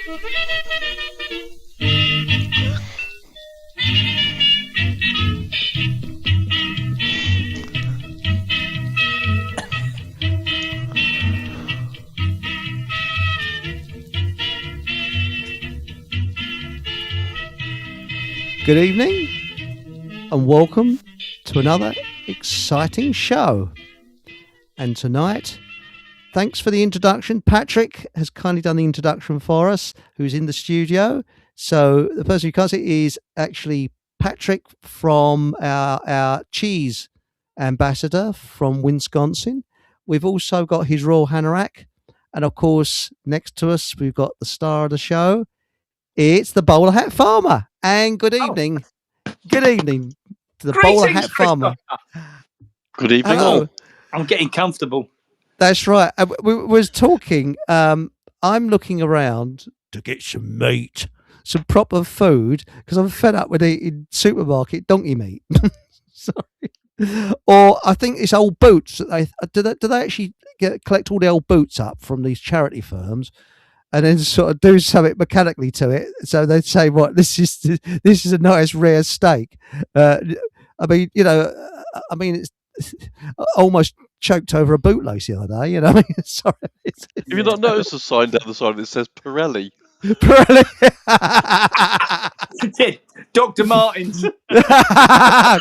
Good evening and welcome to another exciting show. And tonight, thanks for the introduction. Patrick has kindly done the introduction for us, who's in the studio. So the person who can't see is actually Patrick from our cheese ambassador from Wisconsin. We've also got his Royal Hanorach. And of course, next to us, we've got the star of the show. It's the bowler hat farmer. And good evening. Good evening to the bowler hat farmer. Good evening. Hello. I'm getting comfortable. That's right. We was talking. I'm looking around to get some meat, some proper food, because I'm fed up with eating supermarket donkey meat. Sorry. Or I think it's old boots. Do they actually collect all the old boots up from these charity firms? And then sort of do something mechanically to it. So they'd say, "What this is a nice rare steak." I mean, it's almost choked over a bootlace the other day. You know, sorry. Have you not noticed the sign down the side that says Pirelli? Pirelli. Dr. Martens. Yeah.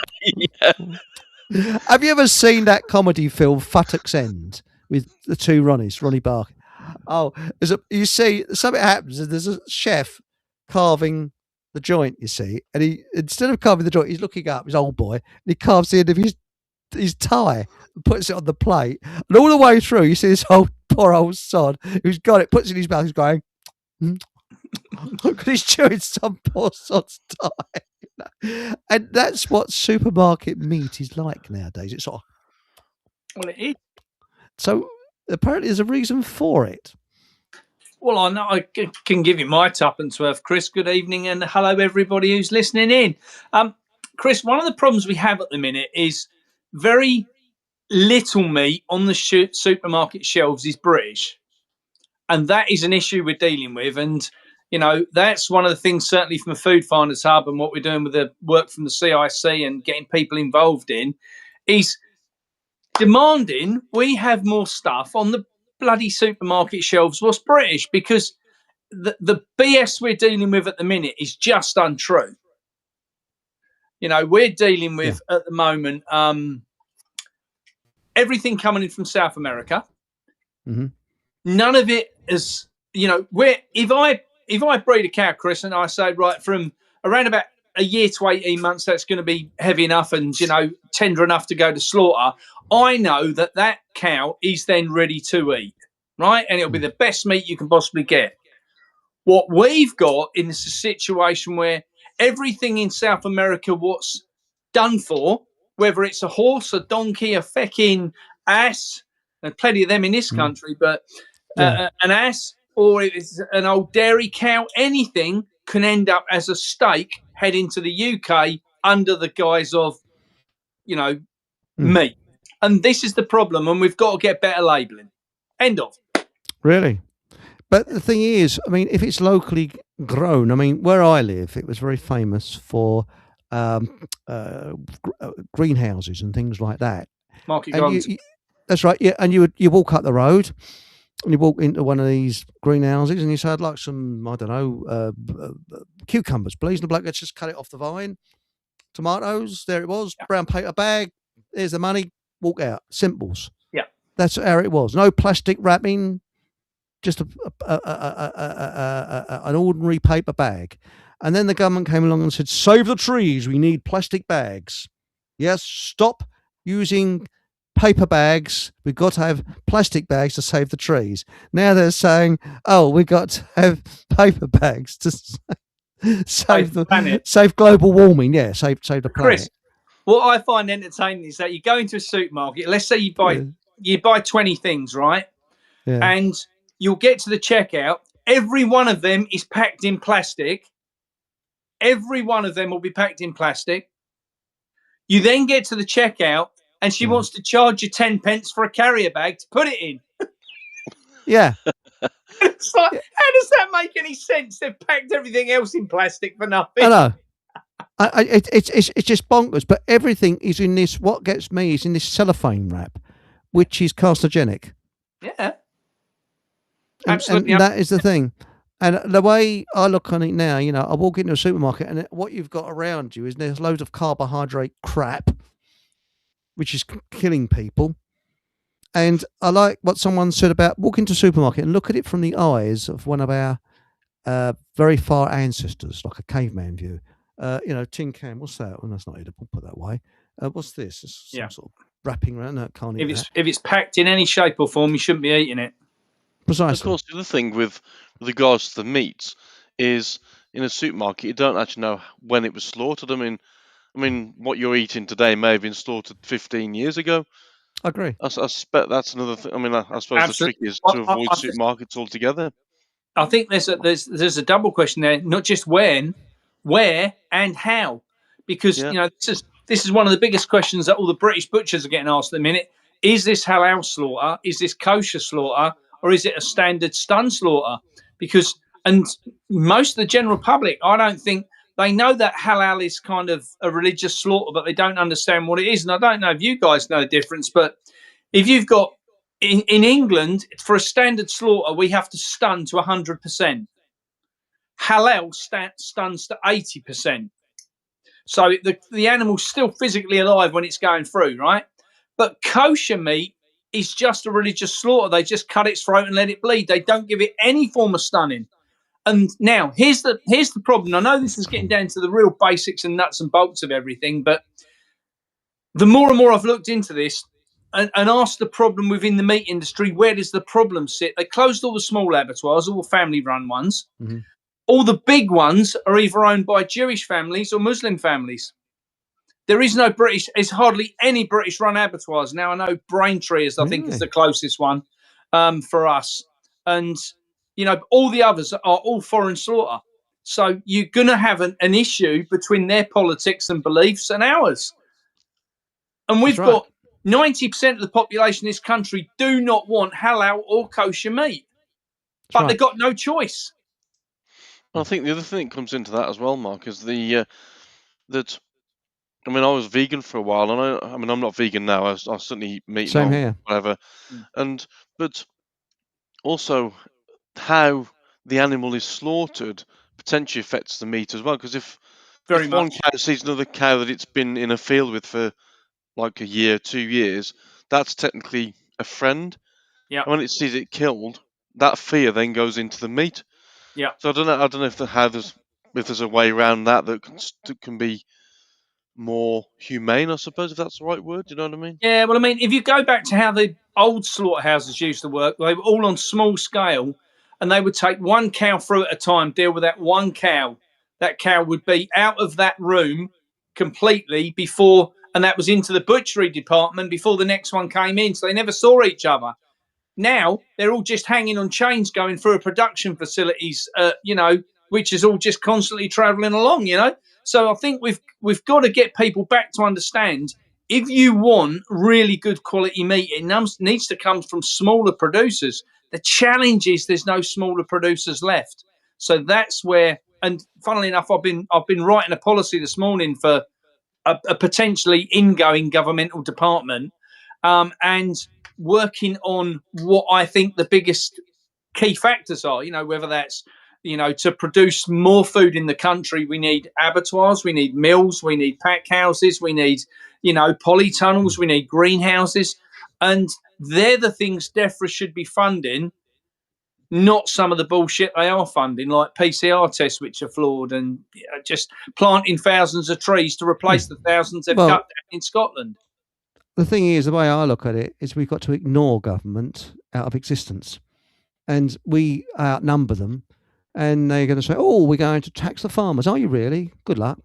Have you ever seen that comedy film Futtock's End with the two Ronnies, Ronnie Barker? Oh, you see, something happens, and there's a chef carving the joint, you see, and he, instead of carving the joint, he's looking up, his old boy, and he carves the end of his tie and puts it on the plate. And all the way through, you see this poor old sod who's got it, puts it in his mouth, he's going, look, he's chewing some poor sod's tie. And that's what supermarket meat is like nowadays. It's sort of... Well, it is. So apparently there's a reason for it. Well, I know I can give you my tuppence worth, Chris. Good evening and hello, everybody who's listening in. Chris, one of the problems we have at the minute is very little meat on the supermarket shelves is British. And that is an issue we're dealing with. And, you know, that's one of the things, certainly from a Food Finders Hub and what we're doing with the work from the CIC and getting people involved in, is demanding we have more stuff on the bloody supermarket shelves what's British, because the BS we're dealing with at the minute is just untrue. You know, we're dealing with at the moment everything coming in from South America. Mm-hmm. None of it is, you know, if I breed a cow, Chris, and I say, right, from around about a year to 18 months, that's going to be heavy enough and, you know, tender enough to go to slaughter, I know that cow is then ready to eat, right? And it'll be the best meat you can possibly get. What we've got is a situation where everything in South America, what's done for, whether it's a horse, a donkey, a fecking ass, and plenty of them in this country, but an ass, or it's an old dairy cow, anything can end up as a steak heading to the UK under the guise of, you know, meat. And this is the problem, and we've got to get better labelling. End of. Really? But the thing is, I mean, if it's locally grown, I mean, where I live, it was very famous for greenhouses and things like that. Market gardens. That's right, yeah. And you walk up the road, and you walk into one of these greenhouses, and you say, I'd like some, I don't know, cucumbers, please. And the bloke gets just cut it off the vine. Tomatoes, there it was, brown paper bag, there's the money, walk out. Simples. Yeah. That's how it was. No plastic wrapping, just an ordinary paper bag. And then the government came along and said, save the trees, we need plastic bags. Yes, stop using paper bags, we've got to have plastic bags to save the trees. Now they're saying, oh, we've got to have paper bags to save the planet. Save global warming, save the planet. Chris, what I find entertaining is that you go into a supermarket, let's say you buy 20 things, right? Yeah. And you'll get to the checkout, every one of them is packed in plastic. Every one of them will be packed in plastic. You then get to the checkout, and she wants to charge you 10 pence for a carrier bag to put it in. Yeah. It's like, how does that make any sense? They've packed everything else in plastic for nothing. I know. It's just bonkers. But everything is in this. What gets me is in this cellophane wrap, which is carcinogenic. Yeah. Absolutely. And that is the thing. And the way I look on it now, I walk into a supermarket and what you've got around you is there's loads of carbohydrate crap, which is killing people. And I like what someone said about walk into a supermarket and look at it from the eyes of one of our very far ancestors, like a caveman view. Tin can, what's that? Well, that's not edible, put that way. What's this? It's some sort of wrapping around. No, can't eat that. If it's packed in any shape or form, you shouldn't be eating it. Precisely. Of course, the other thing with regards to the meats is in a supermarket, you don't actually know when it was slaughtered. I mean, what you're eating today may have been slaughtered 15 years ago. I agree. I suspect that's another thing. I mean, I suppose Absolutely. the trick is to avoid supermarkets altogether. I think there's a double question there, not just when, where, and how, because this is one of the biggest questions that all the British butchers are getting asked at the minute. Is this halal slaughter? Is this kosher slaughter? Or is it a standard stun slaughter? And most of the general public, I don't think they know that halal is kind of a religious slaughter, but they don't understand what it is. And I don't know if you guys know the difference, but if you've got in England, for a standard slaughter, we have to stun to 100%. Halal stuns to 80%. So the animal's still physically alive when it's going through, right? But kosher meat is just a religious slaughter. They just cut its throat and let it bleed. They don't give it any form of stunning. And now here's the problem. I know this is getting down to the real basics and nuts and bolts of everything, but the more and more I've looked into this and asked the problem within the meat industry, where does the problem sit? They closed all the small abattoirs, all the family-run ones. Mm-hmm. All the big ones are either owned by Jewish families or Muslim families. There is no British. There's hardly any British-run abattoirs now. I know Braintree is, I think, is the closest one for us, and all the others are all foreign slaughter. So you're going to have an issue between their politics and beliefs and ours. And we've got 90% of the population in this country do not want halal or kosher meat, but they've got no choice. Well, I think the other thing that comes into that as well, Mark, is that. I mean, I was vegan for a while, and I'm not vegan now. I certainly eat meat, same here, whatever. But also how the animal is slaughtered potentially affects the meat as well. Because if one cow sees another cow that it's been in a field with for like a year, 2 years, that's technically a friend. Yeah. And when it sees it killed, that fear then goes into the meat. Yeah. So I don't know if there's a way around that can be more humane, I suppose, if that's the right word. Do you know what I mean? Yeah, well, I mean, if you go back to how the old slaughterhouses used to work, they were all on small scale, and they would take one cow through at a time, deal with that one cow. That cow would be out of that room completely before, and that was into the butchery department before the next one came in, so they never saw each other. Now, they're all just hanging on chains going through a production facilities, which is all just constantly travelling along, So I think we've got to get people back to understand, if you want really good quality meat, it needs to come from smaller producers. The challenge is there's no smaller producers left. So that's where, and funnily enough, I've been writing a policy this morning for a potentially ingoing governmental department, and working on what I think the biggest key factors are, whether that's, to produce more food in the country, we need abattoirs, we need mills, we need pack houses, we need, polytunnels, we need greenhouses. And they're the things DEFRA should be funding, not some of the bullshit they are funding, like PCR tests, which are flawed, and just planting thousands of trees to replace the thousands they've cut down in Scotland. The thing is, the way I look at it is we've got to ignore government out of existence. And we outnumber them. And they're going to say, oh, we're going to tax the farmers. Are you really? Good luck.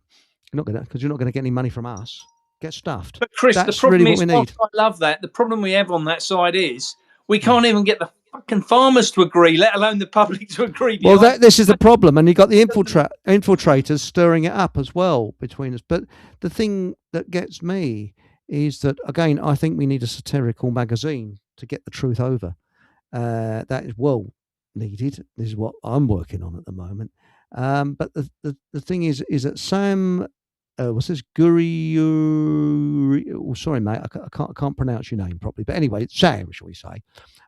You're not going to, because you're not going to get any money from us. Get stuffed. But Chris, that's the problem really is, what we need. I love that. The problem we have on that side is we can't even get the fucking farmers to agree, let alone the public to agree. Well, this is the problem. And you've got the infiltrators stirring it up as well between us. But the thing that gets me is that, again, I think we need a satirical magazine to get the truth over. That is, needed. This is what I'm working on at the moment. But the thing is that Sam, what's this? Guri? Oh, sorry, mate, I can't pronounce your name properly. But anyway, Sam, shall we say?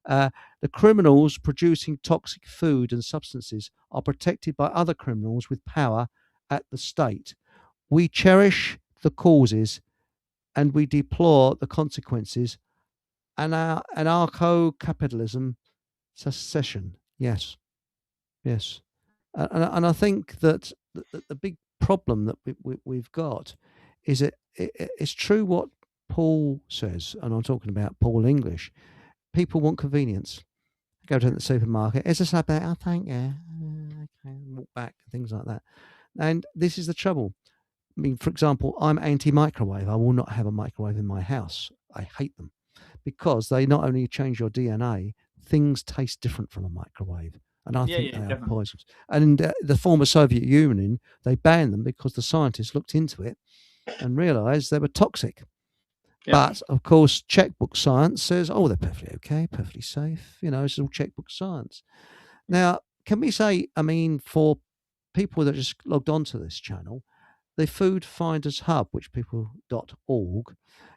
The criminals producing toxic food and substances are protected by other criminals with power at the state. We cherish the causes and we deplore the consequences. And our anarcho-capitalism secession. Yes, yes. And I think that the big problem that we've got is it's true what Paul says, and I'm talking about Paul English. People want convenience. Go to the supermarket. Is this about? Oh, thank you. Okay, walk back. Things like that. And this is the trouble. I mean, for example, I'm anti-microwave. I will not have a microwave in my house. I hate them because they not only change your DNA, things taste different from a microwave. And I think they are poisonous. And in the former Soviet Union, they banned them because the scientists looked into it and realized they were toxic. Yeah. But, of course, checkbook science says, oh, they're perfectly okay, perfectly safe. You know, it's all checkbook science. Now, can we say, I mean, for people that just logged onto this channel, the Food Finders Hub, which people.org.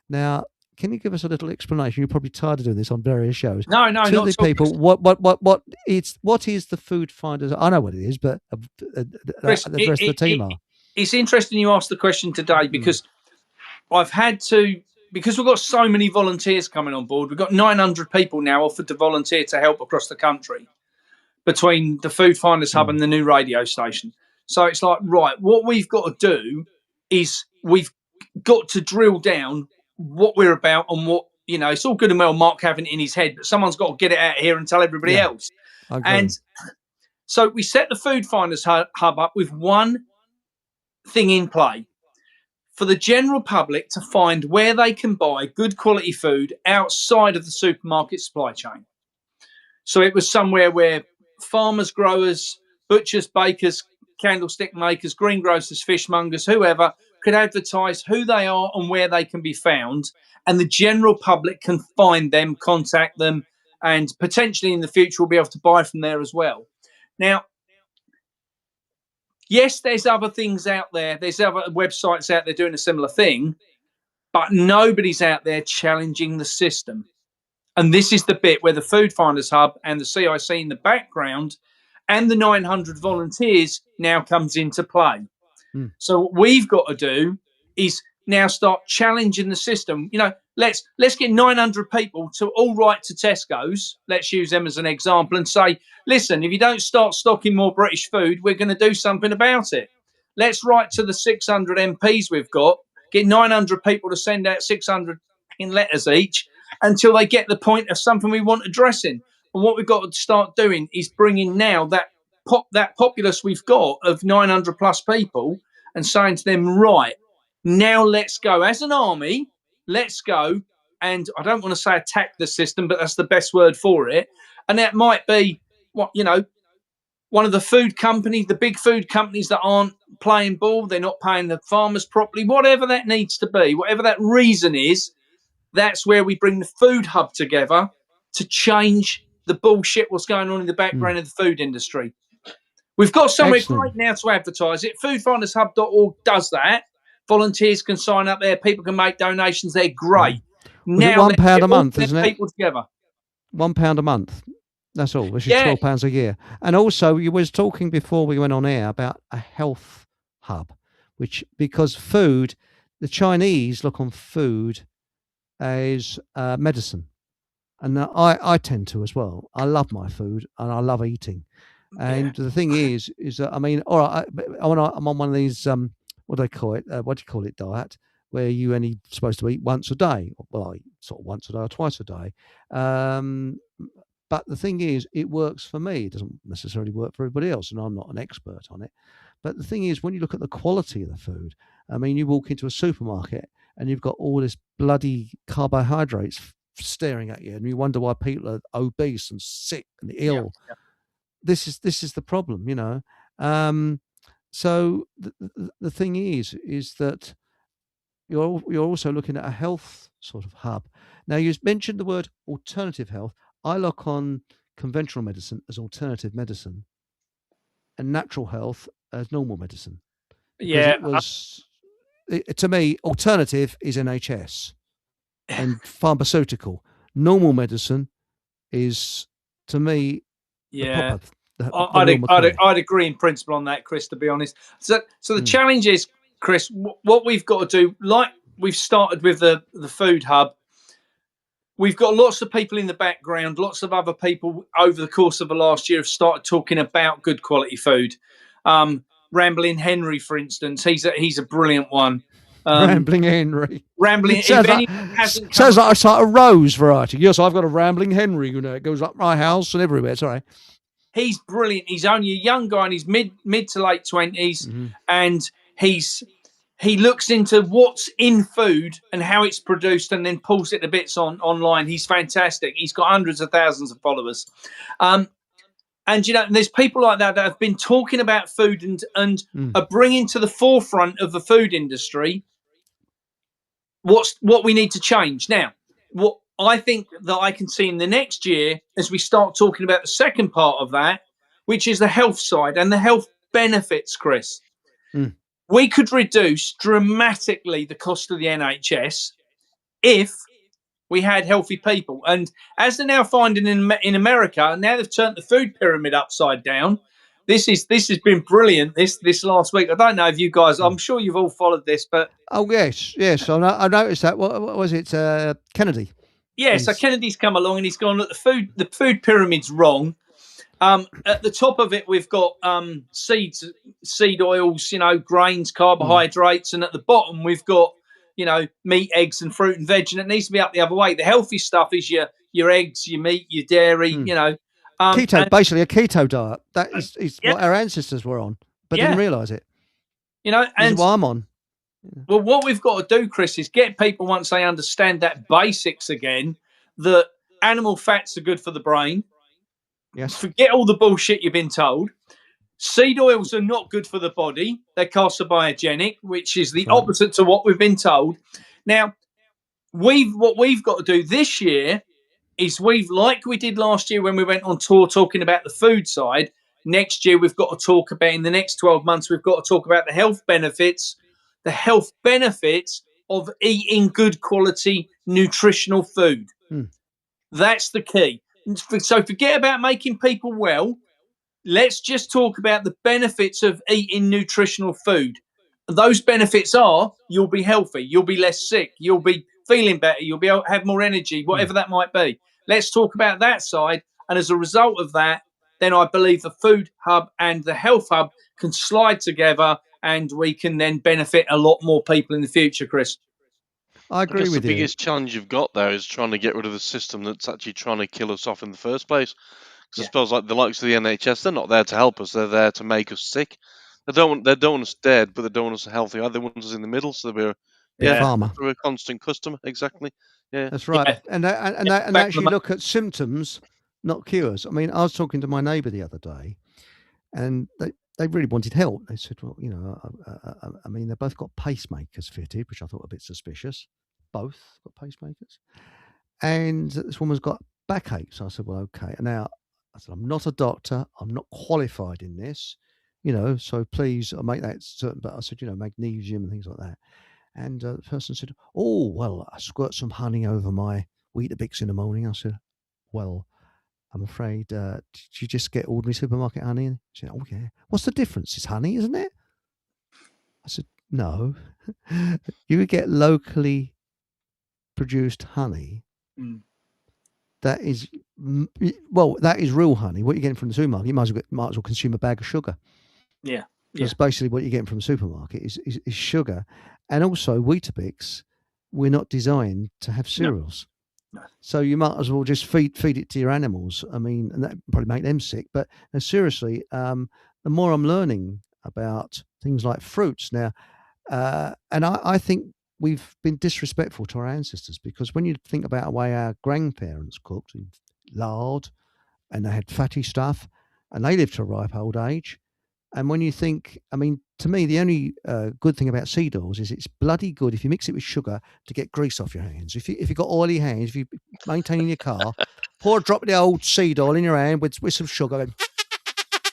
Now, can you give us a little explanation? You're probably tired of doing this on various shows. No, to not the people. What is the Food Finders? I know what it is, but Chris, the rest of the team are. It's interesting you asked the question today because I've had to, because we've got so many volunteers coming on board. We've got 900 people now offered to volunteer to help across the country between the Food Finders Hub and the new radio station. So it's like, right, what we've got to do is we've got to drill down what we're about and what, you know, it's all good and well Mark having it in his head, but someone's got to get it out here and tell everybody else. And so we set the Food Finders Hub up with one thing in play for the general public to find where they can buy good quality food outside of the supermarket supply chain. So it was somewhere where farmers, growers, butchers, bakers, candlestick makers, greengrocers, fishmongers, whoever could advertise who they are and where they can be found, and the general public can find them, contact them, and potentially in the future will be able to buy from there as well. Now, yes, there's other things out there. There's other websites out there doing a similar thing, but nobody's out there challenging the system. And this is the bit where the Food Finders Hub and the CIC in the background and the 900 volunteers now comes into play. So what we've got to do is now start challenging the system. You know, let's get 900 people to all write to Tesco's. Let's use them as an example and say, listen, if you don't start stocking more British food, we're going to do something about it. Let's write to the 600 MPs we've got, get 900 people to send out 600 in letters each until they get the point of something we want addressing. And what we've got to start doing is bringing now that populace we've got of 900 plus people and saying to them, right, now let's go as an army, let's go. And I don't want to say attack the system, but that's the best word for it. And that might be what, you know, one of the food companies, the big food companies that aren't playing ball, they're not paying the farmers properly, whatever that needs to be, whatever that reason is, that's where we bring the Food Hub together to change the bullshit what's going on in the background of the food industry. We've got somewhere great now to advertise it. Foodfindershub.org does that. Volunteers can sign up there. People can make donations. They're great. Now £1 a month, isn't it? People together. £1 a month. That's all. Which is £12 a year. And also, you was talking before we went on air about a health hub, because food, the Chinese look on food as medicine, and I tend to as well. I love my food and I love eating. And the thing is that, I mean, all right, I'm on one of these, what do they call it? What do you call it? Diet, where you only supposed to eat once a day. Well, I sort of once a day or twice a day. But the thing is, it works for me. It doesn't necessarily work for everybody else, and I'm not an expert on it. But the thing is, when you look at the quality of the food, I mean, you walk into a supermarket and you've got all this bloody carbohydrates staring at you, and you wonder why people are obese and sick and ill. Yeah. This is the problem, you know. So the thing is that you're also looking at a health sort of hub. Now, you mentioned the word alternative health. I look on conventional medicine as alternative medicine and natural health as normal medicine. Because it was, to me, alternative is NHS and pharmaceutical. Normal medicine is, to me, the proper. I'd agree in principle on that, Chris, to be honest. So the challenge is, Chris, what we've got to do, like we've started with the food hub, we've got lots of people in the background, lots of other people over the course of the last year have started talking about good quality food. Rambling Henry, for instance, he's a brilliant one. Rambling Henry. Rambling. Sounds like a sort of rose variety. Yes, I've got a Rambling Henry. It goes up my house and everywhere. Sorry. He's brilliant. He's only a young guy, and he's mid to late 20s, and he looks into what's in food and how it's produced, and then pulls it to bits online. He's fantastic. He's got hundreds of thousands of followers. And, there's people like that have been talking about food and are bringing to the forefront of the food industry what we need to change. Now, what I think that I can see in the next year as we start talking about the second part of that, which is the health side and the health benefits, Chris. We could reduce dramatically the cost of the NHS if we had healthy people. And as they're now finding in America, now they've turned the food pyramid upside down. This has been brilliant this last week. I don't know if you guys, I'm sure you've all followed this, but yes. I noticed that. What was it? Kennedy. Yeah, so Kennedy's come along and he's gone, look, the food pyramid's wrong. At the top of it, we've got seed oils, grains, carbohydrates, and at the bottom we've got meat, eggs, and fruit and veg, and it needs to be up the other way. The healthy stuff is your eggs, your meat, your dairy, keto, basically a keto diet. That is what our ancestors were on, but didn't realise it. And this is what I'm on. Well, what we've got to do, Chris, is get people, once they understand that basics again, that animal fats are good for the brain. Yes. Forget all the bullshit you've been told. Seed oils are not good for the body. They're carcinogenic, which is the opposite to what we've been told. Now, what we've got to do this year is like we did last year when we went on tour talking about the food side. Next year, we've got to talk about, in the next 12 months, we've got to talk about the health benefits of eating good quality nutritional food. That's the key. So forget about making people well. Let's just talk about the benefits of eating nutritional food. Those benefits are you'll be healthy, you'll be less sick, you'll be feeling better, you'll be able to have more energy, whatever that might be. Let's talk about that side. And as a result of that, then I believe the food hub and the health hub can slide together and we can then benefit a lot more people in the future, Chris. I agree with you. The biggest challenge you've got there is trying to get rid of the system that's actually trying to kill us off in the first place. Because I suppose, like the likes of the NHS, they're not there to help us; they're there to make us sick. They don't want us dead, but they don't want us healthy. They want us in the middle, so we're farmer. We're a constant customer. Exactly. Yeah, that's right. Yeah. And actually look at symptoms, not cures. I mean, I was talking to my neighbour the other day, and they really wanted help. They said, well, I mean, they both got pacemakers fitted, which I thought a bit suspicious. Both got pacemakers. And this woman's got backache. So I said, well, okay. Now, I said, I'm not a doctor. I'm not qualified in this, so please I'll make that certain. But I said, magnesium and things like that. And the person said, oh, well, I squirt some honey over my Weetabix in the morning. I said, well, I'm afraid, did you just get ordinary supermarket honey? She said, oh, yeah. What's the difference? It's honey, isn't it? I said, no. You would get locally produced honey. That is real honey. What you're getting from the supermarket, you might as well consume a bag of sugar. Yeah. That's basically what you're getting from the supermarket is sugar. And also Weetabix, we're not designed to have cereals. No. So you might as well just feed it to your animals. I mean, and that probably make them sick. But seriously, the more I'm learning about things like fruits now, and I think we've been disrespectful to our ancestors, because when you think about the way our grandparents cooked, lard, and they had fatty stuff, and they lived to a ripe old age. And when you think, I mean, to me, the only good thing about seed oils is it's bloody good if you mix it with sugar to get grease off your hands. If you've got oily hands, if you're maintaining your car, pour a drop of the old seed oil in your hand with some sugar.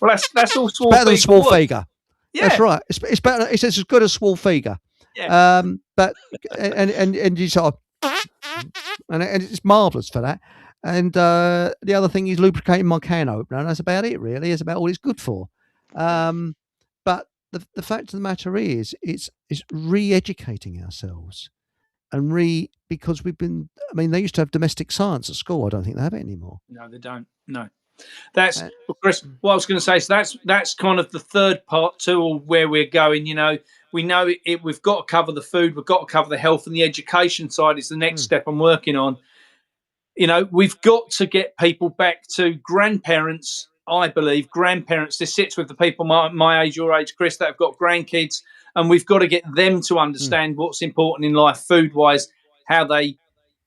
Well, that's all small. Better than small figure. Yeah, that's right. It's better. It's as good as small figure. Yeah. But and you sort of, and it's marvelous for that. And the other thing is lubricating my can opener, and that's about it. Really, it's about all it's good for. But the fact of the matter is, it's re-educating ourselves, and because we've been. I mean, they used to have domestic science at school. I don't think they have it anymore. No, they don't. No. That's Chris. What I was going to say is that's kind of the third part to where we're going. You know, we know we've got to cover the food, we've got to cover the health, and the education side is the next step I'm working on. You know, we've got to get people back to grandparents. I believe grandparents. This sits with the people my age, your age, Chris, that have got grandkids, and we've got to get them to understand what's important in life, food wise, how they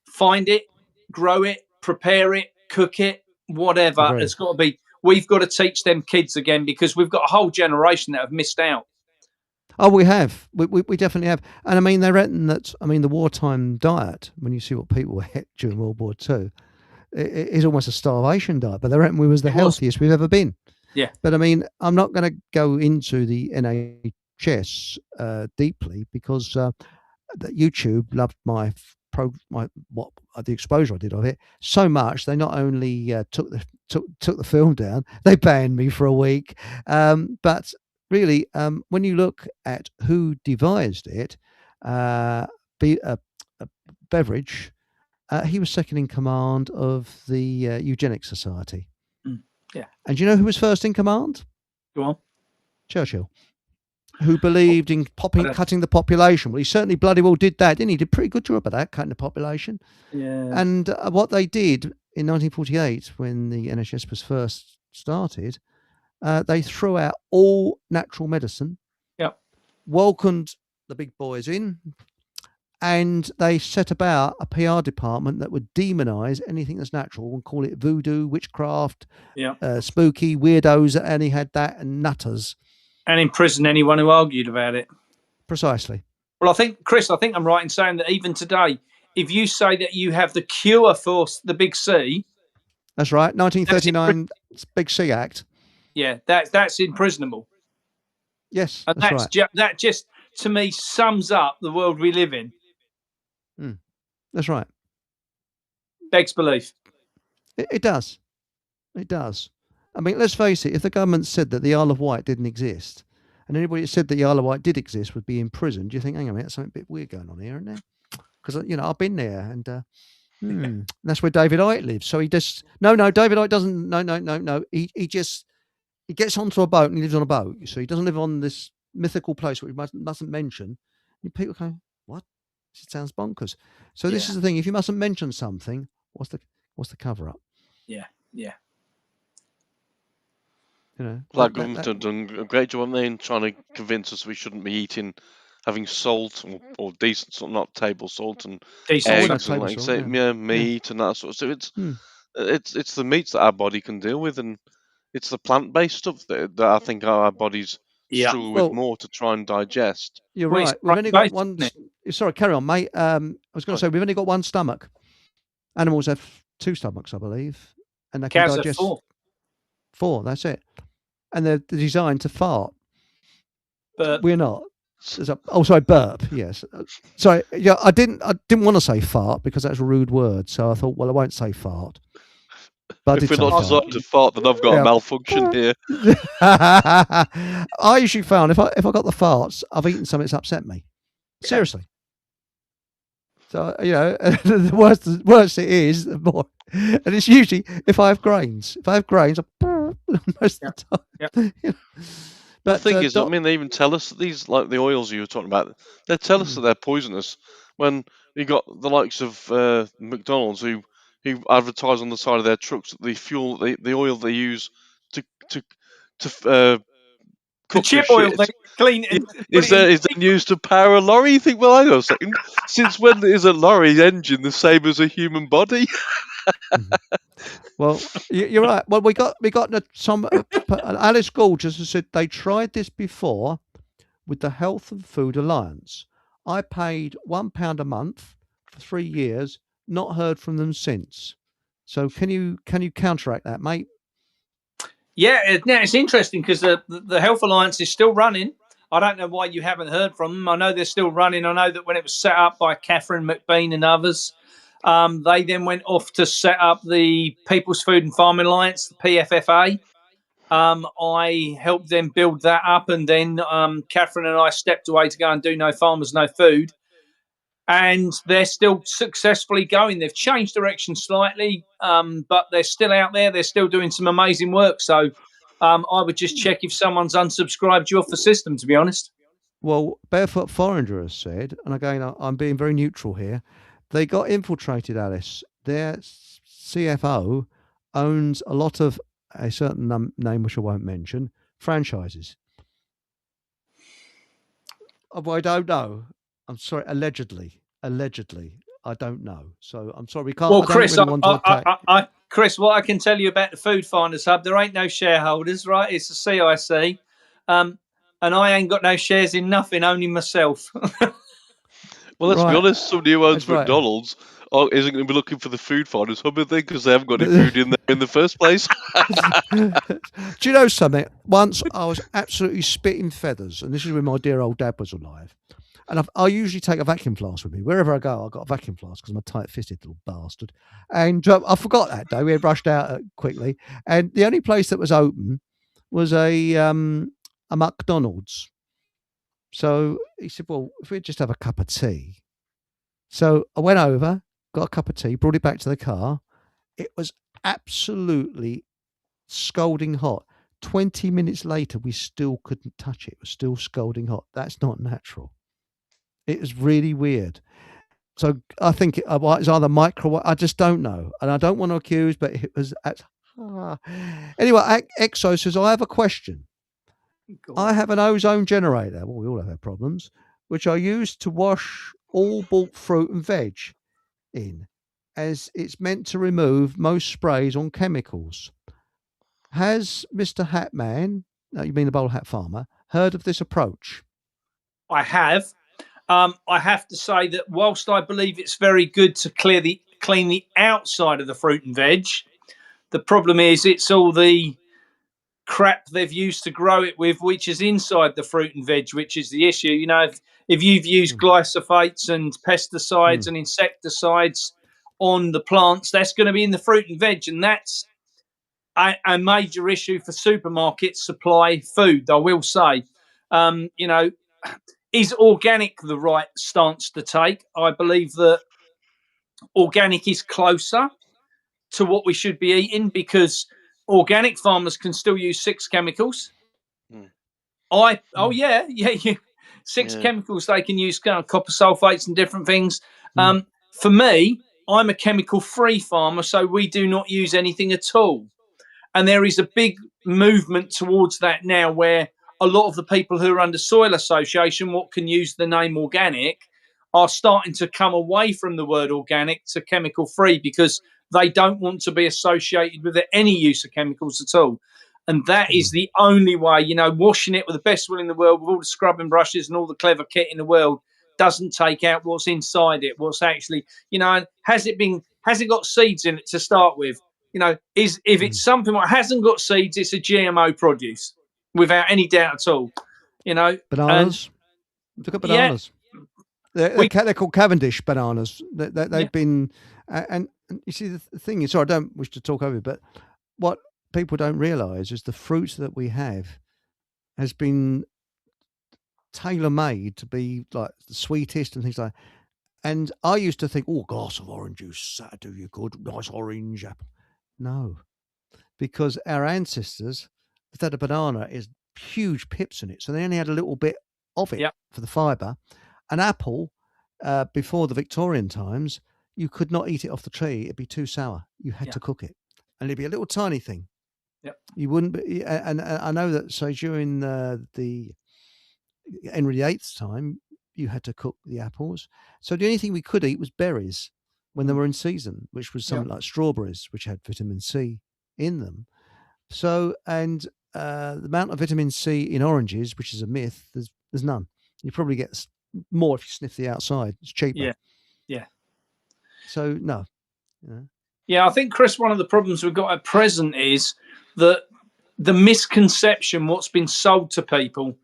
find it, grow it, prepare it, cook it. Whatever it's got to be, we've got to teach them kids again, because we've got a whole generation that have missed out. Oh, we have. We definitely have. And I mean, they reckon that, the wartime diet, when you see what people ate during World War II, it is almost a starvation diet, but they reckon we was the healthiest we've ever been. Yeah. But I mean, I'm not going to go into the NHS deeply, because YouTube loved the exposure I did of it so much. They not only took the film down, they banned me for a week. But really, when you look at who devised it, Beveridge, he was second in command of the Eugenics Society. Yeah. And do you know who was first in command? Go on. Churchill, who believed in cutting the population. Well, he certainly bloody well did that, didn't he? He did a pretty good job of that, cutting the population. Yeah. And what they did in 1948, when the NHS was first started, they threw out all natural medicine, welcomed the big boys in, and they set about a PR department that would demonise anything that's natural and call it voodoo, witchcraft, spooky, weirdos, and he had that, and nutters. And imprison anyone who argued about it. Precisely. Well, I think, Chris, I'm right in saying that even today, if you say that you have the cure for the Big C... That's right, 1939 Big C Act. Yeah, that's imprisonable. Yes, and that's right. That just, to me, sums up the world we live in. That's right. Begs belief. It does. It does. I mean, let's face it, if the government said that the Isle of Wight didn't exist, and anybody that said that the Isle of Wight did exist would be imprisoned, do you think, hang on a minute, there's something a bit weird going on here, isn't there? Because, I've been there, and that's where David Icke lives. So he just, no, David Icke doesn't, no. He gets onto a boat and he lives on a boat. So he doesn't live on this mythical place which we mustn't mention. And people go, what? It sounds bonkers. So this is the thing, if you mustn't mention something, what's the cover up? Yeah. Like government have done a great job, haven't they, in trying to convince us we shouldn't be having salt or decent salt, not table salt, and eggs and meat and that sort of stuff. It's the meats that our body can deal with, and it's the plant-based stuff that I think our bodies struggle with more to try and digest. You're right. We've only got one. Sorry, carry on, mate. I was going to say we've only got one stomach. Animals have two stomachs, I believe, and they can digest four. That's it. And they're designed to fart. Burp. We're not. Sorry, burp. Yes. Sorry. Yeah, I didn't want to say fart because that's a rude word. So I thought, well, I won't say fart. But if we're not designed to fart, then I've got a malfunction here. I usually found if I got the farts, I've eaten something that's upset me. Seriously. So the worse it is, the more. And it's usually if I have grains. If I have grains, most of the time. But the thing is, they even tell us that these, like the oils you were talking about, they tell us that they're poisonous. When you got the likes of McDonald's who advertise on the side of their trucks that the oil they use to cook chip oil they clean it is then used to power a lorry. You think, well, hang on a second. Since when is a lorry engine the same as a human body? Well, you're right. Well, we got some Alice Gould just said they tried this before with the Health and Food Alliance. I paid £1 a month for 3 years. Not heard from them since. So can you counteract that, mate? Yeah, it's interesting because the Health Alliance is still running. I don't know why you haven't heard from them. I know they're still running. I know that when it was set up by Catherine McBean and others, they then went off to set up the People's Food and Farming Alliance, the PFFA. I helped them build that up, and then Catherine and I stepped away to go and do No Farmers, No Food. And they're still successfully going. They've changed direction slightly, but they're still out there. They're still doing some amazing work. So I would just check if someone's unsubscribed you off the system, to be honest. Well, Barefoot Foreigner has said, and again, I'm being very neutral here, they got infiltrated, Alice. Their CFO owns a lot of a certain name, which I won't mention, franchises. I don't know. I'm sorry, allegedly. I don't know. So I'm sorry, we can't. Well, Chris, I don't really want to attack. Chris, what I can tell you about the Food Finders Hub, there ain't no shareholders, right? It's a CIC. And I ain't got no shares in nothing, only myself. Well, let's be honest, somebody who owns McDonald's isn't going to be looking for the Food Finders Hub, are they? Because they haven't got any food in there in the first place. Do you know something? Once I was absolutely spitting feathers, and this is when my dear old dad was alive. And I usually take a vacuum flask with me. Wherever I go, I've got a vacuum flask because I'm a tight-fisted little bastard. And I forgot that day. We had rushed out quickly. And the only place that was open was a McDonald's. So he said, well, if we'd just have a cup of tea. So I went over, got a cup of tea, brought it back to the car. It was absolutely scalding hot. 20 minutes later, we still couldn't touch it. It was still scalding hot. That's not natural. It was really weird. So I think it was either microwave. I just don't know. And I don't want to accuse, but it was Anyway, Exo says, I have a question. I have an ozone generator. Well, we all have our problems, which I use to wash all bought fruit and veg in, as it's meant to remove most sprays on chemicals. Has Mr. Hatman, you mean the bowler hat farmer, heard of this approach? I have. I have to say that whilst I believe it's very good to clean the outside of the fruit and veg, the problem is it's all the crap they've used to grow it with, which is inside the fruit and veg, which is the issue. You know, if you've used glyphosates and pesticides and insecticides on the plants, that's going to be in the fruit and veg, and that's a major issue for supermarkets supply food. I will say, you know, is organic the right stance to take? I believe that organic is closer to what we should be eating because organic farmers can still use 6 chemicals. Six chemicals they can use, copper sulfates and different things. For me, I'm a chemical-free farmer, so we do not use anything at all. And there is a big movement towards that now where a lot of the people who are under Soil Association, what can use the name organic, are starting to come away from the word organic to chemical-free because they don't want to be associated with any use of chemicals at all. And that is the only way, you know, washing it with the best will in the world, with all the scrubbing brushes and all the clever kit in the world, doesn't take out what's inside it, what's actually, you know, has it got seeds in it to start with? You know, if it's something that hasn't got seeds, it's a GMO produce, without any doubt at all. You know, bananas. Look at bananas. Yeah. They're called Cavendish bananas. They've been, and you see the thing is, sorry, I don't wish to talk over, but what people don't realise is the fruit that we have has been tailor-made to be like the sweetest and things like that. And I used to think, oh, a glass of orange juice, that'll do you good, nice orange apple. No, because our ancestors, instead of banana, is huge pips in it. So they only had a little bit of it for the fibre. An apple, before the Victorian times, you could not eat it off the tree. It'd be too sour. You had to cook it. And it'd be a little tiny thing. Yep. You wouldn't be, and I know that, so during the Henry VIII's time, you had to cook the apples. So the only thing we could eat was berries when they were in season, which was something like strawberries, which had vitamin C in them. So, and the amount of vitamin C in oranges, which is a myth, there's none. You probably get more if you sniff the outside. It's cheaper. Yeah. So, no. You know. Yeah, I think, Chris, one of the problems we've got at present is that the misconception, what's been sold to people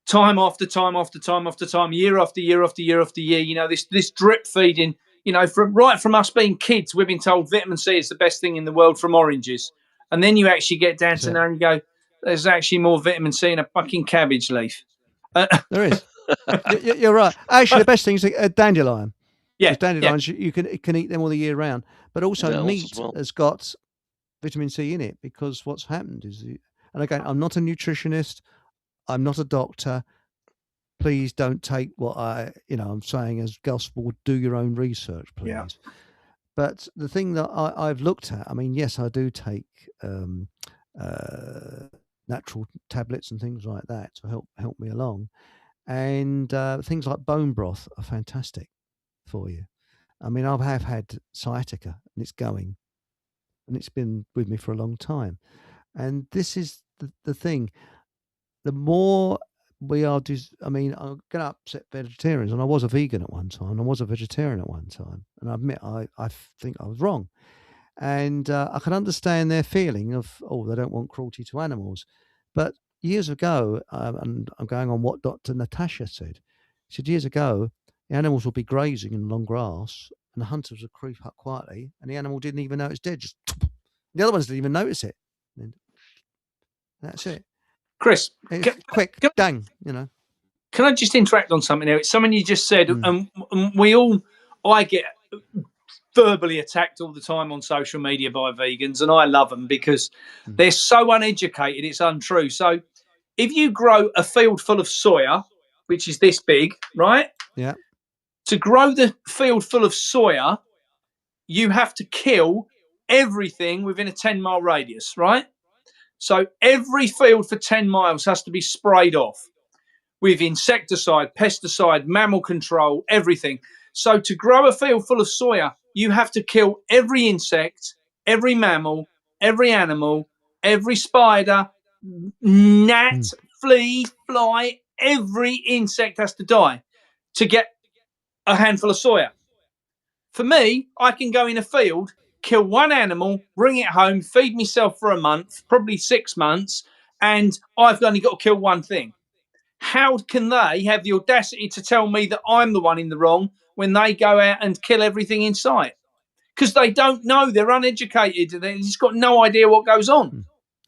time after time after time after time, year after year after year after year, this drip feeding, from us being kids, we've been told vitamin C is the best thing in the world from oranges. And then you actually get down to now and you go, there's actually more vitamin C in a fucking cabbage leaf. There is. You're right. Actually, the best thing is a dandelion. Yeah, because dandelions you can eat them all the year round. But also meat has got vitamin C in it, because what's happened is, and again, I'm not a nutritionist, I'm not a doctor. Please don't take what I'm saying as gospel. Do your own research, please. Yeah. But the thing that I've looked at, I mean, yes, I do take natural tablets and things like that to help me along, and things like bone broth are fantastic for you. I mean, I have had sciatica, and it's going, and it's been with me for a long time. And this is the thing. The more we are, I'm going to upset vegetarians, and I was a vegan at one time. I was a vegetarian at one time, and I admit I think I was wrong. And I can understand their feeling of, they don't want cruelty to animals. But years ago, and I'm going on what Dr. Natasha said. She said years ago, the animals would be grazing in long grass, and the hunters would creep up quietly, and the animal didn't even know it's dead. Just the other ones didn't even notice it. And that's it. Chris, quick, dang, Can I just interact on something there? It's something you just said, and I get verbally attacked all the time on social media by vegans, and I love them because they're so uneducated, it's untrue. So if you grow a field full of soya, which is this big, right? Yeah. To grow the field full of soya, you have to kill everything within a 10-mile radius, right? So every field for 10 miles has to be sprayed off with insecticide, pesticide, mammal control, everything. So to grow a field full of soya, you have to kill every insect, every mammal, every animal, every spider, gnat, flea, fly, every insect has to die to get a handful of soya. For me, I can go in a field, kill one animal, bring it home, feed myself for a month, probably 6 months, and I've only got to kill one thing. How can they have the audacity to tell me that I'm the one in the wrong when they go out and kill everything in sight? Because they don't know. They're uneducated. They've just got no idea what goes on.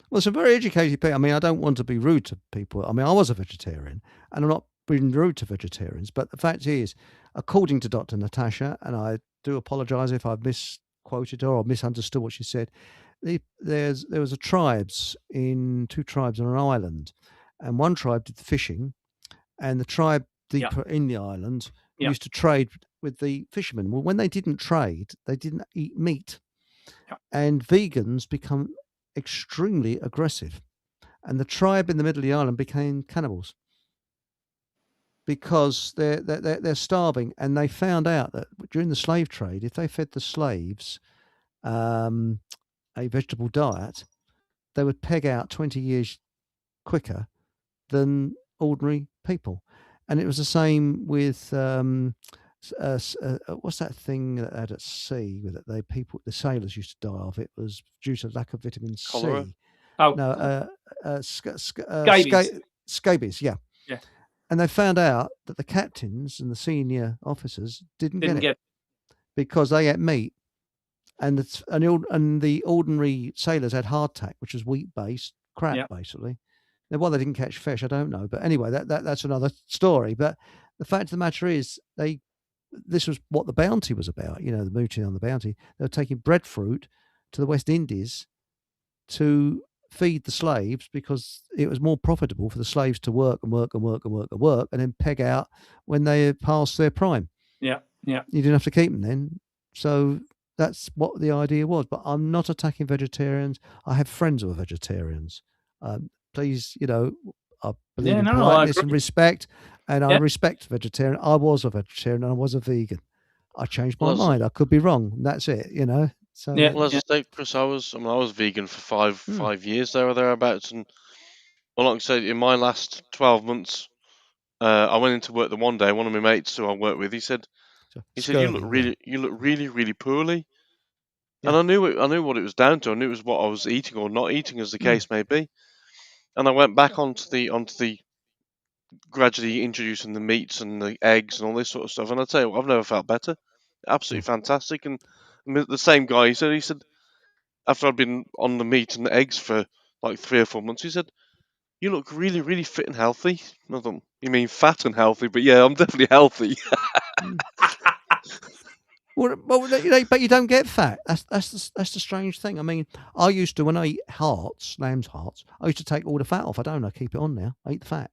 Well, it's a very educated people. I mean, I don't want to be rude to people. I mean, I was a vegetarian, and I'm not being rude to vegetarians. But the fact is, according to Dr. Natasha, and I do apologise if I've misquoted her or misunderstood what she said, there was two tribes on an island, and one tribe did the fishing, and the tribe deeper in the island used to trade with the fishermen. Well, when they didn't trade, they didn't eat meat, and vegans become extremely aggressive, and the tribe in the middle of the island became cannibals because they're starving, and they found out that during the slave trade, if they fed the slaves a vegetable diet, they would peg out 20 years quicker than ordinary people. And it was the same with what's that thing that had at sea with it? The sailors used to die of. It was due to lack of vitamin C. Cholera? Scabies. Yeah. And they found out that the captains and the senior officers didn't get it because they ate meat, and the ordinary sailors had hardtack, which was wheat-based crap, basically. Now, why they didn't catch fish, I don't know. But anyway, that's another story. But the fact of the matter is, this was what the bounty was about. The mutiny on the bounty. They were taking breadfruit to the West Indies to feed the slaves because it was more profitable for the slaves to work and then peg out when they had passed their prime. Yeah. You didn't have to keep them then. So that's what the idea was. But I'm not attacking vegetarians. I have friends who are vegetarians. Please, I believe in politeness and respect, and I respect vegetarian. I was a vegetarian and I was a vegan. I changed my mind. I could be wrong. That's it, So, well, as I say, Chris, I was vegan for five years there or thereabouts, and like I said, in my last 12 months, I went into work the one day. One of my mates who I work with, he said, "You look really, really poorly." And I knew what it was down to. I knew it was what I was eating or not eating, as the case may be. And I went back onto the gradually introducing the meats and the eggs and all this sort of stuff. And I tell you what, I've never felt better. Absolutely fantastic. And the same guy, he said, after I'd been on the meat and the eggs for like 3 or 4 months, he said, "You look really, really fit and healthy." I thought, "You mean fat and healthy?" But yeah, I'm definitely healthy. Well, but you don't get fat. That's the strange thing. I mean, I used to, when I eat lamb's hearts, I used to take all the fat off. I don't. I keep it on now. I eat the fat.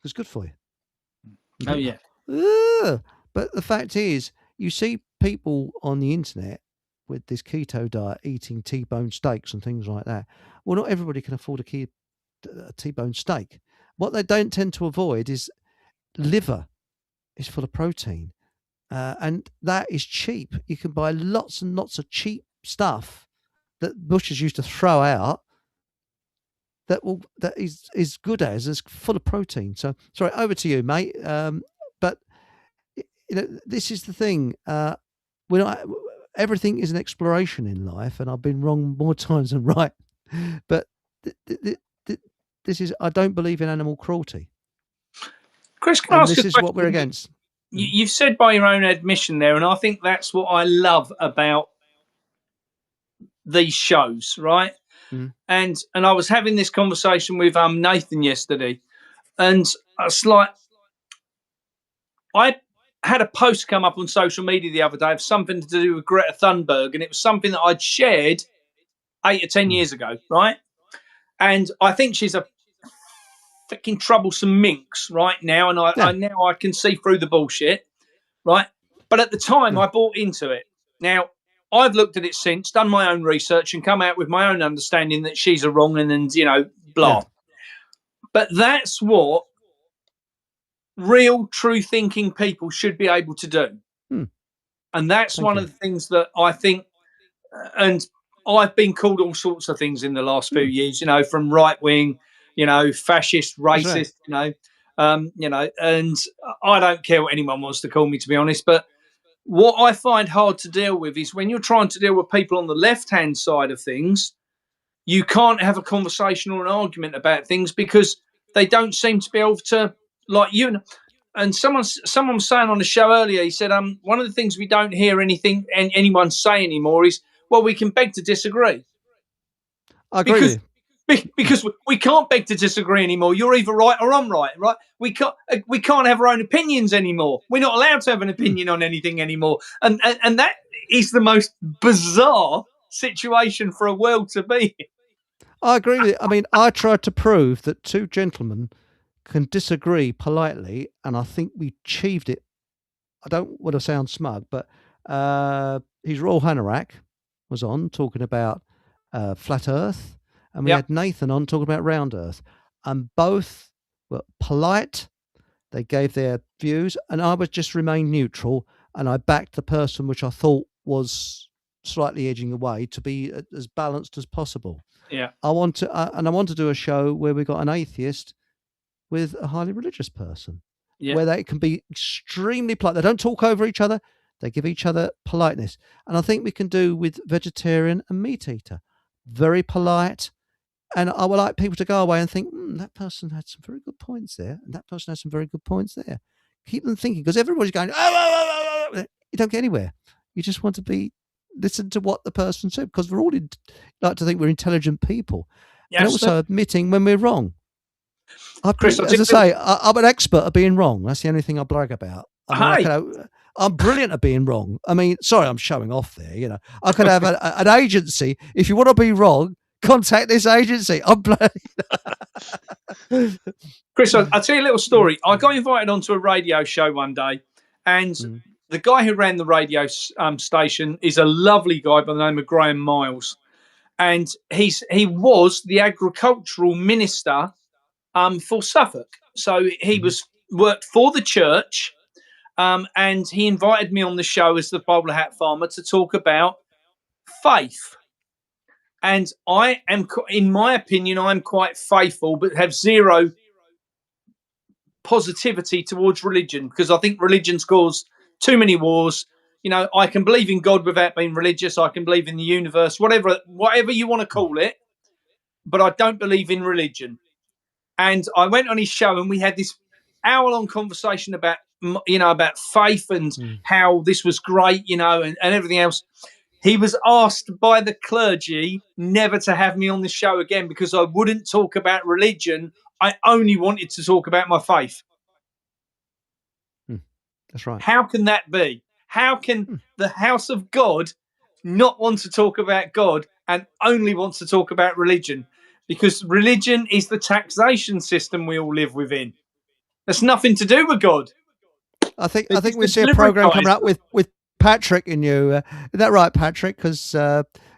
It's good for you. Oh yeah. But the fact is, you see people on the internet with this keto diet eating T-bone steaks and things like that. Well, not everybody can afford a T-bone steak. What they don't tend to avoid is liver. Is full of protein. And that is cheap. You can buy lots and lots of cheap stuff that butchers used to throw out that is good as full of protein. So sorry, over to you, mate. But this is the thing. Everything is an exploration in life, and I've been wrong more times than right. But this is. I don't believe in animal cruelty. Chris, can I ask this is what we're against. You've said by your own admission there, and I think that's what I love about these shows, right? And I was having this conversation with Nathan yesterday, and it's like I had a post come up on social media the other day of something to do with Greta Thunberg, and it was something that I'd shared 8 or 10 years ago, right? And I think she's a fucking troublesome minx right now, and I can see through the bullshit, right? But at the time, I bought into it. Now, I've looked at it since, done my own research, and come out with my own understanding that she's a wrong and blah. Yeah. But that's what real, true thinking people should be able to do. And that's one of the things that I think, and I've been called all sorts of things in the last few years, from right wing, fascist, racist, right. And I don't care what anyone wants to call me, to be honest. But what I find hard to deal with is when you're trying to deal with people on the left-hand side of things, you can't have a conversation or an argument about things because they don't seem to be able to, like you. And someone was saying on the show earlier, he said, one of the things we don't hear anyone say anymore is, well, we can beg to disagree. I agree with you. Because we can't beg to disagree anymore. You're either right or I'm right, right? We can't have our own opinions anymore. We're not allowed to have an opinion on anything anymore. And that is the most bizarre situation for a world to be in. I agree with you. I mean, I tried to prove that two gentlemen can disagree politely, and I think we achieved it. I don't want to sound smug, but His Royal Hanorach was on talking about flat Earth, and we had Nathan on talking about round Earth, and both were polite. They gave their views, and I would just remain neutral, and I backed the person which I thought was slightly edging away to be as balanced as possible. Yeah, I want to do a show where we got an atheist with a highly religious person, where they can be extremely polite. They don't talk over each other. They give each other politeness. And I think we can do with vegetarian and meat eater. Very polite. And I would like people to go away and think, that person had some very good points there. And that person had some very good points there. Keep them thinking, because everybody's going, you don't get anywhere. You just want to listen to what the person said, because we're all like to think we're intelligent people. And also admitting when we're wrong. Chris, as I say, I'm an expert at being wrong. That's the only thing I brag about. I'm brilliant at being wrong. I mean, sorry, I'm showing off there. I could have an agency. If you want to be wrong, contact this agency. I'm Chris, I'll tell you a little story. I got invited onto a radio show one day, and the guy who ran the radio station is a lovely guy by the name of Graham Miles, and he was the agricultural minister for Suffolk. So he worked for the church, and he invited me on the show as the bowler hat farmer to talk about faith. And I am, in my opinion, I'm quite faithful, but have zero positivity towards religion, because I think religion's caused too many wars, I can believe in God without being religious. I can believe in the universe, whatever you want to call it, but I don't believe in religion. And I went on his show and we had this hour-long conversation about faith and how this was great, and everything else. He was asked by the clergy never to have me on the show again because I wouldn't talk about religion. I only wanted to talk about my faith. That's right. How can that be? How can the house of God not want to talk about God and only want to talk about religion? Because religion is the taxation system we all live within. That's nothing to do with God. I think we see a program coming up with Patrick and you. Is that right, Patrick? Because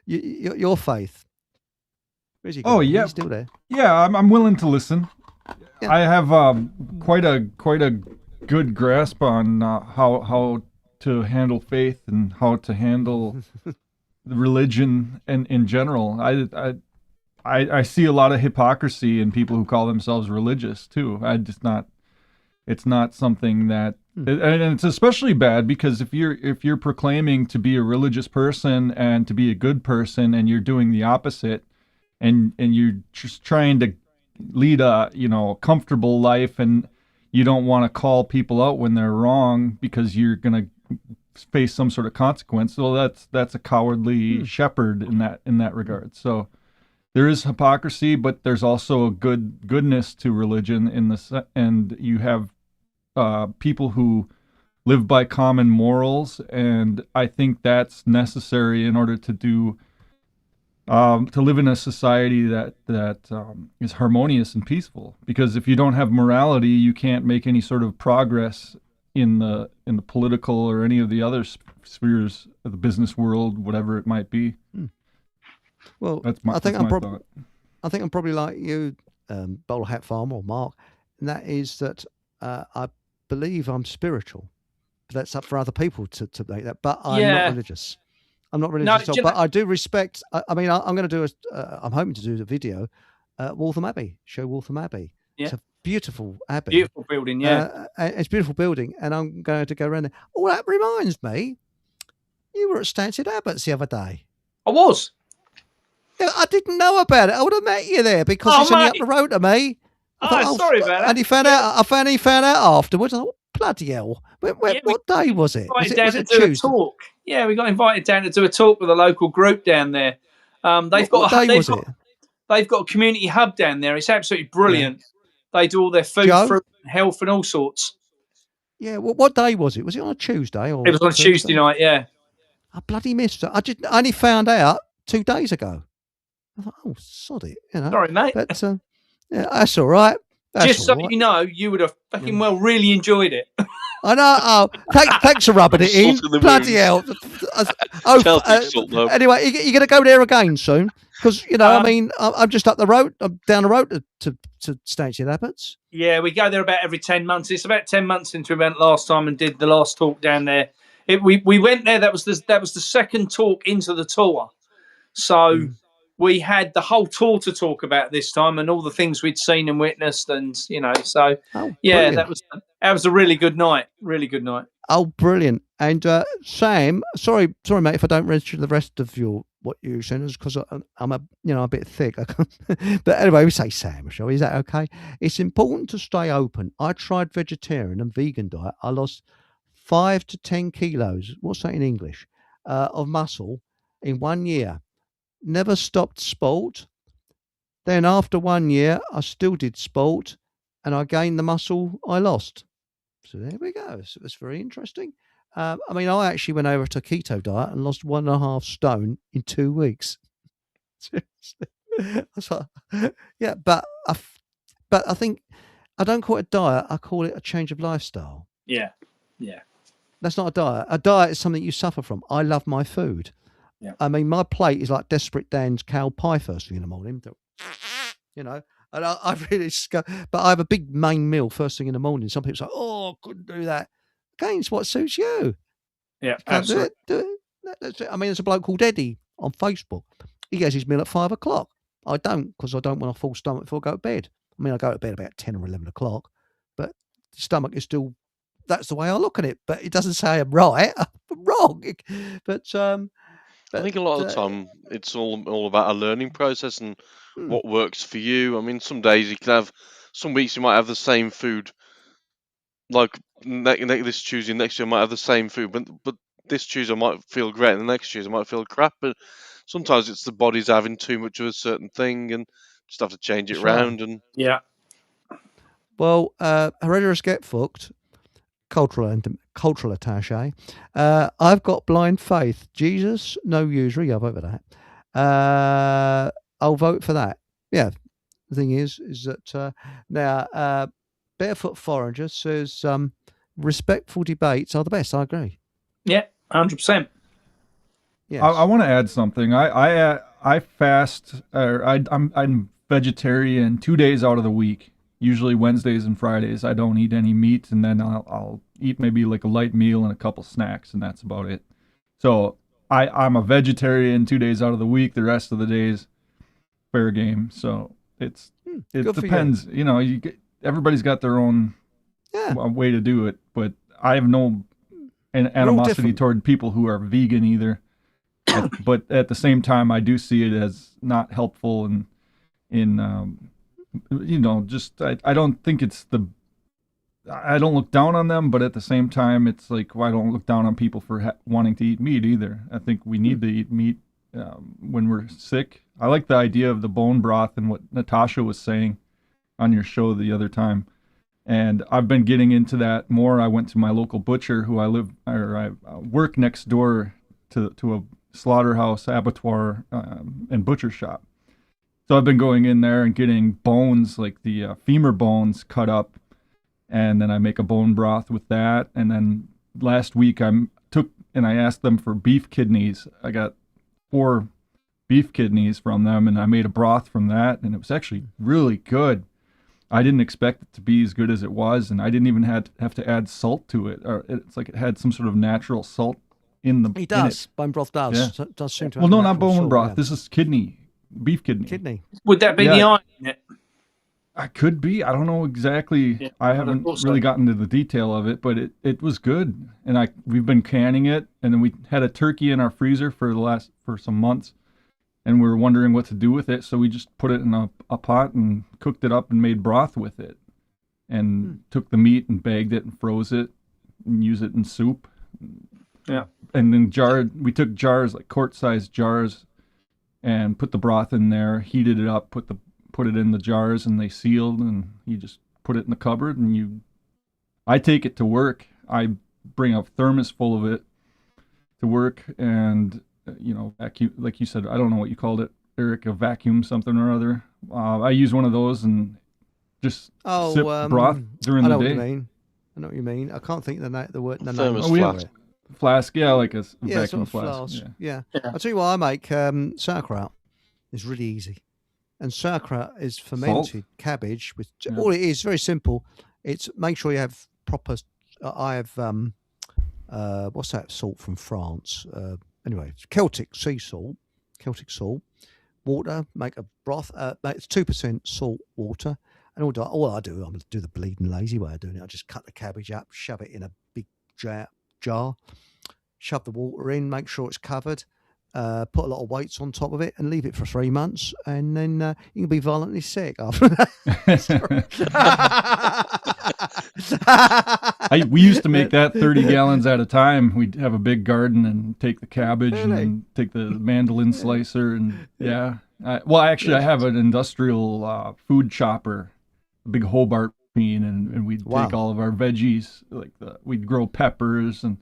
your faith. Where's he going? Oh yeah, he's still there. Yeah, I'm willing to listen. Yeah. I have quite a good grasp on how to handle faith and how to handle religion and in general. I see a lot of hypocrisy in people who call themselves religious too. It's not something that, and it's especially bad because if you're proclaiming to be a religious person and to be a good person and you're doing the opposite, and you're just trying to lead a comfortable life and you don't want to call people out when they're wrong because you're gonna face some sort of consequence. Well, that's a cowardly shepherd in that regard. So there is hypocrisy, but there's also a goodness to religion and you have people who live by common morals, and I think that's necessary in order to live in a society that is harmonious and peaceful. Because if you don't have morality, you can't make any sort of progress in the political or any of the other spheres of the business world, whatever it might be. Well, I think I'm probably like you, Bowler Hat Farmer or Mark, and that is that I believe I'm spiritual. But that's up for other people to make that. But I'm not religious. I'm not religious at all. But I do respect. I'm going to do I'm hoping to do a video, Waltham Abbey. Show Waltham Abbey. Yeah. It's a beautiful abbey. Beautiful building. Yeah. It's a beautiful building, and I'm going to go around there. Oh, that reminds me, you were at Stansted Abbots the other day. I was. I didn't know about it. I would have met you there because it's only up the road to me. Sorry about that. And he found out. I found out afterwards. I thought, bloody hell! What day was it? Was it Tuesday? A talk. Yeah, we got invited down to do a talk with a local group down there. They've got a community hub down there. It's absolutely brilliant. Yeah. They do all their food, fruit, and health, and all sorts. Yeah. Well, what day was it? Was it on a Tuesday or? It was on a Tuesday night. Yeah. I bloody missed it. I only found out 2 days ago. I thought, oh, sod it, Sorry, mate. But yeah, that's all right. Just so you know, you would have fucking really enjoyed it. I know. Oh, thanks for rubbing it in. Bloody hell. Anyway, you're going to go there again soon? Because, I'm just up the road. I'm down the road to Stansted Abbots. Yeah, we go there about every 10 months. It's about 10 months since we went last time and did the last talk down there. We went there. That was the second talk into the tour. So we had the whole tour to talk about this time and all the things we'd seen and witnessed, and so brilliant. that was a really good night. Really good night. Oh, brilliant! And Sam, sorry, mate, if I don't register the rest of what you sent us because I'm a bit thick. But anyway, we say Sam, shall we? Is that okay? It's important to stay open. I tried vegetarian and vegan diet. I lost 5 to 10 kilos. What's that in English? Of muscle in 1 year. Never stopped sport. Then after 1 year, I still did sport and I gained the muscle I lost. So there we go. So it's very interesting. I actually went over to a keto diet and lost 1.5 stone in 2 weeks. Yeah, but I think I don't call it a diet. I call it a change of lifestyle. Yeah. That's not a diet. A diet is something you suffer from. I love my food. Yeah. I mean, my plate is like Desperate Dan's cow pie first thing in the morning. And I really but I have a big main meal first thing in the morning. Some people say, "Oh, I couldn't do that." Again, it's what suits you. Yeah, absolutely. Do it. That's it. I mean, there's a bloke called Eddie on Facebook. He has his meal at 5 o'clock. I don't, because I don't want a full stomach before I go to bed. I mean, I go to bed about 10 or 11 o'clock, but the stomach is still. That's the way I look at it. But it doesn't say I'm right. I'm wrong. But I think a lot of the time it's all about a learning process and what works for you. I mean, some days you can have, some weeks you might have the same food. Like this Tuesday, next year I might have the same food, but this Tuesday I might feel great, and the next Tuesday I might feel crap. But sometimes it's the body's having too much of a certain thing, and just have to change it around. And yeah. Well, Hereditas Get Fucked, cultural attaché. I've got blind faith. Jesus, no usury. I'll vote for that. I'll vote for that. Yeah. The thing is that now Barefoot Forager says respectful debates are the best. I agree. Yeah, 100%. Yes. I want to add something. I fast. I'm vegetarian 2 days out of the week. Usually Wednesdays and Fridays. I don't eat any meat, and then I'll eat maybe like a light meal and a couple snacks, and that's about it. So I'm a vegetarian 2 days out of the week. The rest of the days, fair game. So it depends. You know, everybody's got their own way to do it, but I have no animosity toward people who are vegan either. But at the same time, I do see it as not helpful you know, just I don't think it's I don't look down on them, but at the same time, it's like, well, I don't look down on people for wanting to eat meat either. I think we need to eat meat when we're sick. I like the idea of the bone broth and what Natasha was saying on your show the other time. And I've been getting into that more. I went to my local butcher who I work next door to a slaughterhouse, abattoir, and butcher shop. So I've been going in there and getting bones, like the femur bones, cut up, and then I make a bone broth with that. And then last week I asked them for beef kidneys. I got 4 beef kidneys from them, and I made a broth from that, and it was actually really good. I didn't expect it to be as good as it was, and I didn't even have to add salt to it. Or it's like it had some sort of natural salt in the. It does. Bone broth does. Yeah. So it does seem to. Well, no, not bone broth. Yeah. This is kidney. Beef kidney. Would that be the iron in it? I could be. I don't know exactly. Yeah, I haven't really gotten to the detail of it, but it was good. And we've been canning it, and then we had a turkey in our freezer for some months, and we were wondering what to do with it. So we just put it in a pot and cooked it up and made broth with it, and took the meat and bagged it and froze it and used it in soup. Yeah. And then we took jars, like quart-sized jars, and put the broth in there, heated it up, put it in the jars, and they sealed, and you just put it in the cupboard, and I take it to work. I bring a thermos full of it to work, and vacuum, like you said, I don't know what you called it, Eric, a vacuum something or other. I use one of those and just sip broth during the day. I know what you mean. I can't think the word. The thermos flask. Flask, yeah, like a sort vacuum of flask. Yeah. I'll tell you what I make. Sauerkraut is really easy. And sauerkraut is fermented cabbage with all it is very simple. It's make sure you have proper. I have what's that salt from France? Anyway, it's Celtic sea salt, water. Make a broth. It's 2% salt water. And all I do, I'm going to do the bleeding lazy way of doing it. I just cut the cabbage up, shove it in a big jar, shove the water in, make sure it's covered. Put a lot of weights on top of it and leave it for 3 months, and then you can be violently sick after that. We used to make that 30 gallons at a time. We'd have a big garden and take the cabbage and then take the mandolin slicer and I have an industrial food chopper, a big Hobart machine, and we'd take all of our veggies, we'd grow peppers and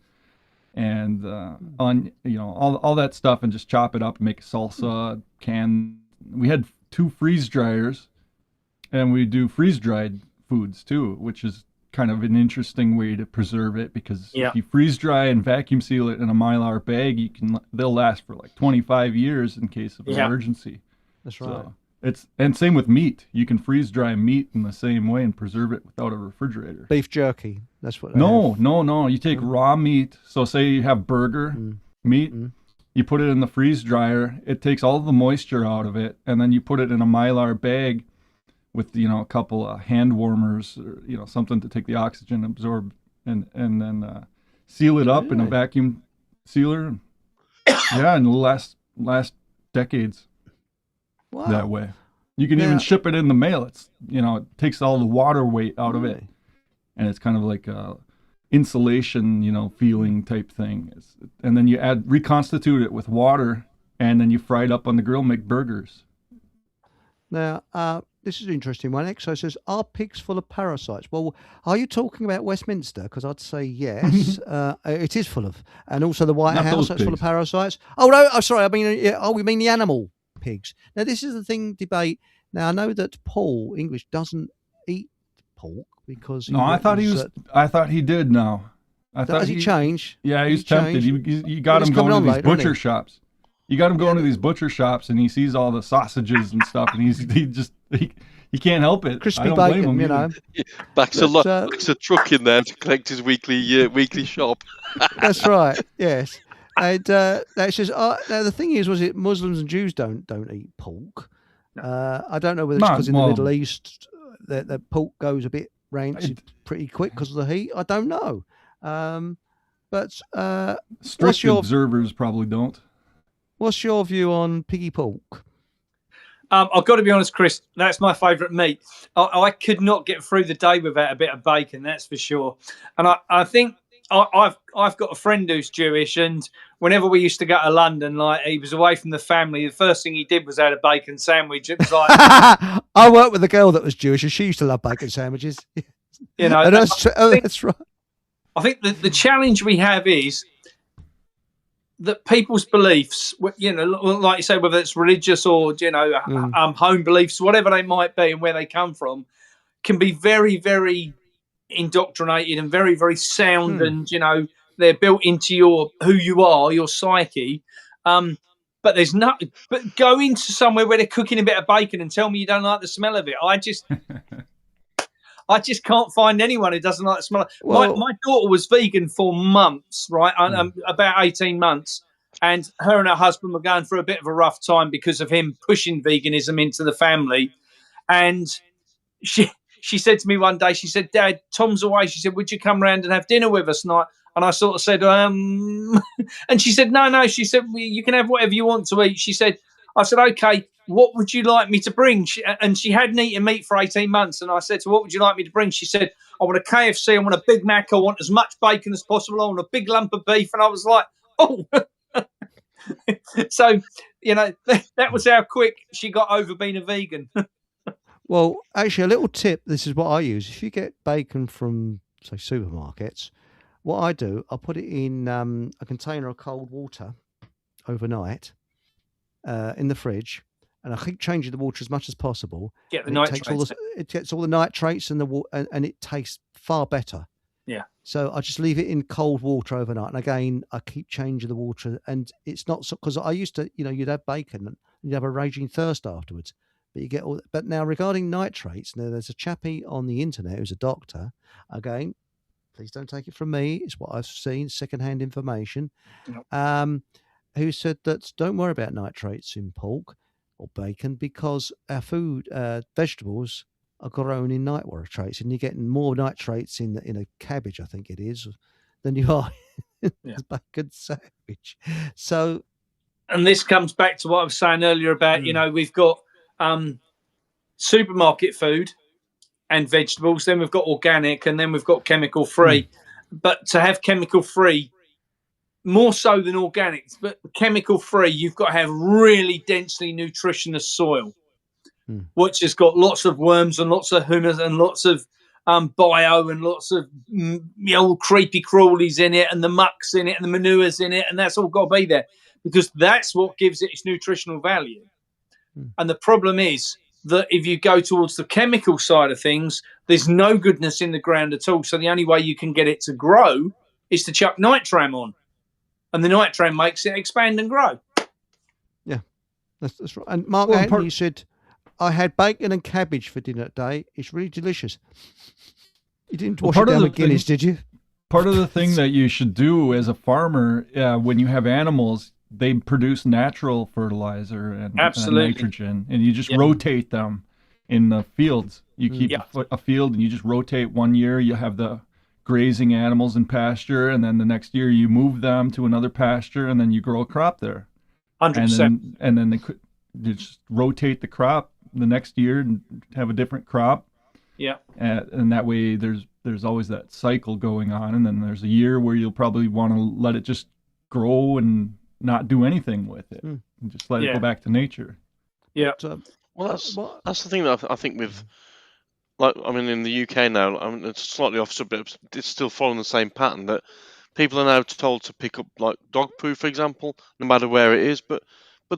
all that stuff, and just chop it up and make a salsa. We had 2 freeze dryers, and we do freeze dried foods too, which is kind of an interesting way to preserve it, because if you freeze dry and vacuum seal it in a Mylar bag, they'll last for like 25 years in case of an emergency. That's right. So and same with meat. You can freeze dry meat in the same way and preserve it without a refrigerator. Beef jerky. That's what. No. You take raw meat. So say you have burger meat, you put it in the freeze dryer. It takes all the moisture out of it, and then you put it in a Mylar bag with a couple of hand warmers, or something to take the oxygen absorb, and then seal it up in a vacuum sealer. Yeah, in the last decades. Wow. That way. You can even ship it in the mail. It's, it takes all the water weight out of it. And it's kind of like a insulation, feeling type thing. And then you reconstitute it with water, and then you fry it up on the grill, make burgers. Now, this is an interesting one. Exo says, are pigs full of parasites? Well, are you talking about Westminster? Because I'd say yes. It is full of. And also the White House, that's full of parasites. Oh, no, sorry. I mean, we mean the animal pigs. Now, this is the thing, debate. Now, I know that Paul English doesn't eat pork because... No, I thought he did now. Has he changed? Yeah, he's tempted. You got him going to these butcher shops. You got him going to these butcher shops, and he sees all the sausages and stuff, and he can't help it. Crispy bacon, Backs a truck in there to collect his weekly shop. That's right. Yes, and that says. Now the thing is, was it Muslims and Jews don't eat pork? I don't know whether it's because in the Middle East the pork goes a bit rancid pretty quick because of the heat. I don't know. But strict observers probably don't. What's your view on piggy pork? I've got to be honest, Chris, that's my favourite meat. I could not get through the day without a bit of bacon, that's for sure. And I think I've got a friend who's Jewish, and whenever we used to go to London, like he was away from the family, the first thing he did was had a bacon sandwich. It was like I worked with a girl that was Jewish, and she used to love bacon sandwiches. That's right. I think the challenge we have is that people's beliefs, like you say, whether it's religious or, home beliefs, whatever they might be and where they come from, can be very, very indoctrinated and very, very sound. And, they're built into who you are, your psyche. But but go into somewhere where they're cooking a bit of bacon and tell me you don't like the smell of it. I just can't find anyone who doesn't like the smell. Well, my daughter was vegan for months, right? About 18 months. And her and her husband were going through a bit of a rough time because of him pushing veganism into the family. And she said to me one day, she said, Dad, Tom's away. She said, would you come round and have dinner with us? And I sort of said, and she said, no. She said, well, you can have whatever you want to eat. I said, okay. What would you like me to bring? And she hadn't eaten meat for 18 months. And I said to her, what would you like me to bring? She said, I want a KFC. I want a Big Mac. I want as much bacon as possible. I want a big lump of beef. And I was like, oh. So, that was how quick she got over being a vegan. Well, actually, a little tip. This is what I use. If you get bacon from, say, supermarkets, what I do, I put it in a container of cold water overnight in the fridge. And I keep changing the water as much as possible. Get the nitrates. It gets all the nitrates and and it tastes far better. Yeah. So I just leave it in cold water overnight. And again, I keep changing the water. And it's not so, because I used to, you'd have bacon and you'd have a raging thirst afterwards. But you get all. But now regarding nitrates, there's a chappie on the internet who's a doctor. Again, please don't take it from me. It's what I've seen, secondhand information. Nope. Who said that don't worry about nitrates in pork or bacon because our food, vegetables, are grown in nitrates, and you're getting more nitrates in a cabbage, I think it is, than you are in the bacon sandwich. So, and this comes back to what I was saying earlier about we've got supermarket food and vegetables, then we've got organic, and then we've got chemical free. But to have chemical free, more so than organics, but chemical free, you've got to have really densely nutritious soil, which has got lots of worms and lots of humus and lots of bio and lots of old creepy crawlies in it, and the mucks in it, and the manures in it, and that's all got to be there because that's what gives it its nutritional value. And the problem is that if you go towards the chemical side of things, there's no goodness in the ground at all. So the only way you can get it to grow is to chuck nitram on. And the nitram makes it expand and grow. Yeah, that's right. And Mark Anthony said, I had bacon and cabbage for dinner today. It's really delicious. You didn't wash it down with Guinness, did you? Part of the thing that you should do as a farmer, when you have animals, they produce natural fertilizer and nitrogen, and you just rotate them in the fields. You keep a field and you just rotate. 1 year you have the grazing animals in pasture, and then the next year you move them to another pasture, and then you grow a crop there. 100%. And then they just rotate the crop the next year and have a different crop. Yeah. And that way there's always that cycle going on, and then there's a year where you'll probably want to let it just grow and not do anything with it, and just let it go back to nature. Yeah. Well, that's the thing that I think with, like, I mean, in the UK now, I mean, it's slightly off subject, but it's still following the same pattern that people are now told to pick up, like, dog poo, for example, no matter where it is. But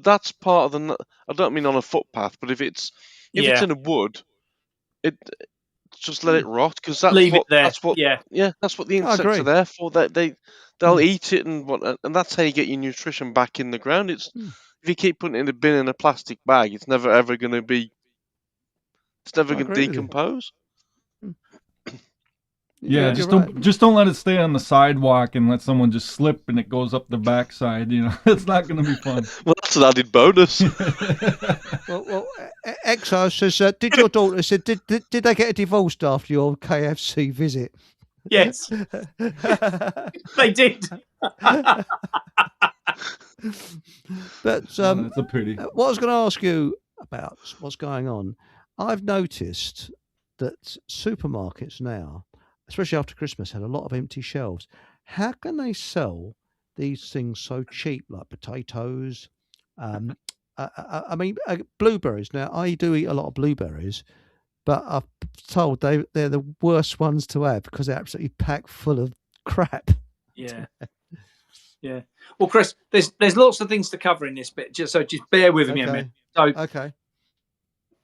that's part of the. I don't mean on a footpath, but if it's in a wood, just let it rot, because that's Leave what it there. that's what that's what the insects are there for. They'll eat it, and that's how you get your nutrition back in the ground. If you keep putting it in a bin in a plastic bag, it's never ever going to be. It's never going to decompose. Yeah, just don't let it stay on the sidewalk and let someone just slip and it goes up the backside. It's not going to be fun. Well, that's an added bonus. well, Exo says, did your daughter did they get divorced after your KFC visit? Yes, they did. But that's a pity. What I was going to ask you about what's going on, I've noticed that supermarkets now, especially after Christmas, had a lot of empty shelves. How can they sell these things so cheap, like potatoes? I mean, blueberries. Now, I do eat a lot of blueberries, but I'm told they're the worst ones to have because they're absolutely packed full of crap. Yeah. Yeah. Well, Chris, there's lots of things to cover in this bit, just bear with me a minute. So, okay.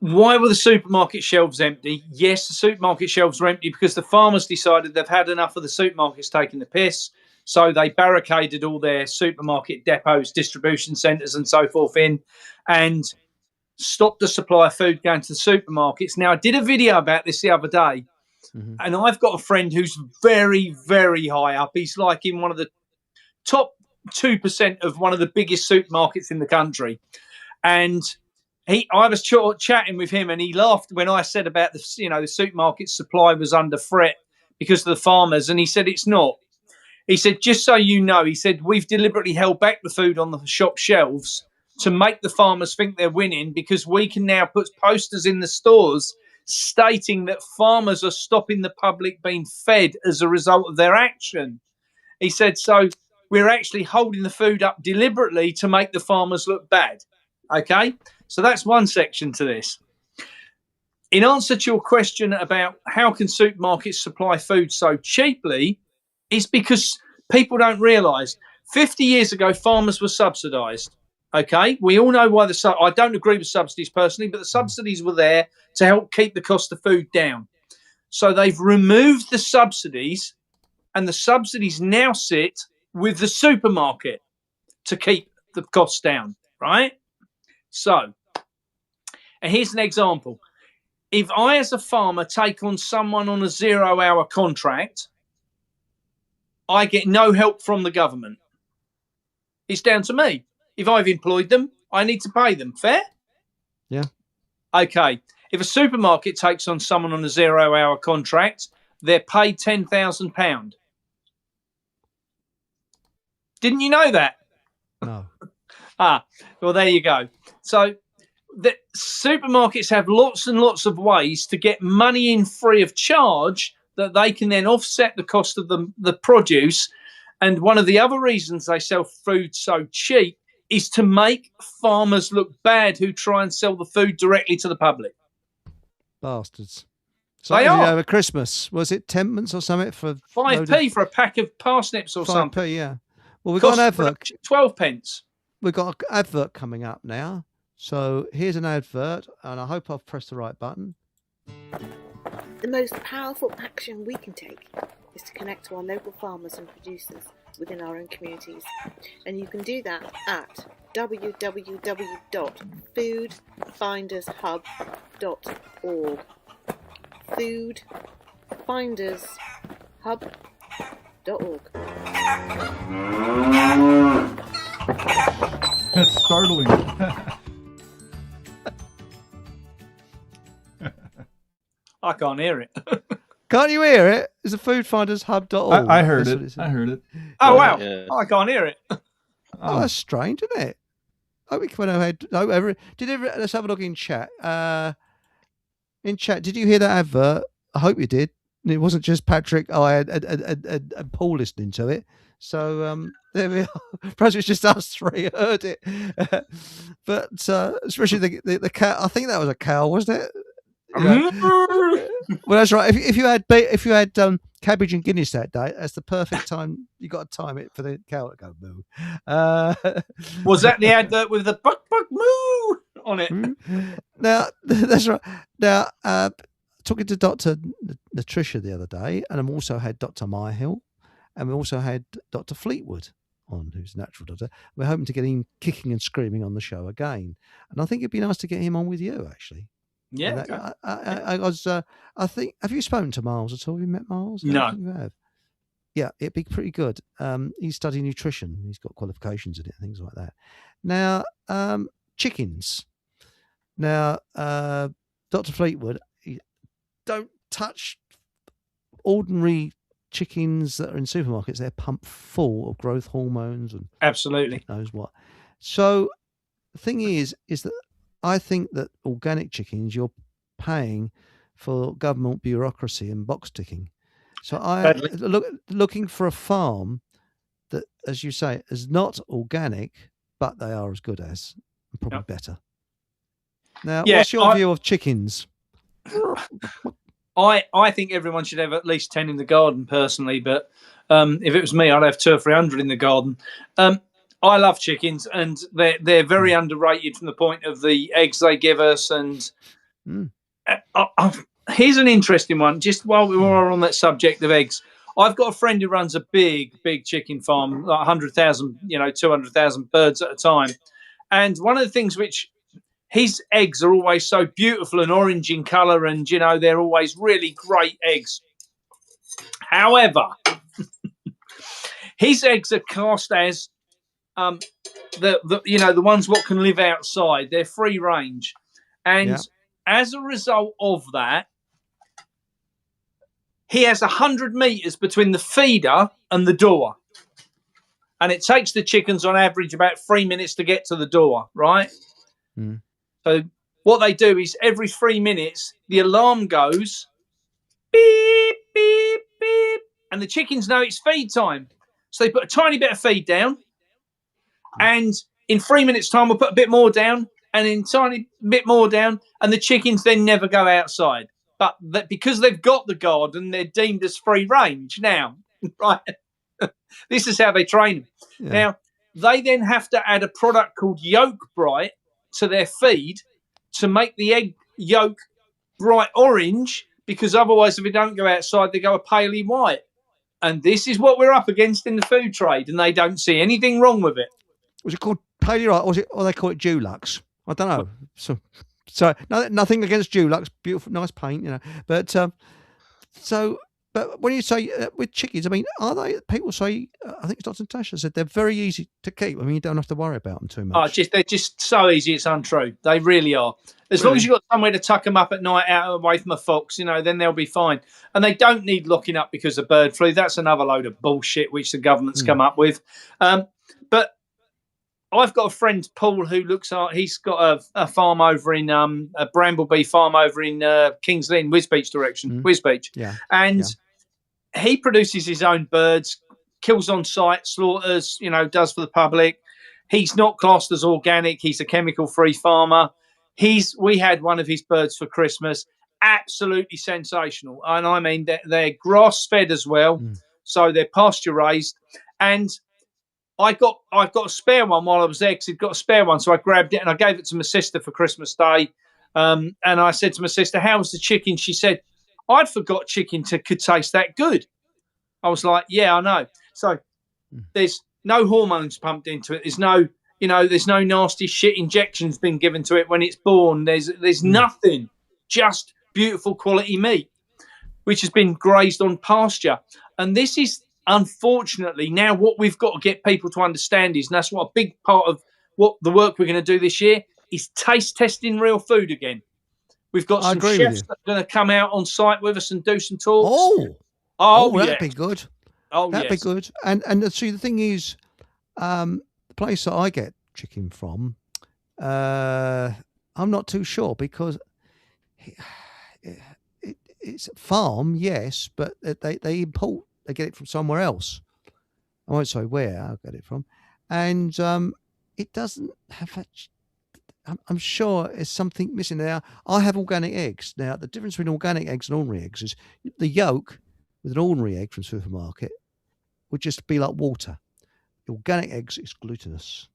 Why were the supermarket shelves empty? Yes, the supermarket shelves were empty because the farmers decided they've had enough of the supermarkets taking the piss. So they barricaded all their supermarket depots, distribution centres and so forth in, and stopped the supply of food going to the supermarkets. Now, I did a video about this the other day, and I've got a friend who's very, very high up. He's like in one of the top 2% of one of the biggest supermarkets in the country. And I was chatting with him, and he laughed when I said about the supermarket supply was under threat because of the farmers. And he said, it's not. He said, just so you know, he said, we've deliberately held back the food on the shop shelves to make the farmers think they're winning, because we can now put posters in the stores stating that farmers are stopping the public being fed as a result of their action. He said, so we're actually holding the food up deliberately to make the farmers look bad. Okay? So that's one section to this. In answer to your question about how can supermarkets supply food so cheaply, it's because people don't realise 50 years ago, farmers were subsidised. Okay? We all know why I don't agree with subsidies personally, but the subsidies were there to help keep the cost of food down. So they've removed the subsidies, and the subsidies now sit with the supermarket to keep the costs down, right? So, and here's an example. If I, as a farmer, take on someone on a 0-hour contract, I get no help from the government. It's down to me. If I've employed them, I need to pay them. Fair? Yeah. Okay. If a supermarket takes on someone on a 0-hour contract, they're paid £10,000. Didn't you know that? No. Well, there you go. So the supermarkets have lots and lots of ways to get money in free of charge that they can then offset the cost of the produce. And one of the other reasons they sell food so cheap is to make farmers look bad who try and sell the food directly to the public. Bastards. So they are. Over Christmas, was it 10pence or something for 5p for a pack of parsnips or 5p, something? Yeah. Well, we've got an advert. 12p. We've got an advert coming up now. So here's an advert, and I hope I've pressed the right button. The most powerful action we can take is to connect to our local farmers and producers within our own communities. And you can do that at www.foodfindershub.org. Foodfindershub.org. That's startling. I can't hear it. Can't you hear it? It's a foodfindershub.org. I heard it. I heard it. Oh, wow. Yeah. I can't hear it. Oh, that's strange, isn't it? Let's have a look in chat. In chat, did you hear that advert? I hope you did. It wasn't just Patrick. I had Paul listening to it. So there we are. Perhaps it's just us three who heard it. But especially the cow. I think that was a cow, wasn't it? Well, that's right. If you had cabbage and Guinness that day, that's the perfect time. You got to time it for the cow to go moo. Was that the advert with the buck moo on it? Now that's right. Now talking to Dr. Natricia the other day, and I've also had Dr. Myhill, and we also had Dr. Fleetwood on, who's a natural doctor. We're hoping to get him kicking and screaming on the show again, and I think it'd be nice to get him on with you actually. Yeah, I think. Have you spoken to Miles at all? Have you met Miles? No. You have. Yeah, it'd be pretty good. He's studying nutrition. He's got qualifications in it, things like that. Now, chickens. Now, Dr. Fleetwood, don't touch ordinary chickens that are in supermarkets. They're pumped full of growth hormones and absolutely knows what. So the thing is that I think that organic chickens, you're paying for government bureaucracy and box ticking. So looking for a farm that, as you say, is not organic, but they are as good as, and probably better. Now, what's your view of chickens? I think everyone should have at least 10 in the garden, personally. But if it was me, I'd have 200 or 300 in the garden. I love chickens, and they're very underrated from the point of the eggs they give us. And here's an interesting one. Just while we were on that subject of eggs, I've got a friend who runs a big chicken farm, like 100,000, 200,000 birds at a time. And one of the things which his eggs are always so beautiful and orange in colour, and they're always really great eggs. However, his eggs are classed as the ones what can live outside. They're free range, and as a result of that, he has 100 meters between the feeder and the door, and it takes the chickens on average about 3 minutes to get to the door. Right. So what they do is every 3 minutes the alarm goes, beep beep beep, and the chickens know it's feed time. So they put a tiny bit of feed down. And in 3 minutes' time, we'll put a bit more down, and in tiny bit more down, and the chickens then never go outside. But because they've got the garden, they're deemed as free range now. Right? This is how they train them. Yeah. Now, they then have to add a product called Yolk Bright to their feed to make the egg yolk bright orange, because otherwise, if they don't go outside, they go a paley white. And this is what we're up against in the food trade, and they don't see anything wrong with it. Was it called paley white, or they call it Dulux? I don't know. So nothing against Dulux, beautiful, nice paint, But but when you say with chickens, I mean, are they? People say, I think it's Dr. Natasha said they're very easy to keep. I mean, you don't have to worry about them too much. They're just so easy. It's untrue. They really are. As long as you've got somewhere to tuck them up at night, out away from a fox, then they'll be fine. And they don't need locking up because of bird flu. That's another load of bullshit which the government's come up with. But I've got a friend, Paul, who he's got a farm over in a Bramblebee farm over in Kings Lynn, Wisbeach direction, Wisbeach. Yeah. And he produces his own birds, kills on site, slaughters, does for the public. He's not classed as organic. He's a chemical-free farmer. We had one of his birds for Christmas. Absolutely sensational. And I mean, they're grass-fed as well. So they're pasture-raised. And I've got a spare one while I was there, because he'd got a spare one. So I grabbed it and I gave it to my sister for Christmas Day. And I said to my sister, how was the chicken? She said, I'd forgot chicken could taste that good. I was like, yeah, I know. So there's no hormones pumped into it. There's no nasty shit injections been given to it when it's born. There's nothing, just beautiful quality meat, which has been grazed on pasture. And this is, unfortunately, now what we've got to get people to understand is, and that's what a big part of what the work we're going to do this year is, taste testing real food again. We've got some chefs that are going to come out on site with us and do some talks. That'd be good. That'd be good. And see, the thing is, the place that I get chicken from, I'm not too sure because it's a farm, yes, but they import. They get it from somewhere else. I won't say where I get it from, and it doesn't have that. I'm sure there's something missing there. I have organic eggs. Now, the difference between organic eggs and ordinary eggs is the yolk with an ordinary egg from supermarket would just be like water. The organic eggs is glutinous.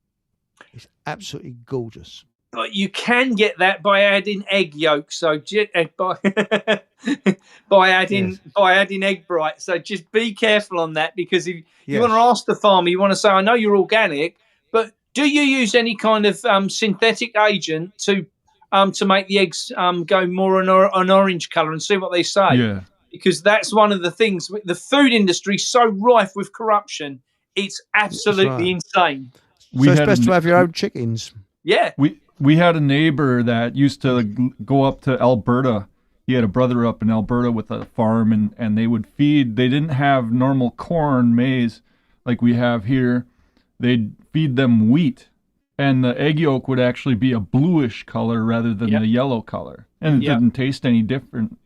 It's absolutely gorgeous. But you can get that by adding egg yolk. So by adding egg bright. So just be careful on that, because if you want to ask the farmer, you want to say, I know you're organic, but do you use any kind of synthetic agent to make the eggs go more an orange colour, and see what they say? Yeah. Because that's one of the things. The food industry is so rife with corruption. It's absolutely insane. So it's best to have your own chickens. Yeah. We had a neighbor that used to go up to Alberta. He had a brother up in Alberta with a farm, and they would feed. They didn't have normal corn, maize like we have here. They'd feed them wheat, and the egg yolk would actually be a bluish color rather than the yellow color. And it didn't taste any different.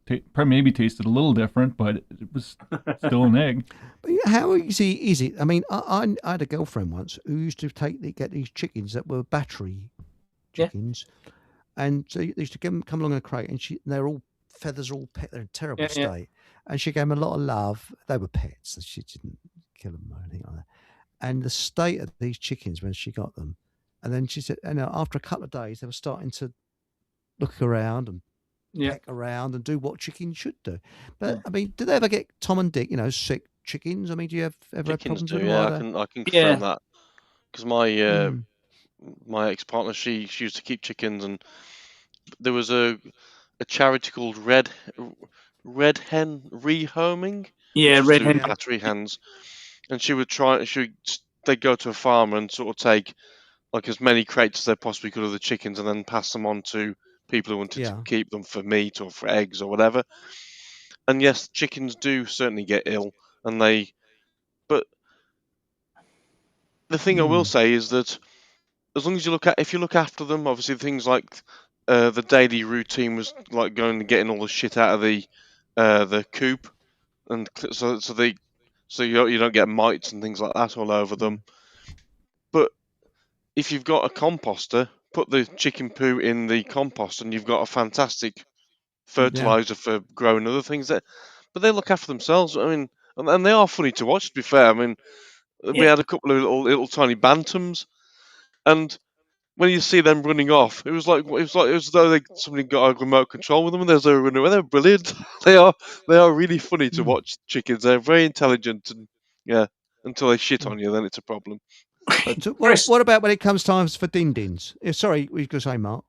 It maybe tasted a little different, but it was still an egg. But how easy is it? I mean, I had a girlfriend once who used to get these chickens that were battery chickens, and so they used to come along in a crate, and they're all feathers, they're in terrible state, and she gave them a lot of love. They were pets, so she didn't kill them or anything like that. And the state of these chickens when she got them, and then she said, after a couple of days, they were starting to look around and peck around and do what chickens should do. But I mean, did they ever get Tom and Dick, sick chickens? I mean, do you ever have problems with them? Yeah, I can confirm that, because my ex-partner, she used to keep chickens, and there was a charity called Red Hen Rehoming. Yeah, Red Hen battery hens. And she would they'd go to a farm and sort of take like as many crates as they possibly could of the chickens, and then pass them on to people who wanted to keep them for meat or for eggs or whatever. And yes, chickens do certainly get ill, but the thing I will say is that as long as if you look after them, obviously things like the daily routine was like going and getting all the shit out of the coop, and so you don't get mites and things like that all over them. But if you've got a composter, put the chicken poo in the compost, and you've got a fantastic fertilizer for growing other things. But they look after themselves. I mean, and they are funny to watch, to be fair. I mean, we had a couple of little tiny bantams, and when you see them running off, it was as though somebody got a remote control with them, and they were running away. They're brilliant. They are really funny to watch. Chickens, they're very intelligent, and until they shit on you, then it's a problem. So what about when it comes times for din-dins? Sorry, we could say, Mark.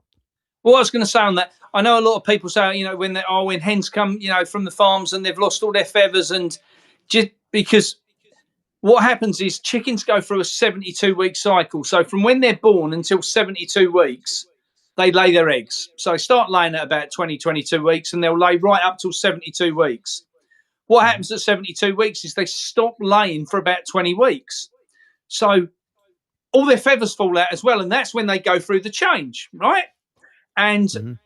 Well, I was going to say on that, I know a lot of people say, when hens come, from the farms and they've lost all their feathers, and just because what happens is chickens go through a 72-week cycle. So from when they're born until 72 weeks, they lay their eggs. So they start laying at about 22 weeks, and they'll lay right up till 72 weeks. What happens at 72 weeks is they stop laying for about 20 weeks. So all their feathers fall out as well, and that's when they go through the change, right? And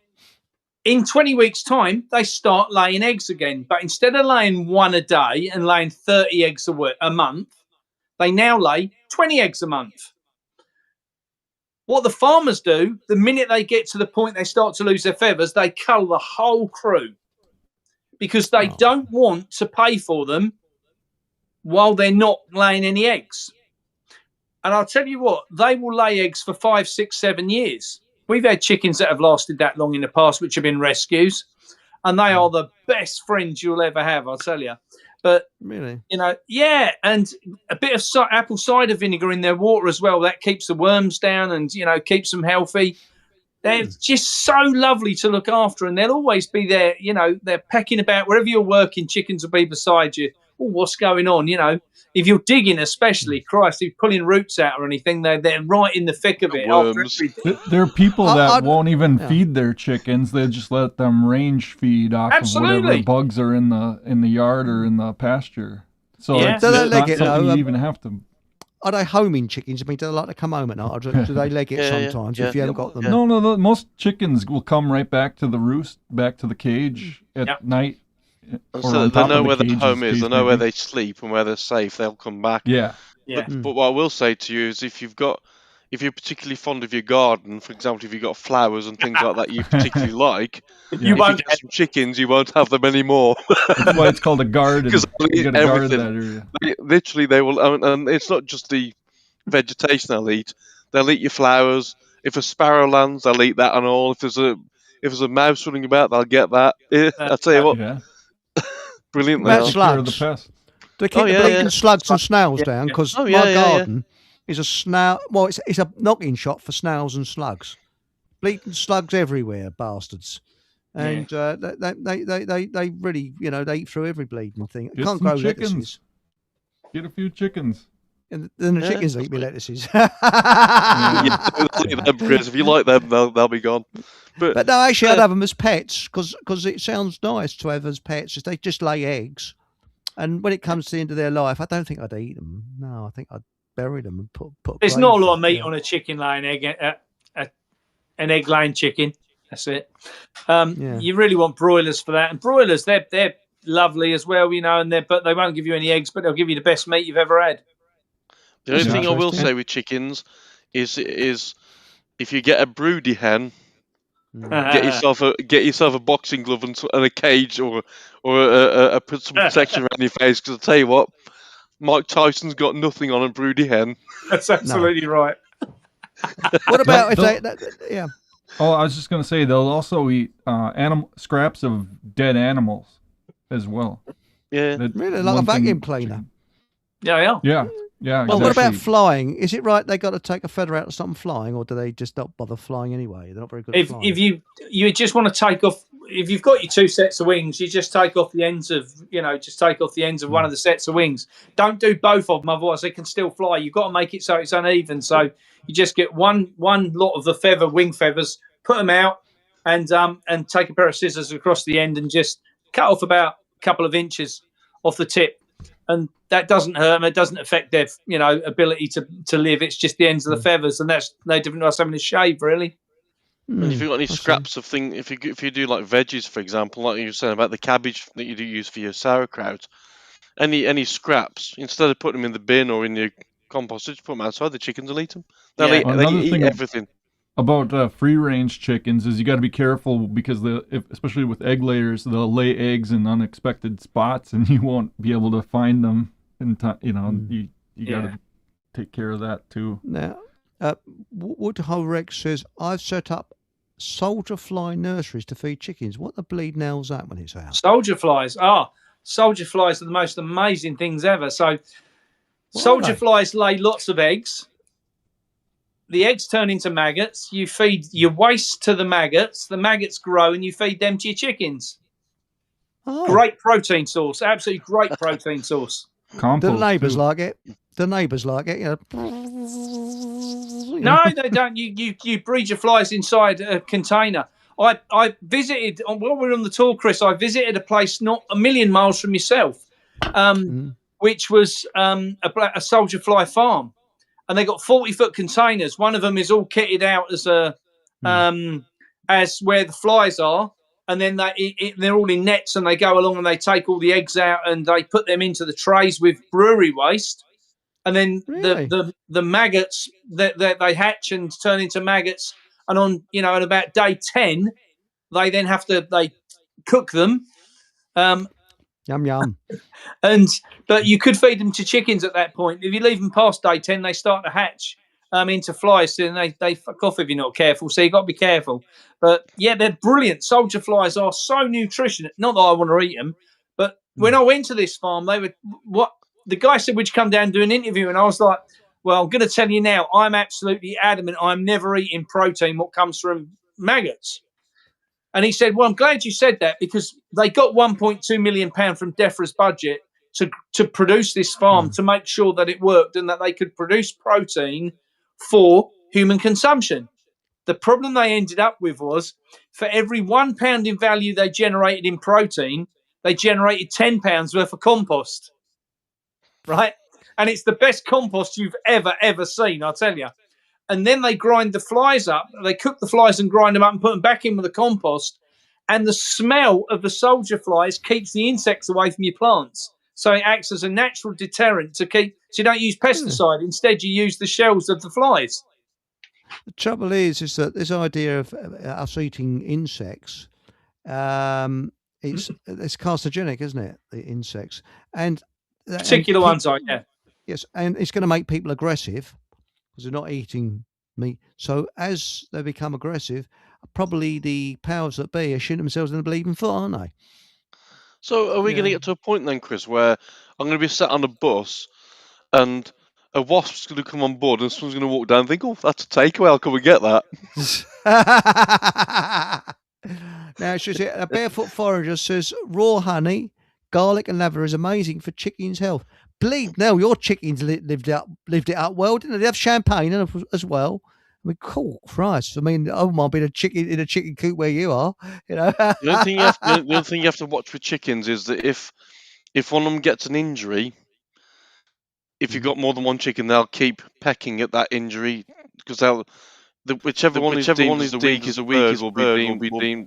in 20 weeks' time, they start laying eggs again. But instead of laying one a day and laying 30 eggs a month, they now lay 20 eggs a month. What the farmers do, the minute they get to the point they start to lose their feathers, they cull the whole crew, because they don't want to pay for them while they're not laying any eggs. And I'll tell you what, they will lay eggs for 5, 6, 7 years. We've had chickens that have lasted that long in the past, which have been rescues, and they are the best friends you'll ever have, I'll tell you. But, really, and a bit of apple cider vinegar in their water as well. That keeps the worms down and, keeps them healthy. They're just so lovely to look after, and they'll always be there. They're pecking about wherever you're working. Chickens will be beside you, what's going on? If you're digging, especially, Christ, if you're pulling roots out or anything, they're right in the thick of it. Worms. There are people that won't even feed their chickens. They just let them range feed off of whatever bugs are in the yard or in the pasture. So it's not something you even have to. Are they homing chickens? I mean, do they like to come home at night, or do they leg it sometimes if you haven't got them? No. Most chickens will come right back to the roost, back to the cage at night. So they know where the home is. They know where they sleep and where they're safe. They'll come back. Yeah. But what I will say to you is, if you're particularly fond of your garden, for example, if you've got flowers and things like that you particularly like, if you get some chickens, you won't have them anymore. That's why it's called a garden. Because you got to guard that area. Literally, they will, and it's not just the vegetation they'll eat. They'll eat your flowers. If a sparrow lands, they'll eat that and all. If there's a mouse running about, they'll get that. I'll tell you what. Yeah. Brilliant. Slugs. They keep the bleeding slugs and snails down, because my garden is a snail. Well, it's a knocking shot for snails and slugs. Bleeding slugs everywhere, bastards. And they really, they eat through every bleeding thing. Get can't some grow chickens. lettuces. Get a few chickens. And then the chickens eat me lettuces. If you like them, they'll be gone. But no, actually, I'd have them as pets, because it sounds nice to have as pets. They just lay eggs, and when it comes to the end of their life, I don't think I'd eat them. No, I think I'd bury them and put. There's not a lot of meat on a chicken laying egg, an egg laying chicken. That's it. You really want broilers for that, and broilers they're lovely as well, but they won't give you any eggs, but they'll give you the best meat you've ever had. The only thing I will say with chickens is if you get a broody hen, get yourself a boxing glove and a cage or put some protection around your face, because I'll tell you what, Mike Tyson's got nothing on a broody hen. That's absolutely right. What about if they? Oh, I was just going to say they'll also eat scraps of dead animals as well. Yeah, really, like a vacuum cleaner. Yeah. Yeah. Well, what about flying? Is it right they got to take a feather out to stop them flying, or do they just not bother flying anyway? They're not very good at flying. If you just want to take off, if you've got your two sets of wings, you just take off the ends of, one of the sets of wings. Don't do both of them, otherwise they can still fly. You've got to make it so it's uneven. So you just get one lot of the wing feathers, put them out, and take a pair of scissors across the end and just cut off about a couple of inches off the tip. And that doesn't hurt them. It doesn't affect their, ability to live. It's just the ends of the feathers, and that's no different to us having a shave, really. And if you've got any scraps of things, if you do like veggies, for example, like you were saying about the cabbage that you do use for your sauerkraut, any scraps, instead of putting them in the bin or in your compost, just put them outside. The chickens will eat them. They eat everything. About free-range chickens is you got to be careful, because especially with egg layers, they'll lay eggs in unexpected spots, and you won't be able to find them in time. You got to take care of that too. Now, Woodhull Rex says, I've set up soldier fly nurseries to feed chickens. What the bleed nails that when it's out? Soldier flies are the most amazing things ever. So soldier flies lay lots of eggs. The eggs turn into maggots. You feed your waste to the maggots grow, and you feed them to your chickens. Great protein source, absolutely great protein source. Compost, do the neighbours like it? The neighbours like it, No, they don't. You breed your flies inside a container. I visited, while we were on the tour, Chris, I visited a place not a million miles from yourself, which was a soldier fly farm. And they got 40-foot containers. One of them is all kitted out as as where the flies are, and then they're all in nets, and they go along and they take all the eggs out and they put them into the trays with brewery waste, and then the maggots that they hatch and turn into maggots, and on at about day 10, they then they cook them. Yum yum. But you could feed them to chickens at that point. If you leave them past day 10, they start to hatch into flies, and they fuck off if you're not careful. So you've got to be careful. But yeah, they're brilliant. Soldier flies are so nutritious. Not that I want to eat them, but when I went to this farm, the guy said, would you come down and do an interview? And I was like, well, I'm going to tell you now, I'm absolutely adamant I'm never eating protein what comes from maggots. And he said, well, I'm glad you said that, because they got £1.2 million from DEFRA's budget to produce this farm to make sure that it worked and that they could produce protein for human consumption. The problem they ended up with was for every £1 in value they generated in protein, they generated £10 worth of compost, right? And it's the best compost you've ever seen, I'll tell you. And then they grind the flies up. They cook the flies and grind them up and put them back in with the compost. And the smell of the soldier flies keeps the insects away from your plants. So it acts as a natural deterrent so you don't use pesticide. Instead, you use the shells of the flies. The trouble is that this idea of us eating insects, it's carcinogenic, isn't it? The insects and particular ones are, yeah. Yes, and it's going to make people aggressive because they're not eating meat. So as they become aggressive, probably the powers that be are shooting themselves in the bleeding foot, aren't they? So are we going to get to a point then, Chris, where I'm going to be sat on a bus and a wasp's going to come on board and someone's going to walk down and think, oh, that's a takeaway, I'll come and get that. Now, a barefoot forager says raw honey, garlic and lavender is amazing for chickens' health. Bleed, no, your chickens lived it up well, didn't they? They have champagne as well. I mean, cool Christ. I mean, I might be in a chicken coop where you are, you know. The only thing you have to watch with chickens is that if one of them gets an injury, if you've got more than one chicken, they'll keep pecking at that injury because whichever one is the weakest will be deemed.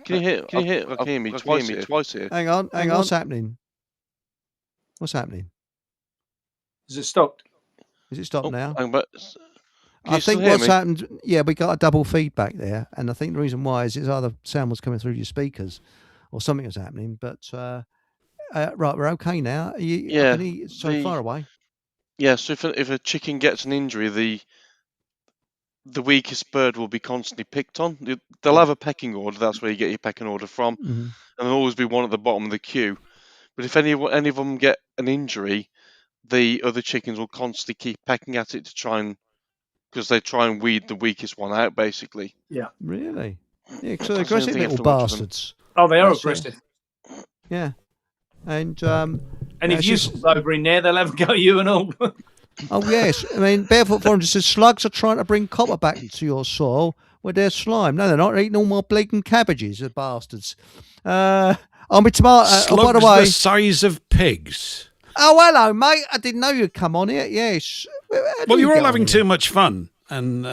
Can you hear? I can hear me twice here. Hang on. What's happening? What's happening? Is it stopped? Is it stopped now? I think what's happened. Yeah, we got a double feedback there, and I think the reason why is either sound was coming through your speakers, or something was happening. But right, we're okay now. So far away. Yeah, so if a chicken gets an injury, the weakest bird will be constantly picked on. They'll have a pecking order. That's where you get your pecking order from, and there'll always be one at the bottom of the queue. But if any of them get an injury, the other chickens will constantly keep pecking at it because they try and weed the weakest one out, basically. Yeah. Really? Yeah, so they're aggressive little bastards. Oh, they are aggressive. Yeah. And if you fall over in there, they'll have a go at you and all. Oh, yes. I mean, Barefoot Forager says slugs are trying to bring copper back to your soil with their slime. No, they're not. They're eating all my bleeding cabbages, the bastards. Slugs by the way, the size of pigs. Oh, hello, mate. I didn't know you'd come on here. Yes. Well, you're all having too much fun. And,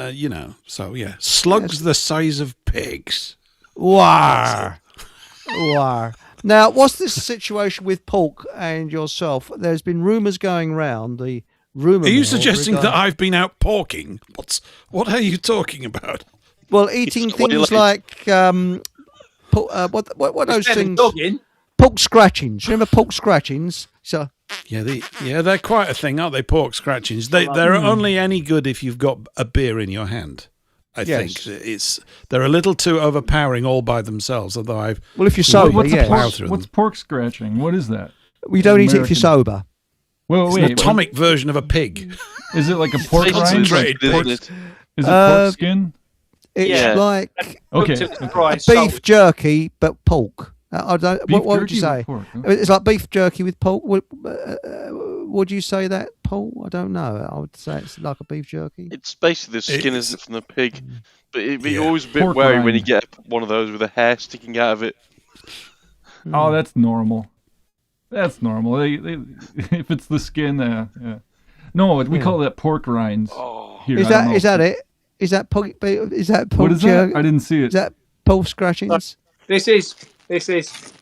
so, yeah. Slugs the size of pigs. War. Now, what's this situation with pork and yourself? There's been rumours going round. Are you suggesting that I've been out porking? What are you talking about? Well, eating things like what are those things? Dogging. Pork scratchings. Remember pork scratchings? So yeah, they're quite a thing, aren't they? Pork scratchings. They're only any good if you've got a beer in your hand. I think they're a little too overpowering all by themselves. Although if you're sober, what's pork scratching? What is that? We don't eat it if you're sober. Well, it's an atomic version of a pig. Is it like a pork rind? Is it pork skin? It's like beef jerky, but pork. I don't. What would you say? Pork, huh? It's like beef jerky with pork. Would you say that, Paul? I don't know. I would say it's like a beef jerky. It's basically the skin, isn't it, from the pig? But you're always a bit wary when you get one of those with a hair sticking out of it. Oh, that's normal. That's normal. If it's the skin, yeah. No, we call that pork rinds. Oh. Here, is that it? Is that pork? Is that pork? What is that? I didn't see it. Is that pork scratchings? This is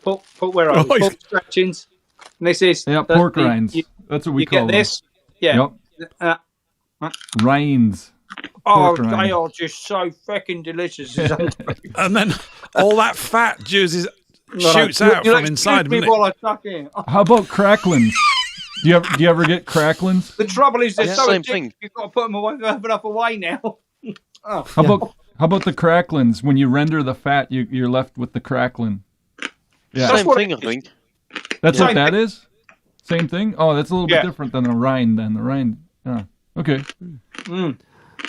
pork. Where are we? Pork scratchings. And this is pork rinds. That's what we call them. You get this? Yeah. Yep. Rinds. Oh, they are just so freaking delicious. And then all that fat juices shoots out from inside. How about cracklins? Do you ever get cracklins? The trouble is they're so addictive. You've got to put them away, enough away now. How about the cracklins? When you render the fat, you're left with the cracklin. Yeah. Same thing, I think. That's what that is? Same thing? Oh, that's a little bit different than a rind then. The rind. Okay.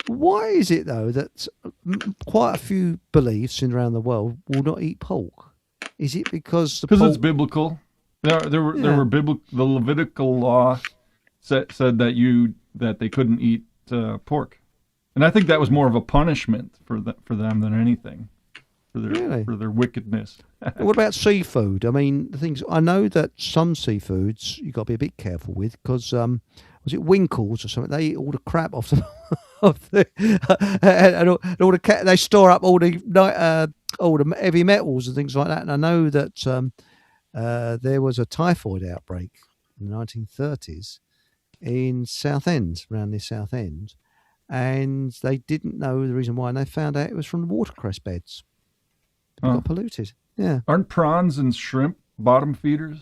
Why is it, though, that quite a few beliefs around the world will not eat pork? Is it because it's biblical? There were biblical. The Levitical law said that they couldn't eat pork, and I think that was more of a punishment for them than anything, for their wickedness. What about seafood? I mean, the things I know that some seafoods you got to be a bit careful with because was it winkles or something? They eat all the crap off the and all the they store up all the heavy metals and things like that. And I know that there was a typhoid outbreak in the 1930s in Southend, around the Southend, and they didn't know the reason why, and they found out it was from the watercress beds. They got polluted. Yeah. Aren't prawns and shrimp bottom feeders?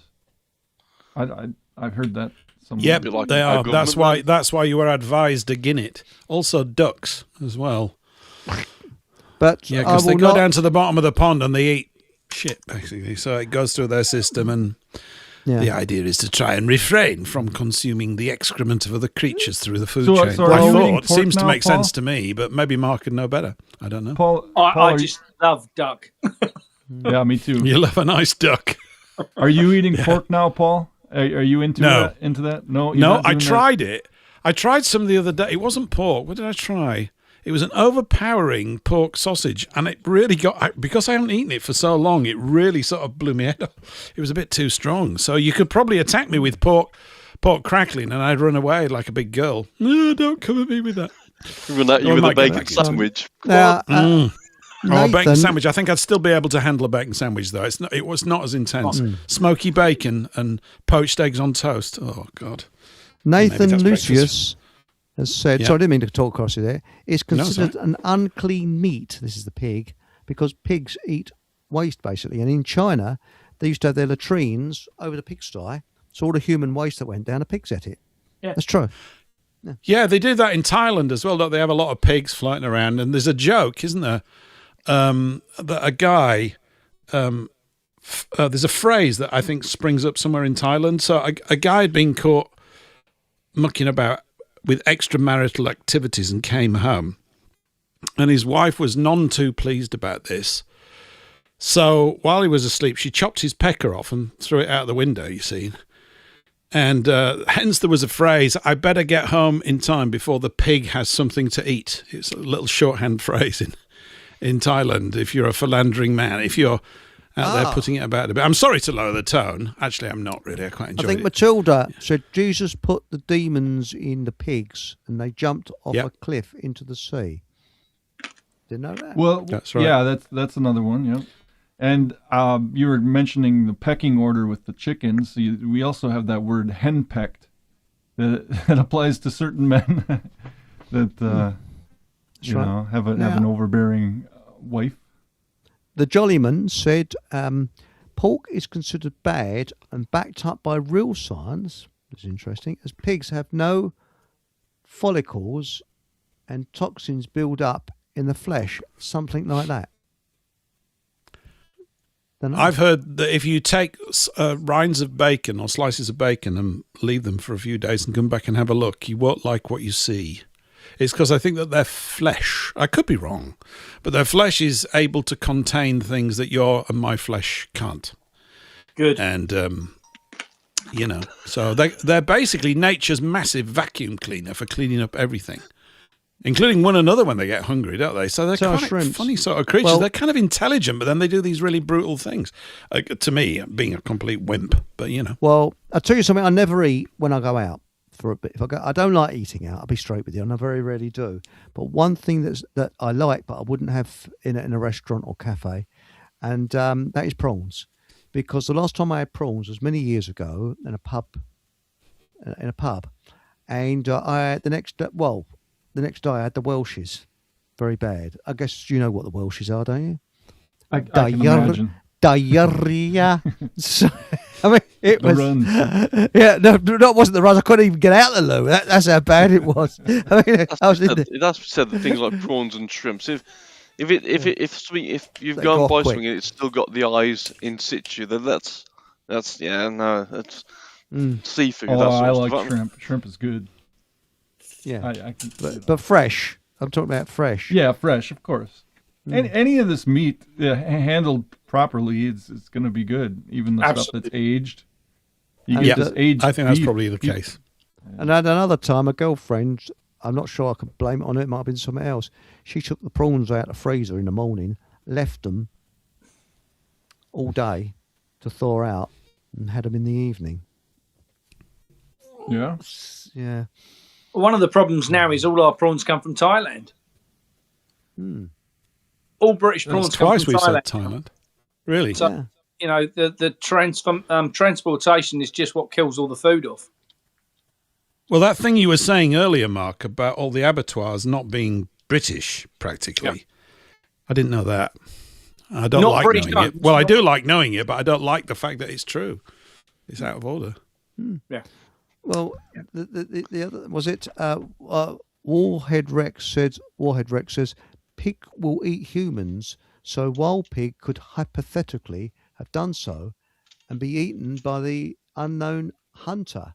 I've heard that somewhere. Yep, like they are. That's why you were advised against it. Also ducks as well. But yeah, because they go down to the bottom of the pond and they eat shit basically. So it goes through their system, and the idea is to try and refrain from consuming the excrement of other creatures through the food chain. So I thought seems to make sense to me, but maybe Mark would know better. I don't know. Paul, I just love duck. Yeah, me too. You love a nice duck. Are you eating pork now, Paul? Are you into that? No, I tried it. I tried some the other day. It wasn't pork. What did I try? It was an overpowering pork sausage, and it really because I haven't eaten it for so long, it really sort of blew me head up. It was a bit too strong. So you could probably attack me with pork crackling, and I'd run away like a big girl. No, don't come at me with that. Run at you with a bacon sandwich. Bacon sandwich. I think I'd still be able to handle a bacon sandwich, though. It was not as intense. Smoky bacon and poached eggs on toast. Oh, God. Nathan Lucius has said, so I didn't mean to talk across you there, it's considered an unclean meat, this is the pig, because pigs eat waste, basically. And in China, they used to have their latrines over the pigsty, so all the human waste that went down, the pigs ate it. Yeah. That's true. Yeah, they do that in Thailand as well. Don't they have a lot of pigs floating around? And there's a joke, isn't there, that a guy... there's a phrase that I think springs up somewhere in Thailand. So a guy had been caught mucking about with extramarital activities and came home, and his wife was none too pleased about this. So while he was asleep, she chopped his pecker off and threw it out the window, you see. And hence there was a phrase, I better get home in time before the pig has something to eat. It's a little shorthand phrase in Thailand, if you're a philandering man, if you're out there putting it about a bit. I'm sorry to lower the tone. Actually, I'm not really. I quite enjoy it. I think Matilda said Jesus put the demons in the pigs and they jumped off a cliff into the sea. Didn't know that? Well, that's right. Yeah, that's another one, yeah. And you were mentioning the pecking order with the chickens. We also have that word henpecked that applies to certain men that have an overbearing wife. The Jollyman said pork is considered bad and backed up by real science, which is interesting, as pigs have no follicles and toxins build up in the flesh, something like that. I've heard that if you take rinds of bacon or slices of bacon and leave them for a few days and come back and have a look, you won't like what you see. It's because I think that their flesh, I could be wrong, but their flesh is able to contain things that your and my flesh can't. Good. And, so they're basically nature's massive vacuum cleaner for cleaning up everything, including one another when they get hungry, don't they? So they're quite funny sort of creatures. They're kind of intelligent, but then they do these really brutal things. To me, being a complete wimp, but Well, I'll tell you something I never eat when I go out. For a bit, I don't like eating out. I'll be straight with you, and I very rarely do. But one thing that I like, but I wouldn't have in a restaurant or cafe, and that is prawns, because the last time I had prawns was many years ago in a pub, and the next day I had the Welshes, very bad. I guess you know what the Welshes are, don't you? I can imagine. Diarrhea. So, I mean, it was. Runs. Yeah, no, it wasn't the runs. I couldn't even get out of the loo. That's how bad it was. I mean, that's said that things like prawns and shrimps. If you've gone by something and it's still got the eyes in situ, then that's seafood. Oh, I like shrimp. Shrimp is good. Yeah, but fresh. I'm talking about fresh. Yeah, fresh, of course. Any of this meat handled properly, it's going to be good. Even the stuff that's aged. You And, get this aged I think that's beef. probably the case. And at another time, a girlfriend, I'm not sure I could blame it on it, it might have been something else. She took the prawns out of the freezer in the morning, left them all day to thaw out, and had them in the evening. Yeah. Yeah. One of the problems now is all our prawns come from Thailand. All British prawns That's come twice from we Thailand. said Thailand. Really? So, Yeah. you know, the transportation is just what kills all the food off. Well, that thing you were saying earlier, Mark, about all the abattoirs not being British, practically. I didn't know that. I don't Not like British knowing it. guns, Well, I not- do like knowing it, but I don't like the fact that it's true. It's out of order. Yeah. Well, the other was it. Warhead Rex says pig will eat humans, so wild pig could hypothetically have done so and be eaten by the unknown hunter.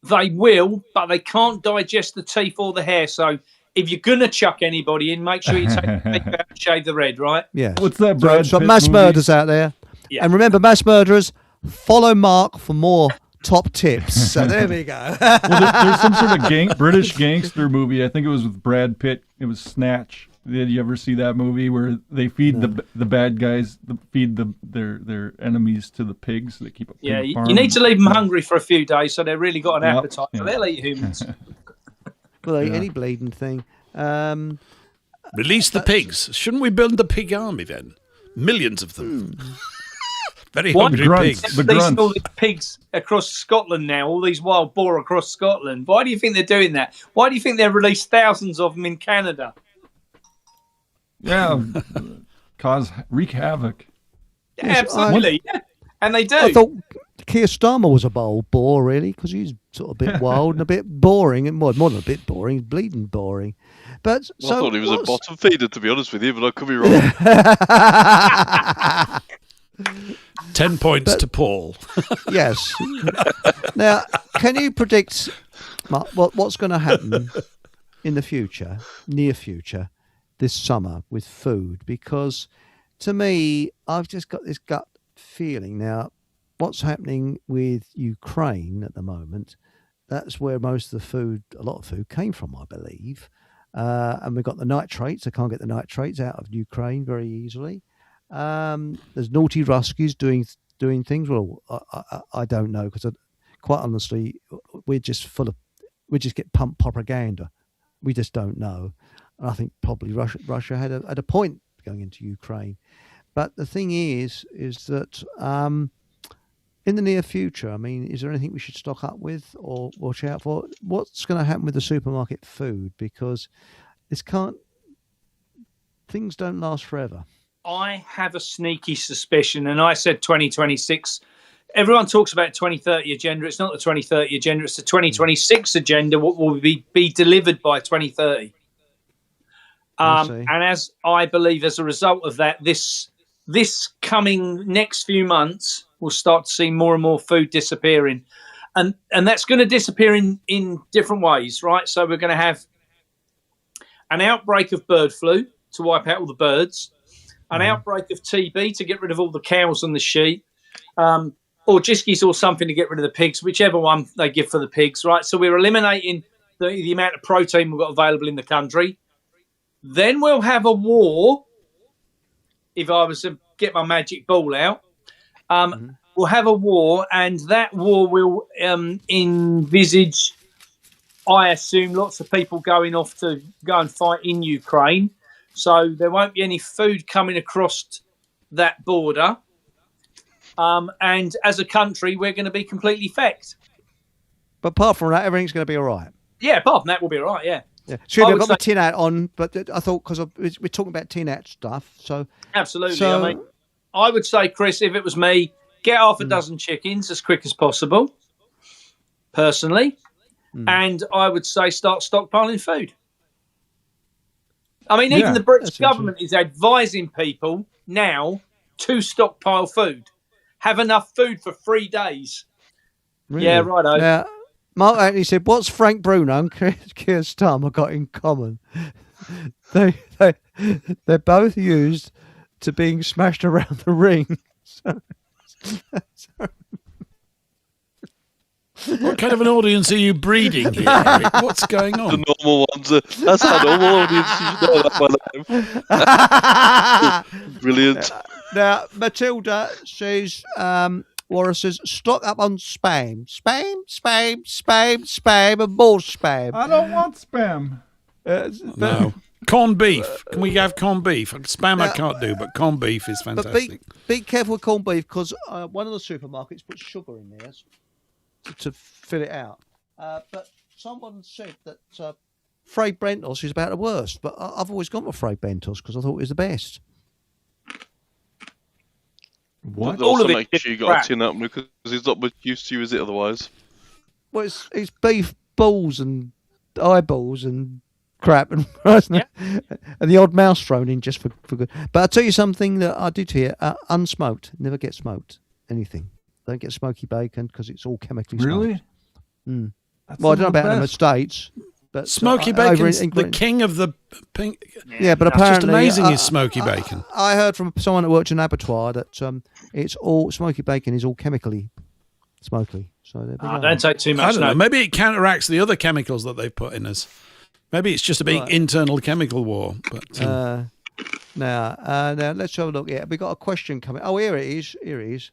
They will, but they can't digest the teeth or the hair. So if you're going to chuck anybody in, make sure you take the teeth out and shave the red, right? Yeah. What's that, Brad So Pitt mass movie? murders out there. Yeah. And remember, mass murderers, follow Mark for more top tips. So there we go. Well, there's some sort of British gangster movie. I think it was with Brad Pitt. It was Snatch. Did you ever see that movie where they feed the bad guys, their enemies to the pigs? They keep a pig Yeah, you farm. need to leave them hungry for a few days so they've really got an Yep, appetite. So yeah. they'll eat humans. Well, any bleeding thing. Release the pigs. Shouldn't we build the pig army then? Millions of them. Very What? hungry Grunts. pigs. The They see all grunts. these pigs across Scotland now, all these wild boar across Scotland. Why do you think they're doing that? Why do you think they've released thousands of them in Canada? Yeah, wreak havoc. Yeah, Yes, absolutely. Yeah. And they do. I thought Keir Starmer was a bold bore, really, because he's sort of a bit wild and a bit boring, and more than a bit boring, bleeding boring. But Well, I thought he was a bottom feeder, to be honest with you, but I could be wrong. 10 points to Paul. Yes. Now, can you predict, Mark, what's going to happen in the future, near future, this summer with food? Because to me, I've just got this gut feeling now. What's happening with Ukraine at the moment? That's where most of the food, a lot of food, came from, I believe. And we've got the nitrates. I can't get the nitrates out of Ukraine very easily. There's naughty Ruskies doing things. Well, I don't know, because quite honestly, we just get pumped propaganda. We just don't know. And I think probably Russia had a point going into Ukraine. But the thing is that in the near future, I mean, is there anything we should stock up with or watch out for? What's going to happen with the supermarket food? Because things don't last forever. I have a sneaky suspicion, and I said 2026. Everyone talks about 2030 agenda. It's not the 2030 agenda. It's the 2026 agenda. What will be delivered by 2030? And as I believe, as a result of that, this coming next few months, we'll start to see more and more food disappearing, and that's going to disappear in different ways, right? So we're going to have an outbreak of bird flu to wipe out all the birds, an outbreak of TB to get rid of all the cows and the sheep, or jiskies or something to get rid of the pigs, whichever one they give for the pigs, right? So we're eliminating the amount of protein we've got available in the country. Then we'll have a war. If I was to get my magic ball out, we'll have a war, and that war will envisage, I assume, lots of people going off to go and fight in Ukraine. So there won't be any food coming across that border. And as a country, we're going to be completely fecked. But apart from that, everything's going to be all right. Yeah, apart from that, we'll be all right, yeah. Yeah, sure. I I've would got my say- tin hat on, but I thought, because we're talking about tin hat stuff, so Absolutely. So- I mean, I would say, Chris, if it was me, get half a dozen chickens as quick as possible, personally. And I would say start stockpiling food. I mean, even the British that's interesting. government is advising people now to stockpile food. Have enough food for 3 days. really. Yeah, righto. Now, Mark Anthony said, "What's Frank Bruno and Keir Starmer got in common? They're both used to being smashed around the ring." What kind of an audience are you breeding here, Eric? What's going on? The normal ones. That's our normal audience. You should know that by now. Brilliant. Now, Matilda says, Laura says, stock up on spam. Spam, and more spam. I don't want spam. No. Corned beef. Can we have corned beef? Spam I can't do, but corned beef is fantastic. But be careful with corned beef because one of the supermarkets puts sugar in there to fill it out. But someone said that Fray Brentos is about the worst, but I've always gone with Fray Brentos because I thought it was the best. What? All of it. Make sure you got a tin up because he's not much use to you, is it? Otherwise, well, it's beef balls and eyeballs and crap and and the odd mouse thrown in just for good. But I'll tell you something that I did hear: unsmoked, never get smoked. Anything, don't get smoky bacon because it's all chemically smoked. Really? Mm. Well, I don't know about in the States. But smoky bacon's the king of the pink. Yeah, but apparently it's just amazing is smoky bacon. I heard from someone that worked in an abattoir that it's all smoky bacon is all chemically smoky. So don't take too much. I don't know. Maybe it counteracts the other chemicals that they've put in us. Maybe it's just a big internal chemical war. But now let's have a look. Yeah, we got a question coming. Oh, here it is. It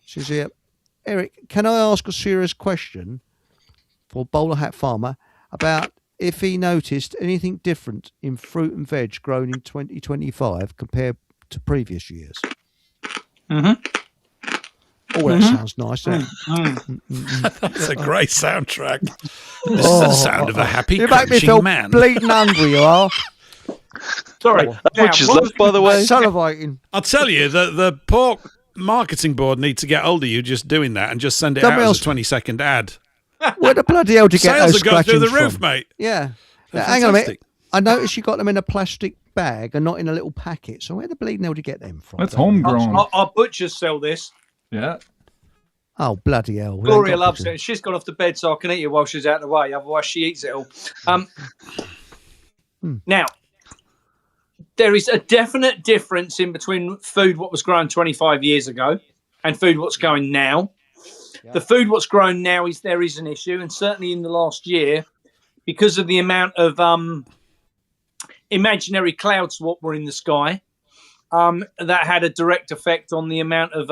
says here, Eric, can I ask a serious question for Bowler Hat Farmer about if he noticed anything different in fruit and veg grown in 2025 compared to previous years? Mm-hmm. Oh, that sounds nice, doesn't it? That's a great soundtrack. This is the sound of a happy, you make me feel man. Bleeding hungry, you are. Sorry. Which is left, by the way. Salivating. I'll tell you, the pork marketing board needs to get hold of you just doing that and just send it out as a 20-second ad. Where the bloody hell did you get those sales will go through the roof, from? mate. Yeah. Hang on a minute. I noticed you got them in a plastic bag and not in a little packet. So where the bleeding hell did you get them from? That's homegrown. Our butchers sell this. Yeah. Oh, bloody hell. Gloria loves it. She's gone off to bed so I can eat it while she's out of the way. Otherwise, she eats it all. Now, there is a definite difference in between food what was grown 25 years ago and food what's going now. The food what's grown now there is an issue, and certainly in the last year, because of the amount of imaginary clouds what were in the sky, that had a direct effect on the amount of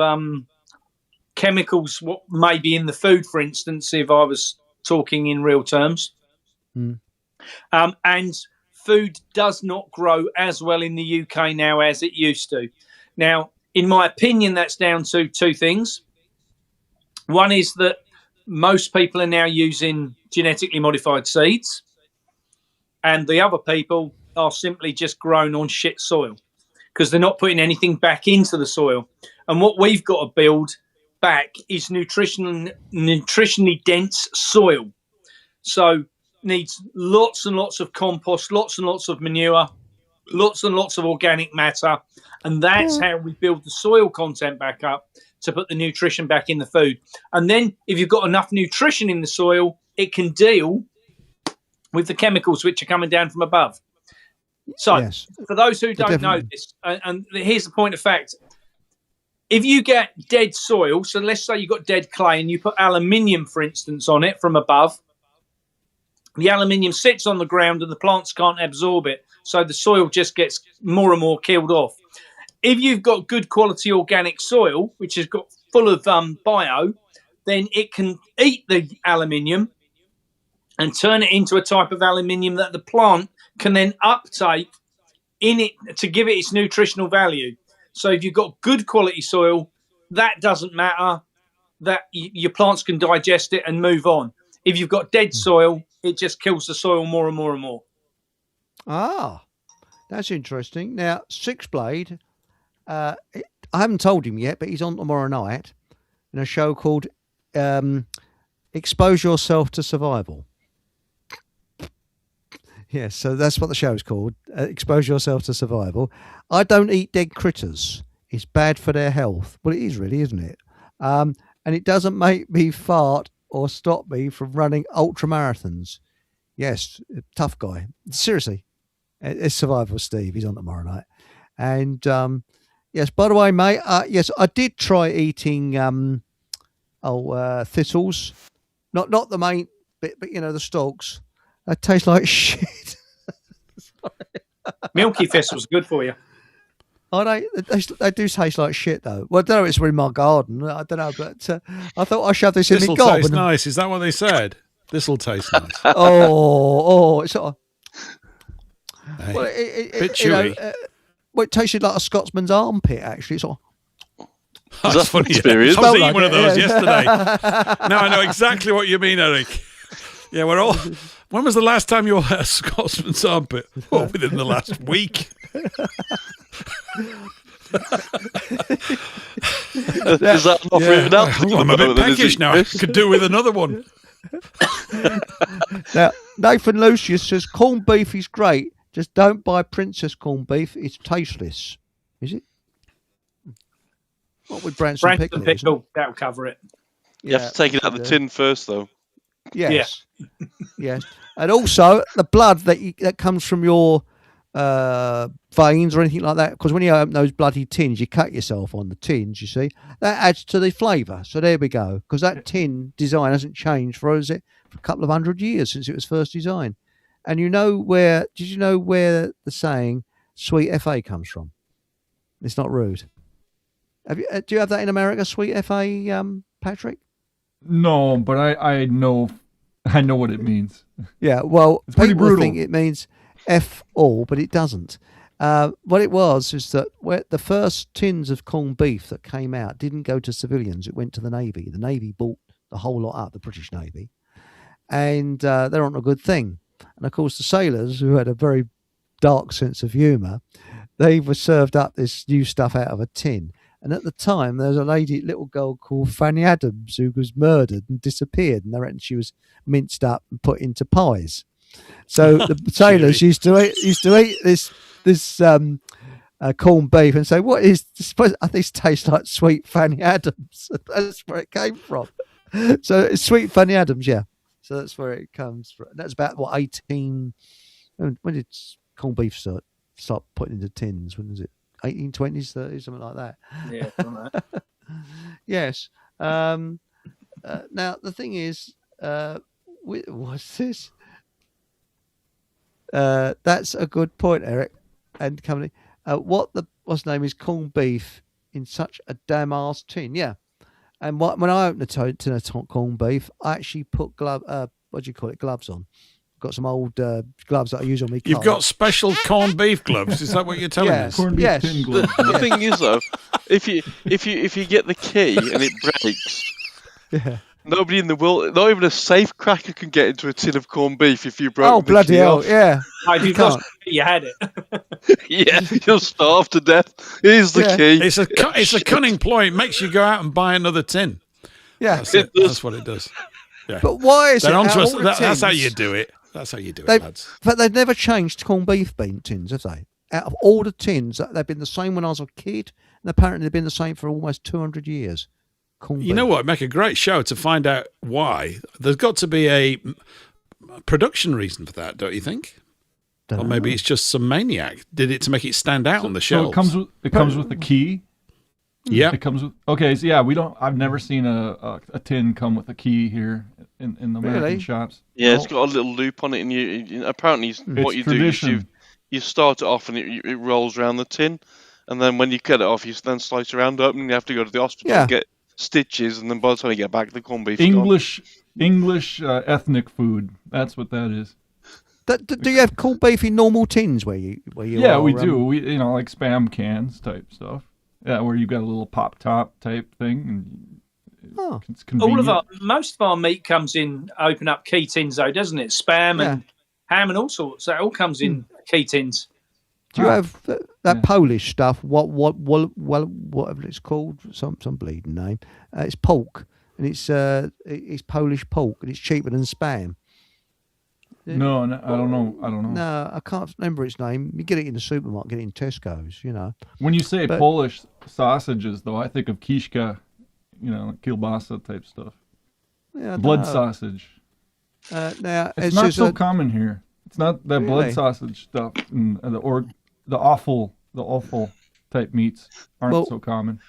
chemicals what may be in the food, for instance, if I was talking in real terms. And food does not grow as well in the UK now as it used to. Now, in my opinion, that's down to two things. One is that most people are now using genetically modified seeds, and the other people are simply just grown on shit soil because they're not putting anything back into the soil. And what we've got to build back is nutritionally dense soil. So needs lots and lots of compost, lots and lots of manure, lots and lots of organic matter, and that's how we build the soil content back up to put the nutrition back in the food. And then if you've got enough nutrition in the soil, it can deal with the chemicals which are coming down from above. So for those who don't know this, and here's the point of fact, if you get dead soil, so let's say you've got dead clay and you put aluminium, for instance, on it from above, the aluminium sits on the ground and the plants can't absorb it. So the soil just gets more and more killed off. If you've got good quality organic soil, which has got full of bio, then it can eat the aluminium and turn it into a type of aluminium that the plant can then uptake in it to give it its nutritional value. So if you've got good quality soil, that doesn't matter, that your plants can digest it and move on. If you've got dead soil, it just kills the soil more and more and more. Ah, that's interesting. Now, Sixblade, I haven't told him yet, but he's on tomorrow night in a show called Expose Yourself to Survival. Yes, so that's what the show's called, Expose Yourself to Survival. I don't eat dead critters. It's bad for their health. Well, it is really, isn't it? And it doesn't make me fart or stop me from running ultra marathons. Yes, tough guy. Seriously, it's Survival Steve. He's on tomorrow night. And yes, by the way, mate, yes, I did try eating thistles Not the main bit, but the stalks. They taste like shit. Milky Fist was good for you. Oh, they do taste like shit though. Well, I don't know. It's in my garden. I don't know, but I thought I shoved this in my This'll gob. taste nice. Is that what they said? This'll taste nice. It's sort of. Hey, Well, bit chewy. It tasted like a Scotsman's armpit. Actually, sort of. That's funny. experience. I was eating like one of it, those yeah. yesterday. Now I know exactly what you mean, Eric. Yeah, we're all. When was the last time you had a Scotsman's armpit? Oh, within the last week. Is that not written out? I'm a bit peckish now. I could do with another one. Now, Nathan Lucius says corned beef is great. Just don't buy Princess corned beef. It's tasteless. Is it? What with Branson pickle? That'll cover it. You have to take it out of the tin first, though. Yes. Yeah. Yes. And also the blood that comes from your veins or anything like that, because when you open those bloody tins, you cut yourself on the tins, you see, that adds to the flavour. So there we go, because that tin design hasn't changed for a couple of 100 years since it was first designed. And did you know where the saying sweet FA comes from? It's not rude. Do you have that in America, sweet FA, Patrick? No, but I know what it means. Yeah, well, it's pretty brutal. Think it means F all, but it doesn't. What it was is that the first tins of corned beef that came out didn't go to civilians. It went to the Navy. The Navy bought the whole lot up, the British Navy. And they're on a good thing. And, of course, the sailors, who had a very dark sense of humour, they were served up this new stuff out of a tin. And at the time, there was a little girl called Fanny Adams, who was murdered and disappeared. And they reckon she was minced up and put into pies. So the sailors used to eat this corned beef and say, "What is this? I think this tastes like sweet Fanny Adams." That's where it came from. So it's sweet Fanny Adams, yeah. So that's where it comes from. That's about 18. When did corned beef start putting into tins? When was it? 1820s, 30s, something like that. Yeah, something like that. Yes. Now the thing is, what's this? That's a good point, Eric and company. What's the name is corned beef in such a damn arse tin? Yeah. And when I open a tin of corned beef, I actually put gloves on. Got some old gloves that I use on my car. You've got special corned beef gloves. Is that what you're telling us? Corned beef tin gloves. The thing is, though, if you get the key and it breaks, Yeah. nobody in the world, not even a safe cracker, can get into a tin of corned beef if you broke. Oh, the bloody key hell! off. Yeah. If you got you had it. Yeah, you'll starve to death. Here's the key. It's a cunning ploy. It makes you go out and buy another tin. Yeah. That's it. That's what it does. Yeah. But why is They're it? onto out us. of all the That's how tins- you do it. That's how you do it, lads. But they've never changed corned beef bean tins, have they? Out of all the tins, they've been the same when I was a kid, and apparently they've been the same for almost 200 years. You know what? It'd make a great show to find out why. There's got to be a production reason for that, don't you think? Or maybe it's just some maniac did it to make it stand out on the shelves. So it comes with the key. Yeah, it comes with. Okay, so yeah, I've never seen a tin come with a key here in the American shops. Yeah, it's got a little loop on it, and you apparently what you tradition. do is you start it off and it rolls around the tin, and then when you cut it off, you then slice around open, and you have to go to the hospital and get stitches, and then by the time you get back, the corned beef. English ethnic food. That's what that is. Do you have corned beef in normal tins where you Yeah, are? we do. We like Spam cans type stuff. Yeah, where you got a little pop top type thing. And it's convenient. Most of our meat comes in open up key tins, though, doesn't it? Spam and ham and all sorts. That all comes in key tins. Do you have that Polish stuff? Whatever it's called, some bleeding name. It's pork, and it's Polish pork, and it's cheaper than Spam. No, I don't know. No, I can't remember its name. You get it in the supermarket, get it in Tesco's, When you say Polish sausages, though, I think of kiszka, kielbasa type stuff. Yeah, blood sausage. Now it's not so common here. It's not that blood sausage stuff, or the offal type meats aren't so common.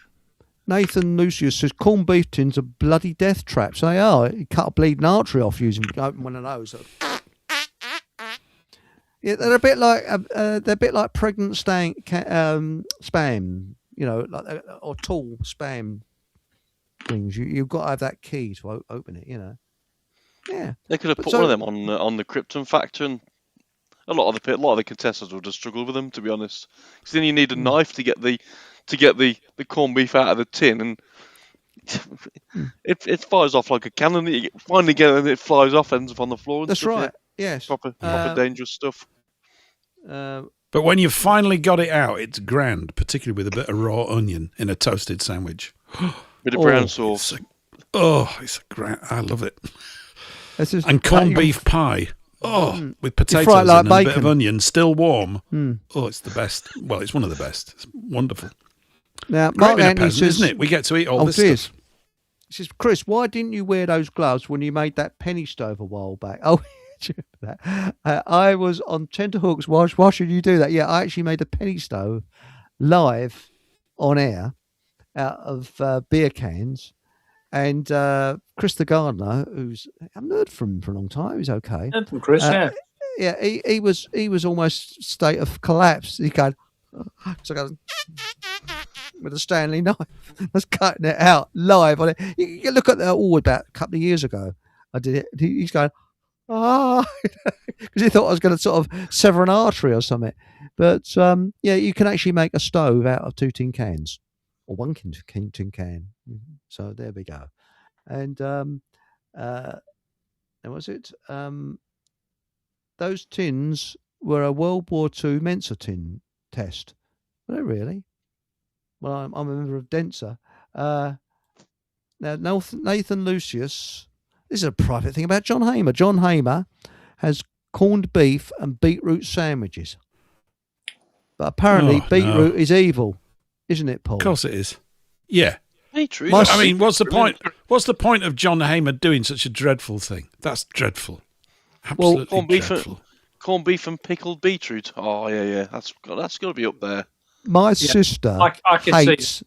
Nathan Lucius says corned beef tins are bloody death traps. They are. You cut a bleeding artery off using open one of those. Yeah, they're a bit like pregnant spam. You know, like or tall spam things. You've got to have that key to open it. You know. Yeah. They could have put one of them on the Krypton factor, and a lot of the contestants would have struggled with them, to be honest. Because then you need a knife to get the corned beef out of the tin, and it flies off like a cannon. You finally get it, and it flies off, ends up on the floor. And That's stuff, right. Yeah. Yes. Proper dangerous stuff. But when you've finally got it out, it's grand, particularly with a bit of raw onion in a toasted sandwich. Bit of brown sauce. It's a grand. I love it. And corned beef pie. With potatoes like and a bit bacon. of onion, still warm. Oh, it's the best. Well, it's one of the best. It's wonderful. Now, Great Mark bit of Anthony present, says, isn't it? We get to eat all this stuff. He says, Chris, why didn't you wear those gloves when you made that penny stove a while back? Oh, that. I was on tenterhooks. Why should you do that? Yeah, I actually made a penny stove live on air out of beer cans. And Chris the gardener, who's I haven't heard from him for a long time, he's okay. From Chris, yeah, he was almost state of collapse. He go, so goes with a Stanley knife, I was cutting it out live on it. You can look at that about a couple of years ago. I did it. He's going, because he thought I was going to sort of sever an artery or something. But yeah, you can actually make a stove out of 2 tin cans or 1 tin can. So there we go. And was it? Those tins were a World War II Mensa tin test. Were they really? Well, I'm a member of Densa. Now, Nathan Lucius, this is a private thing about John Hamer. John Hamer has corned beef and beetroot sandwiches. But apparently beetroot is evil, isn't it, Paul? Of course it is. Yeah. Beetroot. I mean, what's the point? What's the point of John Hamer doing such a dreadful thing? That's dreadful. Absolutely dreadful. Corned beef and pickled beetroot. Oh yeah. That's got to be up there. My sister I can hates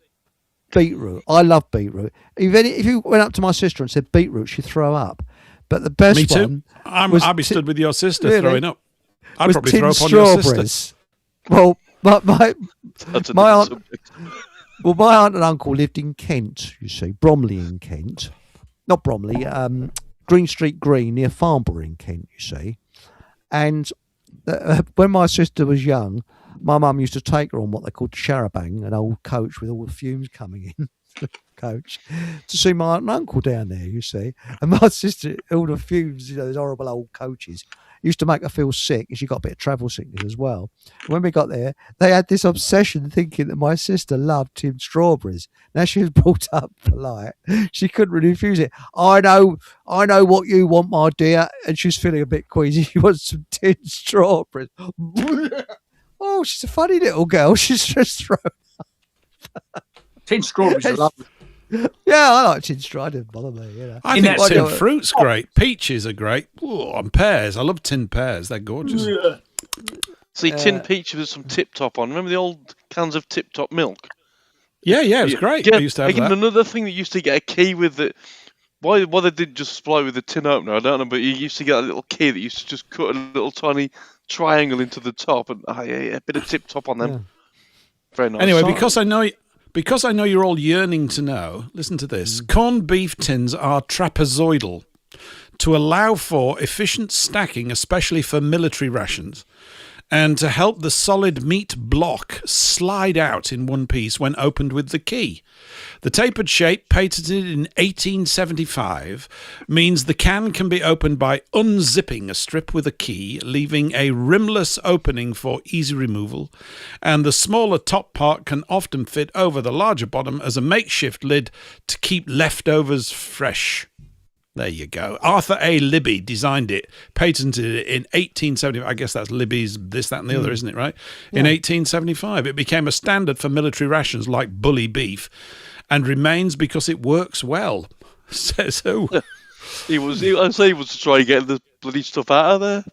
beetroot. I love beetroot. If you went up to my sister and said beetroot, she'd throw up. But the best Me too. one I'd be stood with your sister really? throwing up. I'd was probably tin throw up on your strawberries. sister. Well, my aunt, Subject. well, my aunt and uncle lived in Kent. You see, Bromley in Kent, not Bromley, Green Street Green near Farnborough in Kent. You see, and when my sister was young, my mum used to take her on what they called charabang, an old coach with all the fumes coming in. Coach to see my aunt and uncle down there, you see, and my sister, all the fumes, those horrible old coaches, used to make her feel sick, and she got a bit of travel sickness as well. And when we got there, they had this obsession thinking that my sister loved tin strawberries. Now she was brought up polite, she couldn't refuse it. I know what you want, my dear, and she's feeling a bit queasy. She wants some tin strawberries. Oh, she's a funny little girl. She's just thrown. Tin strawberries are lovely. Yeah, I like tin strawberries. It doesn't bother me. You know. I think tin fruit's great. Peaches are great. Ooh, and pears. I love tin pears. They're gorgeous. Yeah. See, tin peach with some Tip Top on. Remember the old cans of Tip Top milk? Yeah, it was great. Yeah, I used to have that. Another thing that used to get a key with it. Why they didn't just supply with the tin opener, I don't know, but you used to get a little key that used to just cut a little tiny triangle into the top, and a bit of Tip Top on them. Yeah. Very nice. Anyway, because I know you're all yearning to know, listen to this. Corned beef tins are trapezoidal to allow for efficient stacking, especially for military rations, and to help the solid meat block slide out in one piece when opened with the key. The tapered shape, patented in 1875, means the can can be opened by unzipping a strip with a key, leaving a rimless opening for easy removal, and the smaller top part can often fit over the larger bottom as a makeshift lid to keep leftovers fresh. There you go. Arthur A. Libby designed it, patented it in 1875. I guess that's Libby's this, that, and the other, isn't it, right? Yeah. In 1875. It became a standard for military rations like bully beef and remains because it works well. Says who? I'd say he was trying to get the bloody stuff out of there.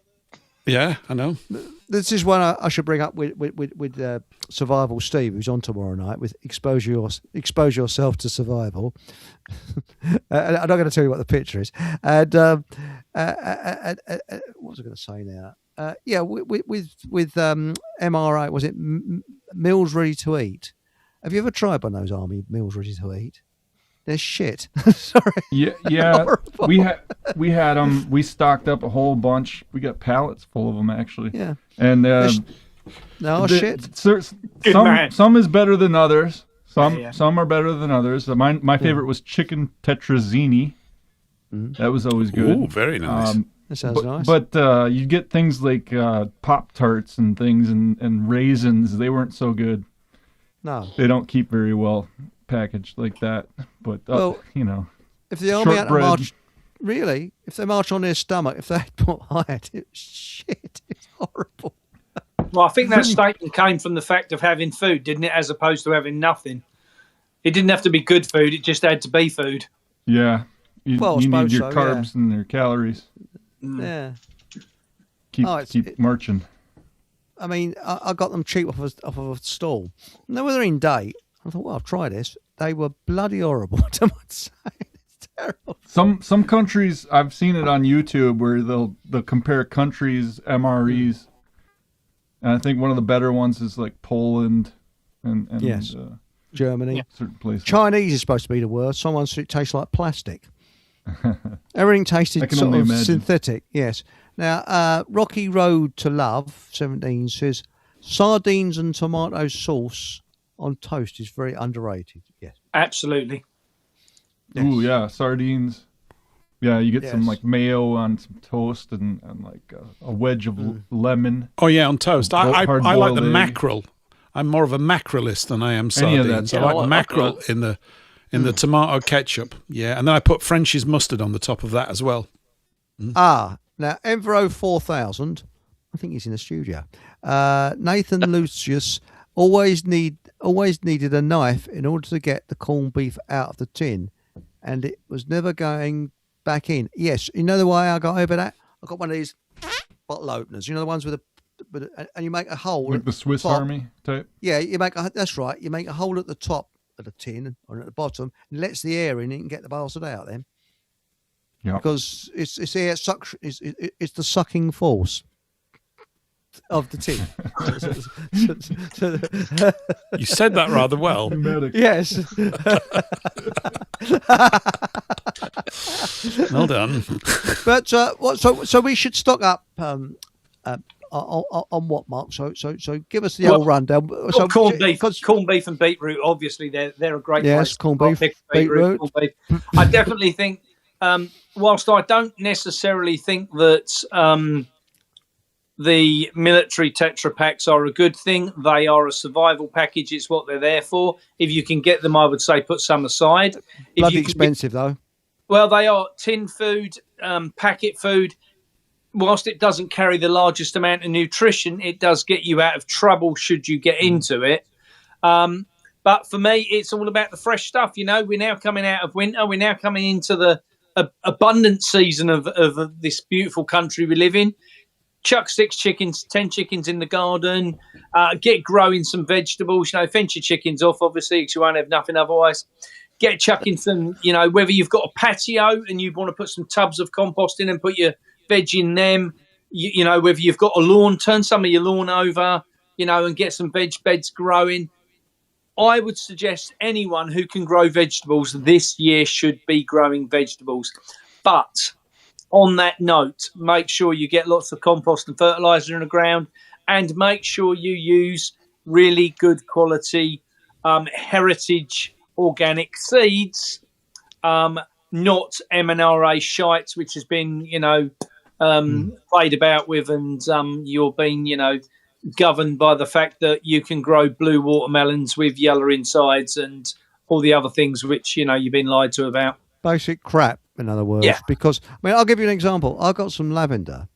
Yeah, I know. this is one I should bring up with Survival Steve, who's on tomorrow night, with expose yourself to survival. I'm not going to tell you what the picture is. And what was I going to say now? With MRA, was it meals ready to eat? Have you ever tried one of those army meals ready to eat? They're shit. Sorry. Yeah. We had them. We stocked up a whole bunch. We got pallets full of them actually. Yeah. And shit. Some is better than others. Some are better than others. My favorite was chicken tetrazzini. That was always good. Oh, very nice. That sounds nice. But you get things like Pop-Tarts and things and raisins. They weren't so good. No. They don't keep very well packaged like that. But, if the army had to march, really, if they march on their stomach, if they had put hired, it's shit. It's horrible. Well, I think that statement came from the fact of having food, didn't it, as opposed to having nothing. It didn't have to be good food. It just had to be food. Yeah. You need your carbs and your calories. Yeah. Keep marching. I mean, I got them cheap off of a stall. And they were in date. I thought, well, I'll try this. They were bloody horrible, I might say. It's terrible. Some countries, I've seen it on YouTube where they'll compare countries' MREs. And I think one of the better ones is like Poland and yes. Germany. Certain places. Chinese is supposed to be the worst. Someone said it tastes like plastic. Everything tasted sort of synthetic. Yes. Now, Rocky Road to Love 17 says sardines and tomato sauce on toast is very underrated. Yes, absolutely. Yes. Ooh, yeah, sardines. Yeah, you get some like mayo on some toast and like a wedge of lemon. Oh yeah, on toast. I like the mackerel. I'm more of a mackerelist than I am sardines. I like mackerel in the tomato ketchup. Yeah, and then I put French's mustard on the top of that as well. Now Envero 4000, I think he's in the studio. Nathan Lucius always needed a knife in order to get the corned beef out of the tin, and it was never going back in. Yes, you know the way I got over that? I got one of these bottle openers. You know the ones with and you make a hole like the Swiss Army type. Yeah, that's right. You make a hole at the top of the tin or at the bottom, and lets the air in. You can get the bastard out then. Yeah, because it's air suction. It's the sucking force of the tin. You said that rather well. Yes. Well done. But so we should stock up on what, Mark? So give us the old rundown. So corned beef and beetroot. Obviously, they're a great. Yes, corned beef, beetroot. Corned beef. I definitely think. Whilst I don't necessarily think that the military Tetra Paks are a good thing, they are a survival package. It's what they're there for. If you can get them, I would say put some aside. Bloody expensive, though. Well, they are tin food, packet food. Whilst it doesn't carry the largest amount of nutrition, it does get you out of trouble should you get into it. But for me, it's all about the fresh stuff. You know, we're now coming out of winter. We're now coming into the abundant season of this beautiful country we live in. Chuck 6 chickens, 10 chickens in the garden. Get growing some vegetables. You know, fence your chickens off, obviously, because you won't have nothing otherwise. Get chucking some, you know, whether you've got a patio and you want to put some tubs of compost in and put your veg in them, you know, whether you've got a lawn, turn some of your lawn over, you know, and get some veg beds growing. I would suggest anyone who can grow vegetables this year should be growing vegetables. But on that note, make sure you get lots of compost and fertilizer in the ground, and make sure you use really good quality heritage organic seeds, not M&RA shites, which has been, you know, played about with, and you're being, you know, governed by the fact that you can grow blue watermelons with yellow insides and all the other things which, you know, you've been lied to about. Basic crap, in other words. Yeah. Because, I mean, I'll give you an example. I got some lavender,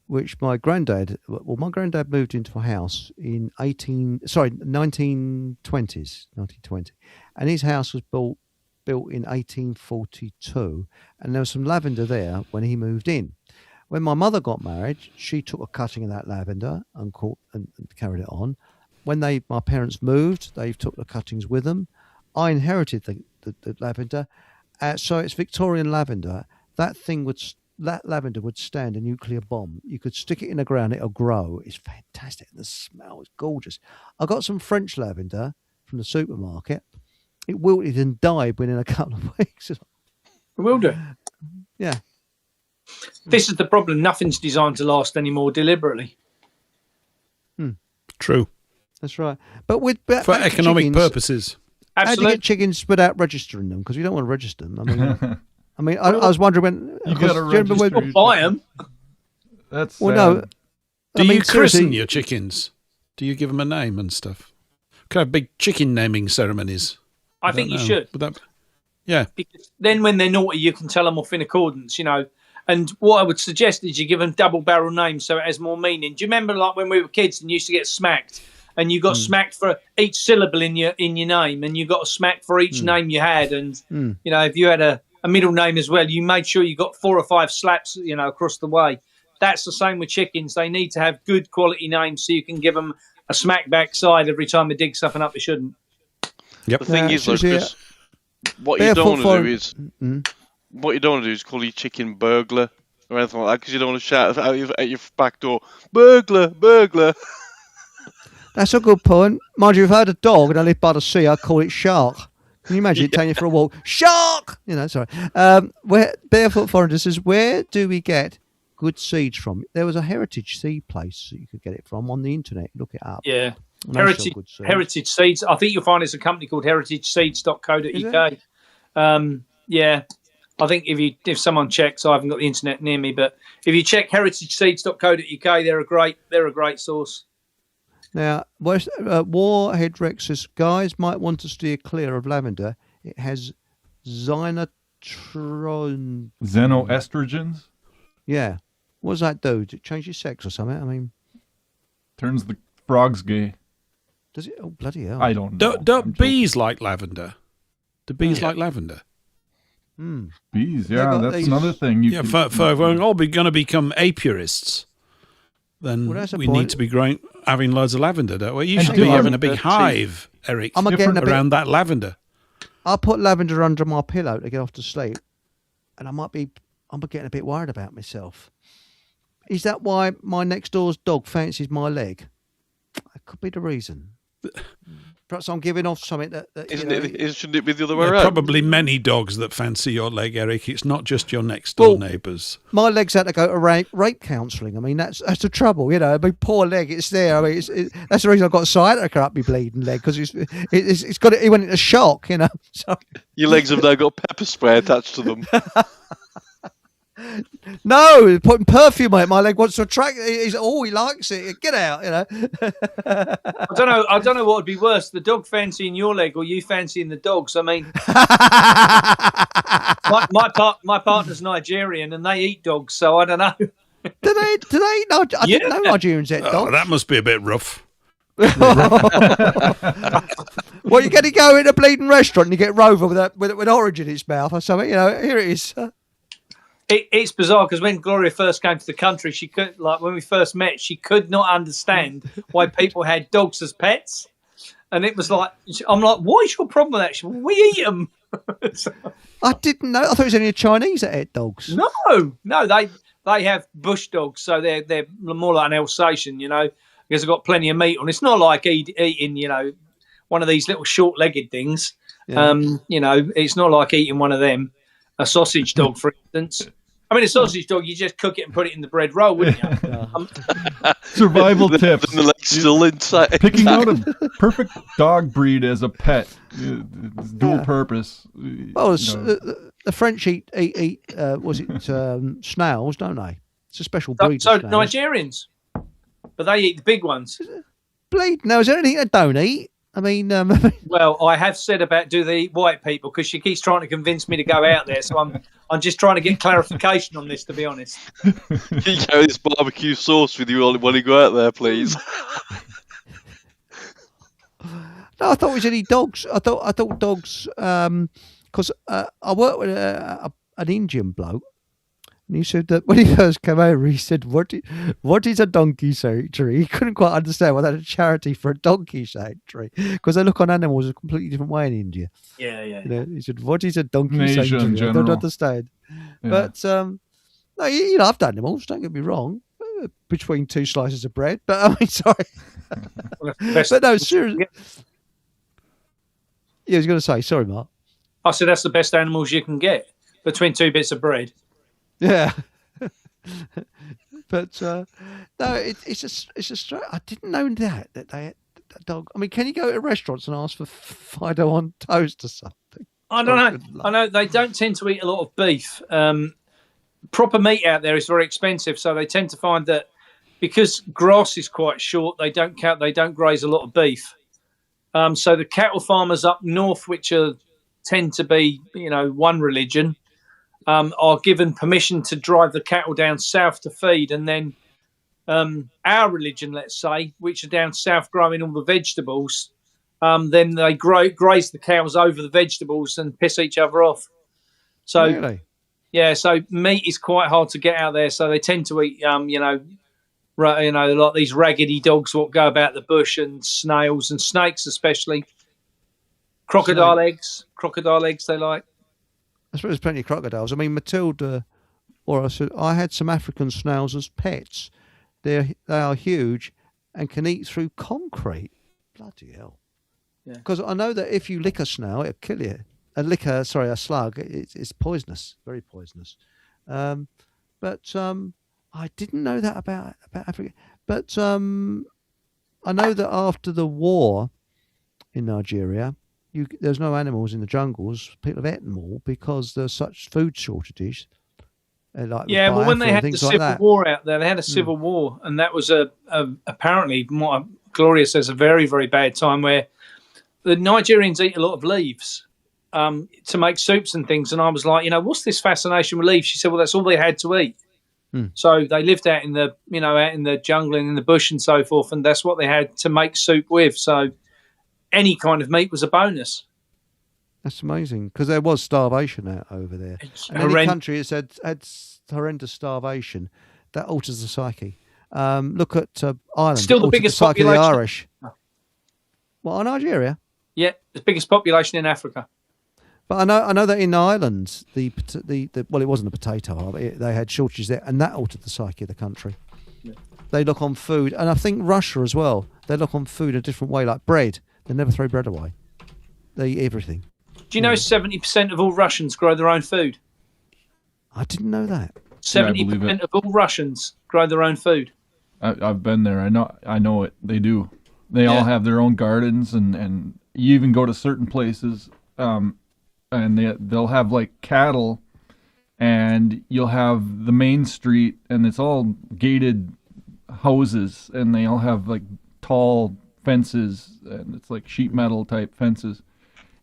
which my granddad moved into a house in 1920s, 1920. And his house was built in 1842. And there was some lavender there when he moved in. when my mother got married, she took a cutting of that lavender and carried it on. When my parents moved, they took the cuttings with them. I inherited the lavender, so it's Victorian lavender. That lavender would stand a nuclear bomb. You could stick it in the ground; it'll grow. It's fantastic. The smell is gorgeous. I got some French lavender from the supermarket. It wilted and died within a couple of weeks. It will do. Yeah. This is the problem. Nothing's designed to last anymore deliberately. True. That's right. But for economic purposes. Absolutely. How do you get chickens without registering them? Because you don't want to register them. I was wondering when you got to register. Buy them. That's no. Do you christen your chickens? Do you give them a name and stuff? Could have big chicken naming ceremonies. I think you should. Yeah. Because then when they're naughty, you can tell them off in accordance, And what I would suggest is you give them double barrel names so it has more meaning. Do you remember like when we were kids and used to get smacked? And you got smacked for each syllable in your name, and you got a smack for each name you had. And if you had a middle name as well, you made sure you got 4 or 5 slaps, across the way. That's the same with chickens. They need to have good quality names so you can give them a smack backside every time they dig something up they shouldn't. Yep. The thing is, Lucas, what you don't want to do is call your chicken burglar or anything like that, because you don't want to shout at your back door, burglar, burglar. That's a good point. Mind you, if I had a dog and I lived by the sea, I'd call it Shark. Can you imagine taking you for a walk? Shark! Sorry. Where Barefoot Foreigner says, where do we get good seeds from? There was a heritage seed place that you could get it from on the internet. Look it up. Yeah. Heritage Seeds. I think you'll find it's a company called heritageseeds.co.uk. Yeah. I think if someone checks, I haven't got the internet near me, but if you check heritageseeds.co.uk, they're a great source. Now, Warhead Rex says, guys might want to steer clear of lavender. It has xenoestrogens. Yeah. What does that do? Does it change your sex or something? Turns the frogs gay. Does it? Oh, bloody hell. I don't know. Don't bees like lavender? Do bees like lavender? Bees, that's another thing. If we're all going to become apiarists, then we need to be having loads of lavender, don't we? You should be having a big hive, Eric, around that lavender. I'll put lavender under my pillow to get off to sleep, and I'm getting a bit worried about myself. Is that why my next door's dog fancies my leg? That could be the reason. Perhaps I'm giving off something that shouldn't it be the other way around? Probably many dogs that fancy your leg, Eric. It's not just your next door neighbours. My leg's had to go to rape counselling. I mean, that's the trouble, poor leg, it's there. I mean, that's the reason I've got sciatica up my bleeding leg, because it went into shock, So. Your legs have now got pepper spray attached to them. No, putting perfume on it. My leg wants to attract. He likes it. Get out, I don't know what would be worse: the dog fancying your leg or you fancying the dogs. I mean, my partner's Nigerian and they eat dogs, so I don't know. Do they? No, I didn't know Nigerians ate dogs. That must be a bit rough. Well, you get to go in a bleeding restaurant and you get Rover with orange in its mouth or something. Here it is. It's bizarre because when Gloria first came to the country, she could, when we first met, she could not understand why people had dogs as pets, and it was I'm like, what is your problem with that? She went, we eat them. I didn't know. I thought it was only the Chinese that ate dogs. No, they have bush dogs, so they're more like an Alsatian, because they've got plenty of meat on. It's not like eating, one of these little short-legged things. Yeah. It's not like eating one of them. A sausage dog, for instance. I mean, a sausage dog, you just cook it and put it in the bread roll, wouldn't you? Survival tips. The leg's still inside. Picking out a perfect dog breed as a pet. It's dual purpose. Well, the French eat snails, don't they? It's a special breed. So Nigerians. But they eat the big ones. No, is there anything they don't eat? I mean, well, I have said about do they eat white people, because she keeps trying to convince me to go out there. So I'm just trying to get clarification on this, to be honest. Can you carry this barbecue sauce with you when you go out there, please? No, I thought it was any dogs. I thought dogs, because I worked with an Indian bloke, And he said that when he first came over, he said, "What is a donkey sanctuary?" He couldn't quite understand why they had a charity for a donkey sanctuary, because they look on animals a completely different way in India. Yeah. You know, he said, "What is a donkey Asia in sanctuary?" I don't general. understand. Yeah. But no, you know, I've done animals. Don't get me wrong. Between two slices of bread, but I mean, sorry. But no, seriously. Yeah, I was going to say, sorry, Mark. I said that's the best animals you can get between two bits of bread. Yeah. But no, it's a I didn't know that they had that dog. I mean, can you go to restaurants and ask for Fido on toast or something? I don't know. I know they don't tend to eat a lot of beef. Proper meat out there is very expensive, so they tend to find that because grass is quite short, they don't graze a lot of beef. So the cattle farmers up north, which tend to be, you know, one religion, are given permission to drive the cattle down south to feed, and then our religion, let's say, which are down south growing all the vegetables, then they graze the cows over the vegetables and piss each other off. So. Really? Yeah, so meat is quite hard to get out there, so they tend to eat, like these raggedy dogs what go about the bush, and snails and snakes especially. Crocodile eggs they like. I suppose there's plenty of crocodiles. I mean, Matilda, or I said, I had some African snails as pets. They are huge and can eat through concrete. Bloody hell. Because I know that if you lick a snail, it'll kill you. A slug, it's poisonous, very poisonous. But I didn't know that about Africa. But I know that after the war in Nigeria, there's no animals in the jungles. People have eaten them all because there's such food shortages. Well, when they had the civil war out there, they had a civil war, and that was apparently, what Gloria says, a very, very bad time where the Nigerians eat a lot of leaves. To make soups and things, and I was like, what's this fascination with leaves? She said, well, that's all they had to eat. So they lived out in the jungle and in the bush and so forth, and that's what they had to make soup with. So any kind of meat was a bonus. That's amazing, because there was starvation out over there. And any country that's had horrendous starvation, that alters the psyche. Look at Ireland. Still the biggest population. Of the Irish. What, Nigeria? Yeah, the biggest population in Africa. But I know that in Ireland, it wasn't a potato, they had shortages there, and that altered the psyche of the country. Yeah. They look on food, and I think Russia as well. They look on food a different way, like bread. They never throw bread away. They eat everything. Do you know 70% of all Russians grow their own food? I didn't know that. 70% of all Russians grow their own food. I've been there. I know it. They do. They all have their own gardens, and you even go to certain places. And they'll have like cattle, and you'll have the main street, and it's all gated houses, and they all have like tall fences, and it's like sheet metal type fences.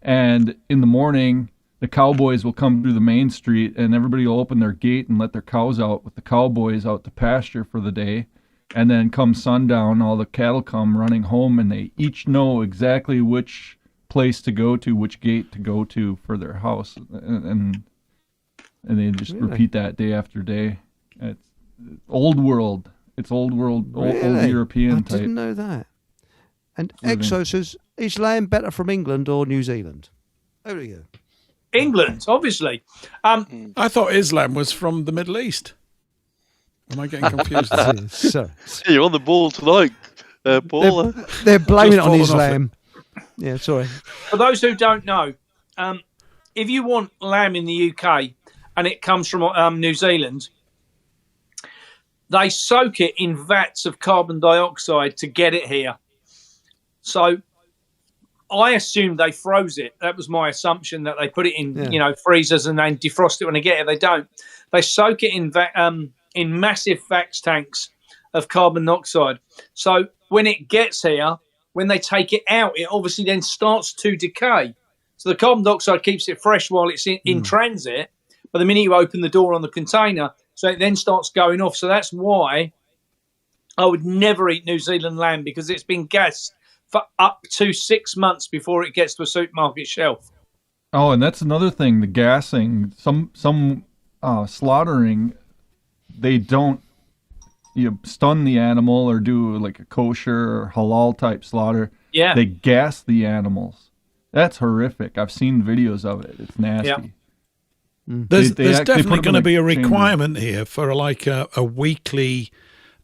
And in the morning, the cowboys will come through the main street, and everybody will open their gate and let their cows out with the cowboys out to pasture for the day. And then come sundown, all the cattle come running home, and they each know exactly which place to go to, which gate to go to for their house, and they just repeat that day after day. It's old world. It's old world, old European type. I didn't know that. And Exo says, is lamb better from England or New Zealand? Over to you. England, obviously. I thought Islam was from the Middle East. Am I getting confused? Sorry. You're on the ball tonight, Paul. They're blaming it on Islam. Yeah, sorry. For those who don't know, if you want lamb in the UK and it comes from New Zealand, they soak it in vats of carbon dioxide to get it here. So I assumed they froze it. That was my assumption, that they put it in, freezers and then defrost it when they get it. They don't. They soak it in massive vax tanks of carbon dioxide. So when it gets here, when they take it out, it obviously then starts to decay. So the carbon dioxide keeps it fresh while it's in transit. But the minute you open the door on the container, so it then starts going off. So that's why I would never eat New Zealand lamb, because it's been gassed for up to 6 months before it gets to a supermarket shelf. Oh, and that's another thing, the gassing. Some slaughtering they don't stun the animal or do like a kosher or halal type slaughter. Yeah. They gas the animals. That's horrific. I've seen videos of it. It's nasty. Yeah. There's definitely going to be a requirement here for like a weekly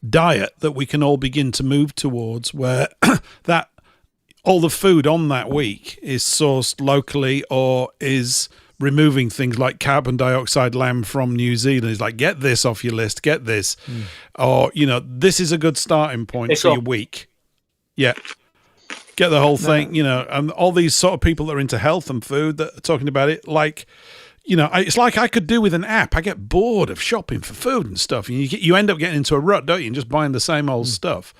diet that we can all begin to move towards, where that all the food on that week is sourced locally or is removing things like carbon dioxide lamb from New Zealand. It's like, get this off your list, get this. Or, this is a good starting point for your week. Yeah. Get the whole thing, and all these sort of people that are into health and food that are talking about it, like, it's like I could do with an app. I get bored of shopping for food and stuff. And you end up getting into a rut, don't you, and just buying the same old stuff.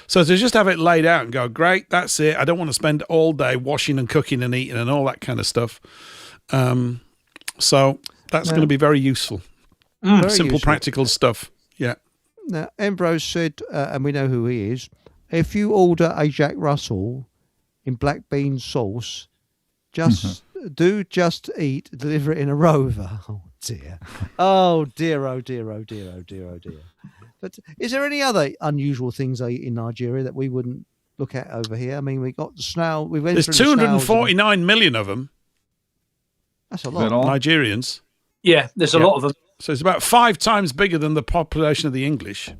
So to just have it laid out and go, great, that's it. I don't want to spend all day washing and cooking and eating and all that kind of stuff. So that's going to be very useful. Very simple, useful. Practical stuff. Yeah. Now, Ambrose said, and we know who he is, if you order a Jack Russell in black bean sauce, just eat, deliver it in a Rover. Oh dear. Oh dear, oh dear, oh dear, oh dear, oh dear. But is there any other unusual things they eat in Nigeria that we wouldn't look at over here? I mean, we got the snail. There's 249 million of them. That's a lot. Nigerians. Yeah, there's a lot of them. So it's about 5 times bigger than the population of the English.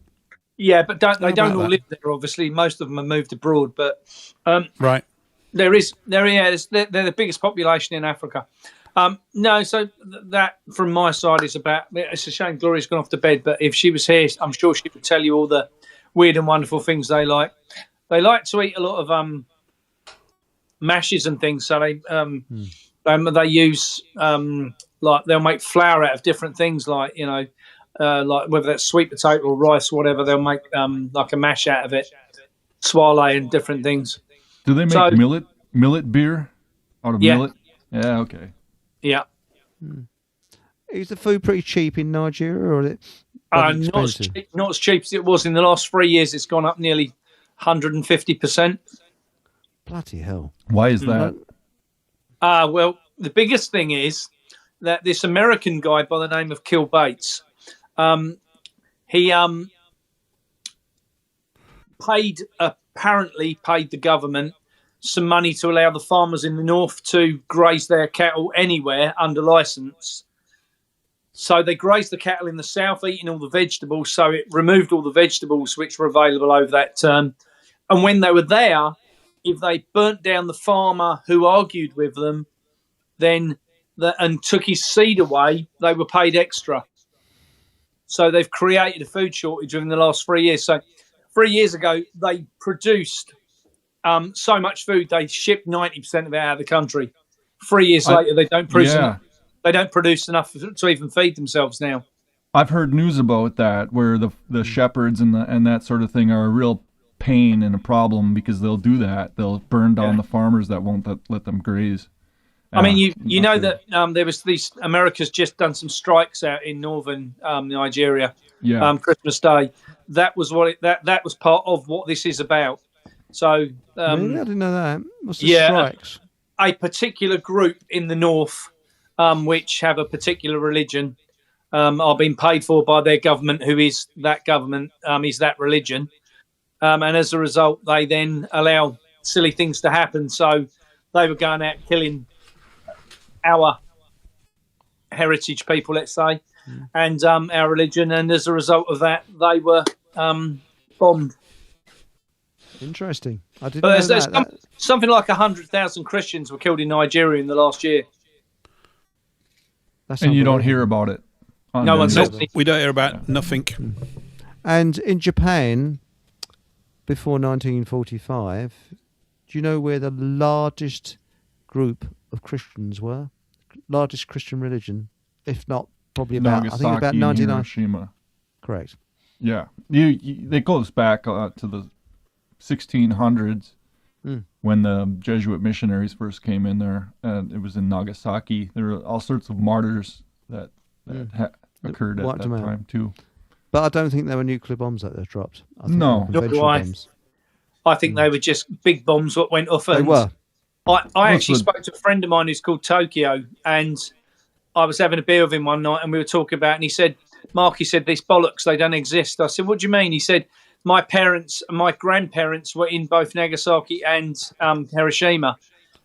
Yeah, but they don't all live there, obviously. Most of them have moved abroad. But right. They're the biggest population in Africa. No, so that from my side is about. It's a shame Gloria's gone off to bed, but if she was here, I'm sure she would tell you all the weird and wonderful things they like. They like to eat a lot of mashes and things. So they use like they'll make flour out of different things, like like whether that's sweet potato or rice or whatever. They'll make like a mash out of it, swale and different things. Do they make millet beer out of millet? Yeah, okay. Yeah. Is the food pretty cheap in Nigeria, or is it not as cheap as it was in the last 3 years? It's gone up nearly 150%. Bloody hell! Why is that? Well, the biggest thing is that this American guy by the name of Kill Bates, he apparently paid the government some money to allow the farmers in the north to graze their cattle anywhere under license. So they grazed the cattle in the south, eating all the vegetables. So it removed all the vegetables which were available over that term. And when they were there, if they burnt down the farmer who argued with them, and took his seed away, they were paid extra. So they've created a food shortage within the last 3 years. So 3 years ago, they produced so much food they shipped 90% of it out of the country. 3 years later, they don't produce enough. They don't produce enough to even feed themselves now. I've heard news about that, where the shepherds and that sort of thing are a real pain and a problem, because they'll do that. They'll burn down the farmers that won't let them graze. I mean, you know that there was America's just done some strikes out in northern Nigeria. Yeah. Christmas Day. That was that was part of what this is about. So really? I didn't know that. What's the strikes? A particular group in the north, which have a particular religion, are being paid for by their government, who is that government, is that religion. And as a result, they then allow silly things to happen. So they were going out killing our heritage people, let's say, and our religion. And as a result of that, they were bombed. Interesting. I didn't know that. Something like 100,000 Christians were killed in Nigeria in the last year. And you don't hear about it. No one says we don't hear about nothing. And in Japan, before 1945, do you know where the largest group of Christians were? Largest Christian religion, if not probably about, Nagasaki, I think about 99. Hiroshima. Correct. Yeah, it goes back to the 1600s when the Jesuit missionaries first came in there, and it was in Nagasaki. There were all sorts of martyrs that occurred at that time too. But I don't think there were nuclear bombs that they dropped. No, I think they were just big bombs that went off. They were. I actually spoke to a friend of mine who's called Tokyo, and I was having a beer with him one night, and we were talking about it, and he said Mark, he said, this bollocks, they don't exist. I said, what do you mean? He said, my parents and my grandparents were in both Nagasaki and Hiroshima.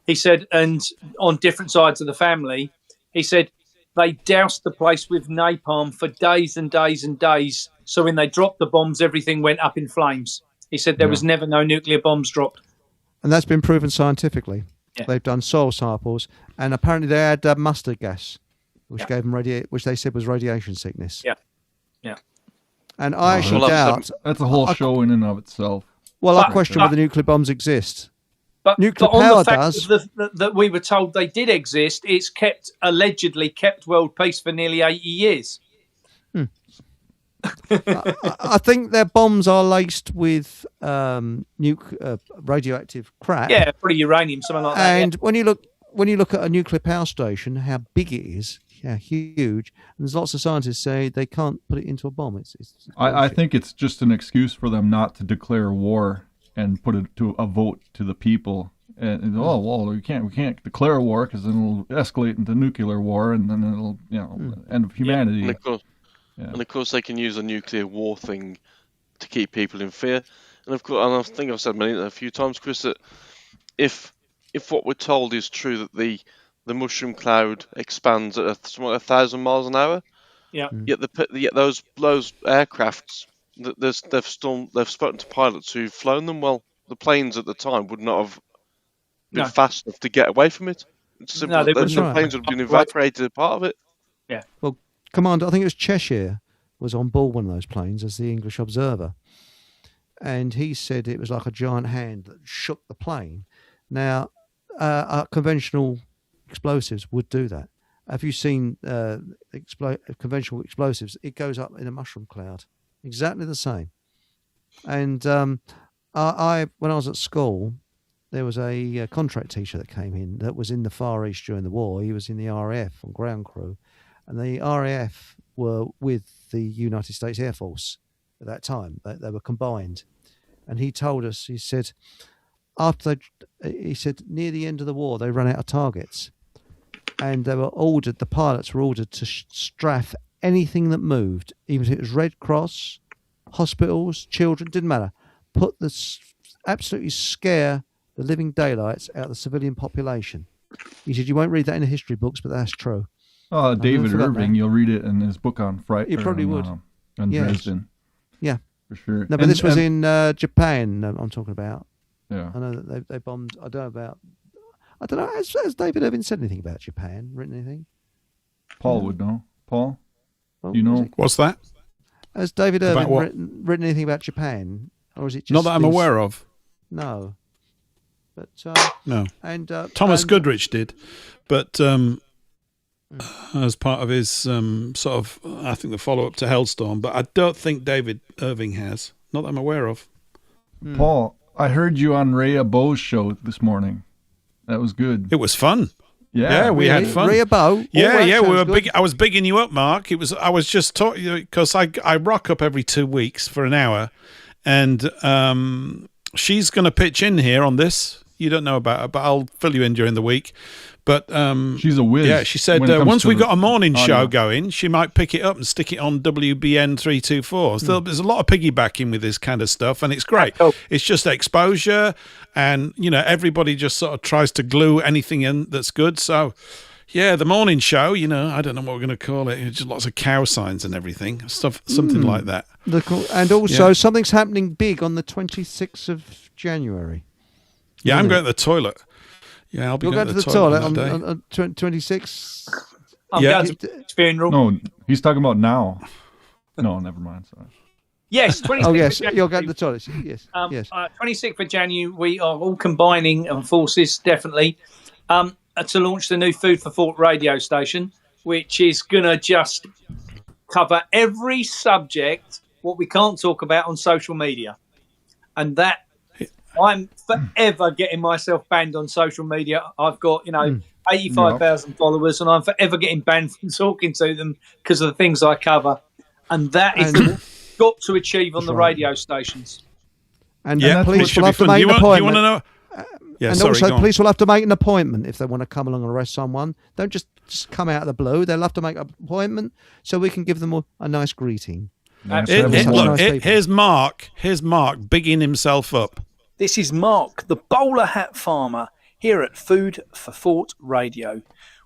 He said, and on different sides of the family, he said, they doused the place with napalm for days and days and days. So when they dropped the bombs, everything went up in flames. He said there was never no nuclear bombs dropped. And that's been proven scientifically. Yeah. They've done soil samples, and apparently they had mustard gas, which gave them which they said was radiation sickness. Yeah. And I actually doubt that's a whole show in and of itself. Well, I question whether nuclear bombs exist. But nuclear on power the fact does. that we were told they did exist, it's allegedly kept world peace for nearly 80 years. I think their bombs are laced with radioactive crap. Yeah, probably uranium, something like that. And when you look at a nuclear power station, how big it is, how huge, and there's lots of scientists say they can't put it into a bomb. I think it's just an excuse for them not to declare war and put it to a vote to the people. And we can't declare war because then it'll escalate into nuclear war, and then it'll end of humanity. And of course, they can use a nuclear war thing to keep people in fear. And of course, and I think I've said a few times, Chris, that if what we're told is true, that the mushroom cloud expands at 1,000 miles an hour, yet those aircrafts, they've spoken to pilots who've flown them. Well, the planes at the time would not have been fast enough to get away from it. It's simple. The planes would have been evaporated as part of it. Yeah. Well, Commander, I think it was Cheshire, was on board one of those planes as the English observer. And he said it was like a giant hand that shook the plane. Now, conventional explosives would do that. Have you seen conventional explosives? It goes up in a mushroom cloud. Exactly the same. And when I was at school, there was a contract teacher that came in that was in the Far East during the war. He was in the RAF on ground crew. And the RAF were with the United States Air Force at that time. They were combined. And he told us, he said, near the end of the war, they ran out of targets. And the pilots were ordered to strafe anything that moved, even if it was Red Cross, hospitals, children, didn't matter. Absolutely scare the living daylights out of the civilian population. He said, you won't read that in the history books, but that's true. David Irving, you'll read it in his book on Friday. You probably would. On Dresden. Yeah. For sure. No, but this was in Japan I'm talking about. Yeah. I know that they bombed, I don't know, has David Irving said anything about Japan, written anything? Paul would know. Paul? Well, you know? What's that? Has David Irving written anything about Japan? Or is it just... Not that I'm aware of. No. But no. And Thomas Goodrich did, but as part of his sort of, I think, the follow-up to Hellstorm, but I don't think David Irving has. Not that I'm aware of. Paul, I heard you on Rhea Bow's show this morning. That was good. It was fun. Yeah, we had fun. Rhea Bow. Yeah, we were big. I was bigging you up, Mark. I was just talking because I rock up every 2 weeks for an hour, and she's going to pitch in here on this. You don't know about her, but I'll fill you in during the week. But she's a whiz. Yeah, she said once we got a morning show going, she might pick it up and stick it on WBN 324. So there's a lot of piggybacking with this kind of stuff, and it's great. It's just exposure, and everybody just sort of tries to glue anything in that's good. So yeah, the morning show, I don't know what we're going to call it. It's just lots of cow signs and everything, something like that. And also something's happening big on the 26th of January. Yeah, I'm going to the toilet. Yeah, I'll be going to the toilet on 26th. I'm going to his funeral. No, he's talking about now. No, never mind. Sorry. Yes, 26th. Oh, yes, you're going to the toilet. Yes, yes. 26th of January, we are all combining forces, definitely, to launch the new Food for Thought radio station, which is going to just cover every subject what we can't talk about on social media. And that I'm forever getting myself banned on social media. I've got, 85,000 followers, and I'm forever getting banned from talking to them because of the things I cover. And that is what we've got to achieve on the radio stations. And please, we'll have to make an appointment. and sorry, also, go on. police will have to make an appointment if they want to come along and arrest someone. Don't just come out of the blue. They'll have to make an appointment so we can give them a nice greeting. Here's Mark. Here's Mark bigging himself up. This is Mark, the bowler hat farmer, here at Food for Thought Radio.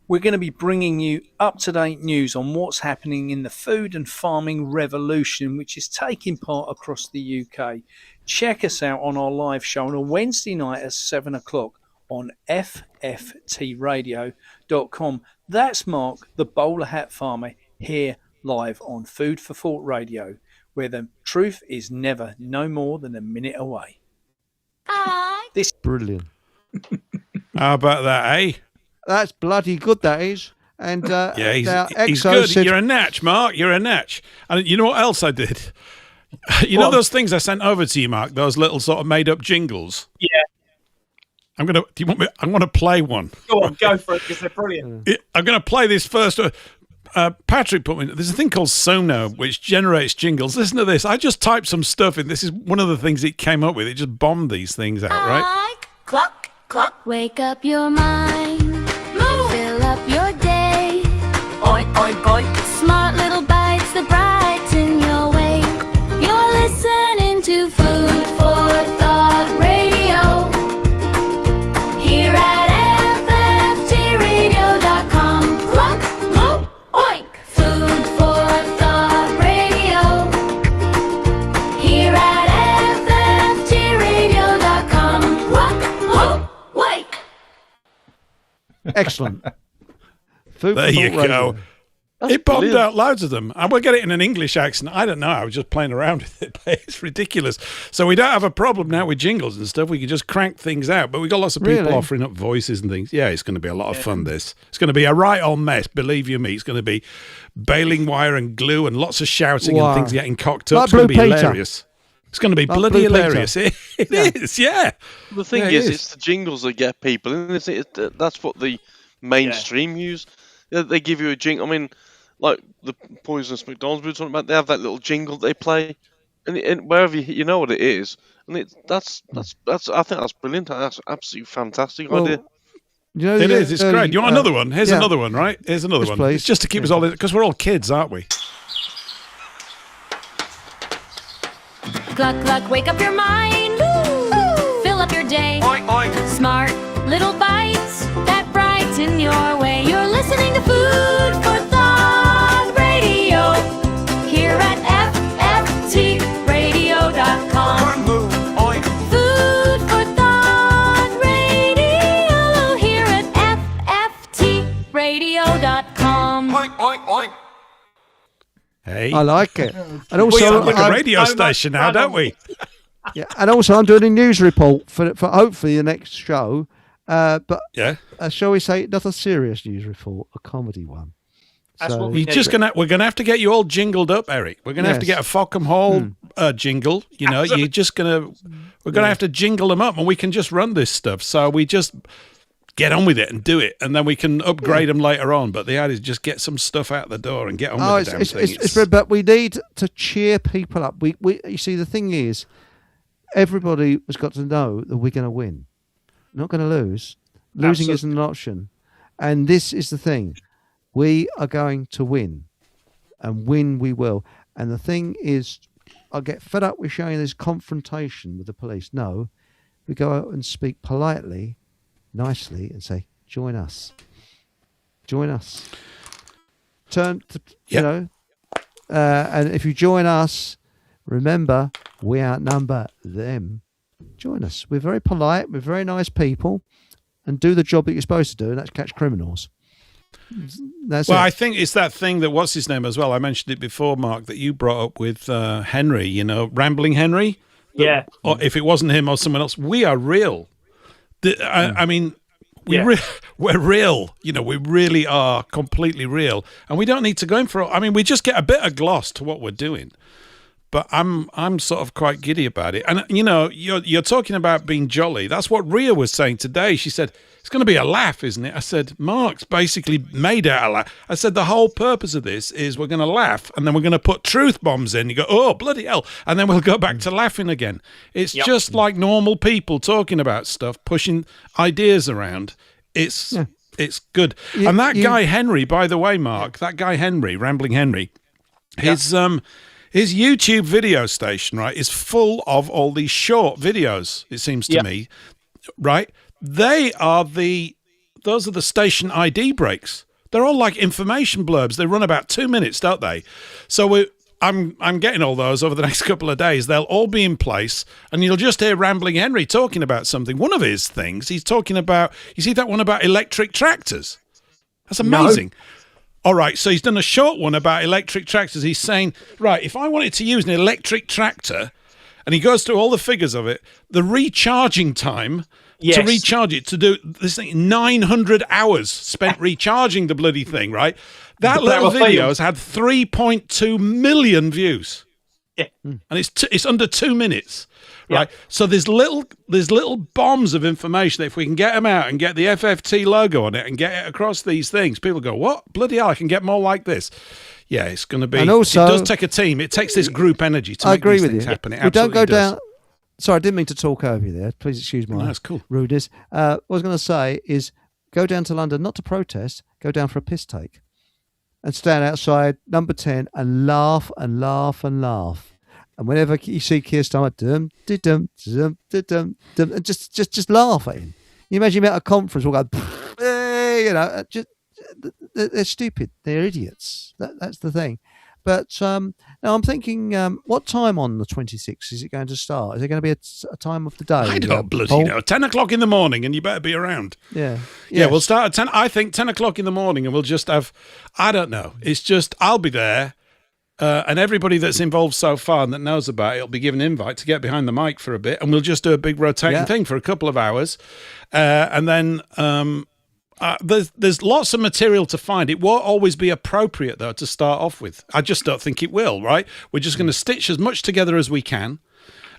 We're going to be bringing you up-to-date news on what's happening in the food and farming revolution, which is taking part across the UK. Check us out on our live show on a Wednesday night at 7 o'clock on fftradio.com. That's Mark, the bowler hat farmer, here live on Food for Thought Radio, where the truth is never no more than a minute away. This brilliant. How about that, eh? That's bloody good, that is. And he's good. You're a natch, Mark. You're a natch. And you know what else I did? You know those things I sent over to you, Mark? Those little sort of made-up jingles? Yeah. Do you want me? I want to play one. Go on, go for it, because they're brilliant. I'm going to play this first. Patrick put me. There's a thing called Sono which generates jingles. Listen to this. I just typed some stuff in. This is one of the things it came up with. It just bombed these things out, right? Cluck, cluck. Wake up your mind. Move. Fill up your day. Oink, oink, oink. Smart little bites that brighten your way. You're listening to Food for Thought Radio. Here at fftradio.com. Cluck, cluck, oink. Food for Thought Radio. Here at fftradio.com. Cluck, cluck, wake. Excellent. There you go. It bombed out loads of them. And we'll get it in an English accent. I don't know. I was just playing around with it. But it's ridiculous. So we don't have a problem now with jingles and stuff. We can just crank things out. But we've got lots of people offering up voices and things. Yeah, it's going to be a lot of fun, this. It's going to be a right old mess, believe you me. It's going to be baling wire and glue and lots of shouting and things getting cocked up. It's going to be hilarious. It's going to be bloody hilarious. It is, yeah. The thing is, it's the jingles that get people. And that's what the mainstream use. They give you a jingle. I mean, like the Poisonous McDonald's we were talking about, they have that little jingle they play, and wherever you know what it is, and that's I think that's brilliant. That's absolutely fantastic idea. You know, it is. It's great. You want another one? Here's another one, right? Here's another one. Please. It's just to keep us all in, because we're all kids, aren't we? Cluck, cluck, wake up your mind. Ooh. Fill up your day. Oink, oink. Smart little bites that brighten your way. You're listening to Food for Thought Radio here at fftradio.com. Food for Thought Radio here at fftradio.com. Oink, oink, oink. Hey. I like it. And We also, sound like a radio station now, don't we? Yeah, and also I'm doing a news report for hopefully the next show. But shall we say not a serious news report, a comedy one. That's So, what we need. We're gonna have to get you all jingled up, Eric. We're gonna have to get a Fockham Hall jingle. You know, we're gonna have to jingle them up, and we can just run this stuff. So we just get on with it and do it, and then we can upgrade them later on. But the idea is just get some stuff out the door and get on with the damn thing. But we need to cheer people up. We you see, the thing is, everybody has got to know that we're going to win. Not going to lose. Losing isn't an option. And this is the thing. We are going to win. And win we will. And the thing is, I get fed up with showing this confrontation with the police. No, we go out and speak politely, nicely, and say, join us. Join us. And if you join us, remember, we outnumber them. Join us. We're very polite. We're very nice people, and do the job that you're supposed to do, and that's catch criminals. I think it's that thing that what's his name as well. I mentioned it before, Mark, that you brought up with Henry. You know, Rambling Henry. Or if it wasn't him or someone else, we are real. I mean, we're real. You know, we really are completely real, and we don't need to go in for. I mean, we just get a bit of gloss to what we're doing. But I'm sort of quite giddy about it. And, you know, you're talking about being jolly. That's what Ria was saying today. She said, it's going to be a laugh, isn't it? I said, Mark's basically made out a laugh. I said, the whole purpose of this is we're going to laugh and then we're going to put truth bombs in. You go, oh, bloody hell. And then we'll go back to laughing again. It's just like normal people talking about stuff, pushing ideas around. It's good. And that guy Henry, by the way, Mark, that guy Henry, Rambling Henry, his YouTube video station, right, is full of all these short videos, it seems to me, right? Those are the station ID breaks. They're all like information blurbs. They run about 2 minutes, don't they? So I'm getting all those over the next couple of days. They'll all be in place, and you'll just hear Rambling Henry talking about something. One of his things, he's talking about, you see that one about electric tractors? That's amazing. No. All right, so he's done a short one about electric tractors. He's saying, right, if I wanted to use an electric tractor, and he goes through all the figures of it, the recharging time to recharge it, to do this thing, 900 hours spent recharging the bloody thing, right? That little video has had 3.2 million views. Yeah. And it's under 2 minutes, right? Yeah. So there's little bombs of information that if we can get them out and get the FFT logo on it and get it across these things, people go, what? Bloody hell, I can get more like this. Yeah, it's going to be. And also, it does take a team. It takes this group energy to make these things happen. It absolutely don't go does. Down. Sorry, I didn't mean to talk over you there. Please excuse my rudeness. What I was going to say is go down to London, not to protest, go down for a piss take. And stand outside number 10 and laugh and laugh and laugh. And whenever you see Keir Starmer, and just laugh at him. You imagine him at a conference, we'll go, they're stupid. They're idiots. That's the thing. But now I'm thinking, what time on the 26th is it going to start? Is it going to be a time of the day? I don't bloody know. 10 o'clock in the morning, and you better be around. Yeah. Yeah, we'll start at 10. I think 10 o'clock in the morning, and we'll just have, I don't know. It's just, I'll be there, and everybody that's involved so far and that knows about it will be given an invite to get behind the mic for a bit, and we'll just do a big rotating thing for a couple of hours. And then there's lots of material to find. It won't always be appropriate, though, to start off with. I just don't think it will, right? We're just going to stitch as much together as we can.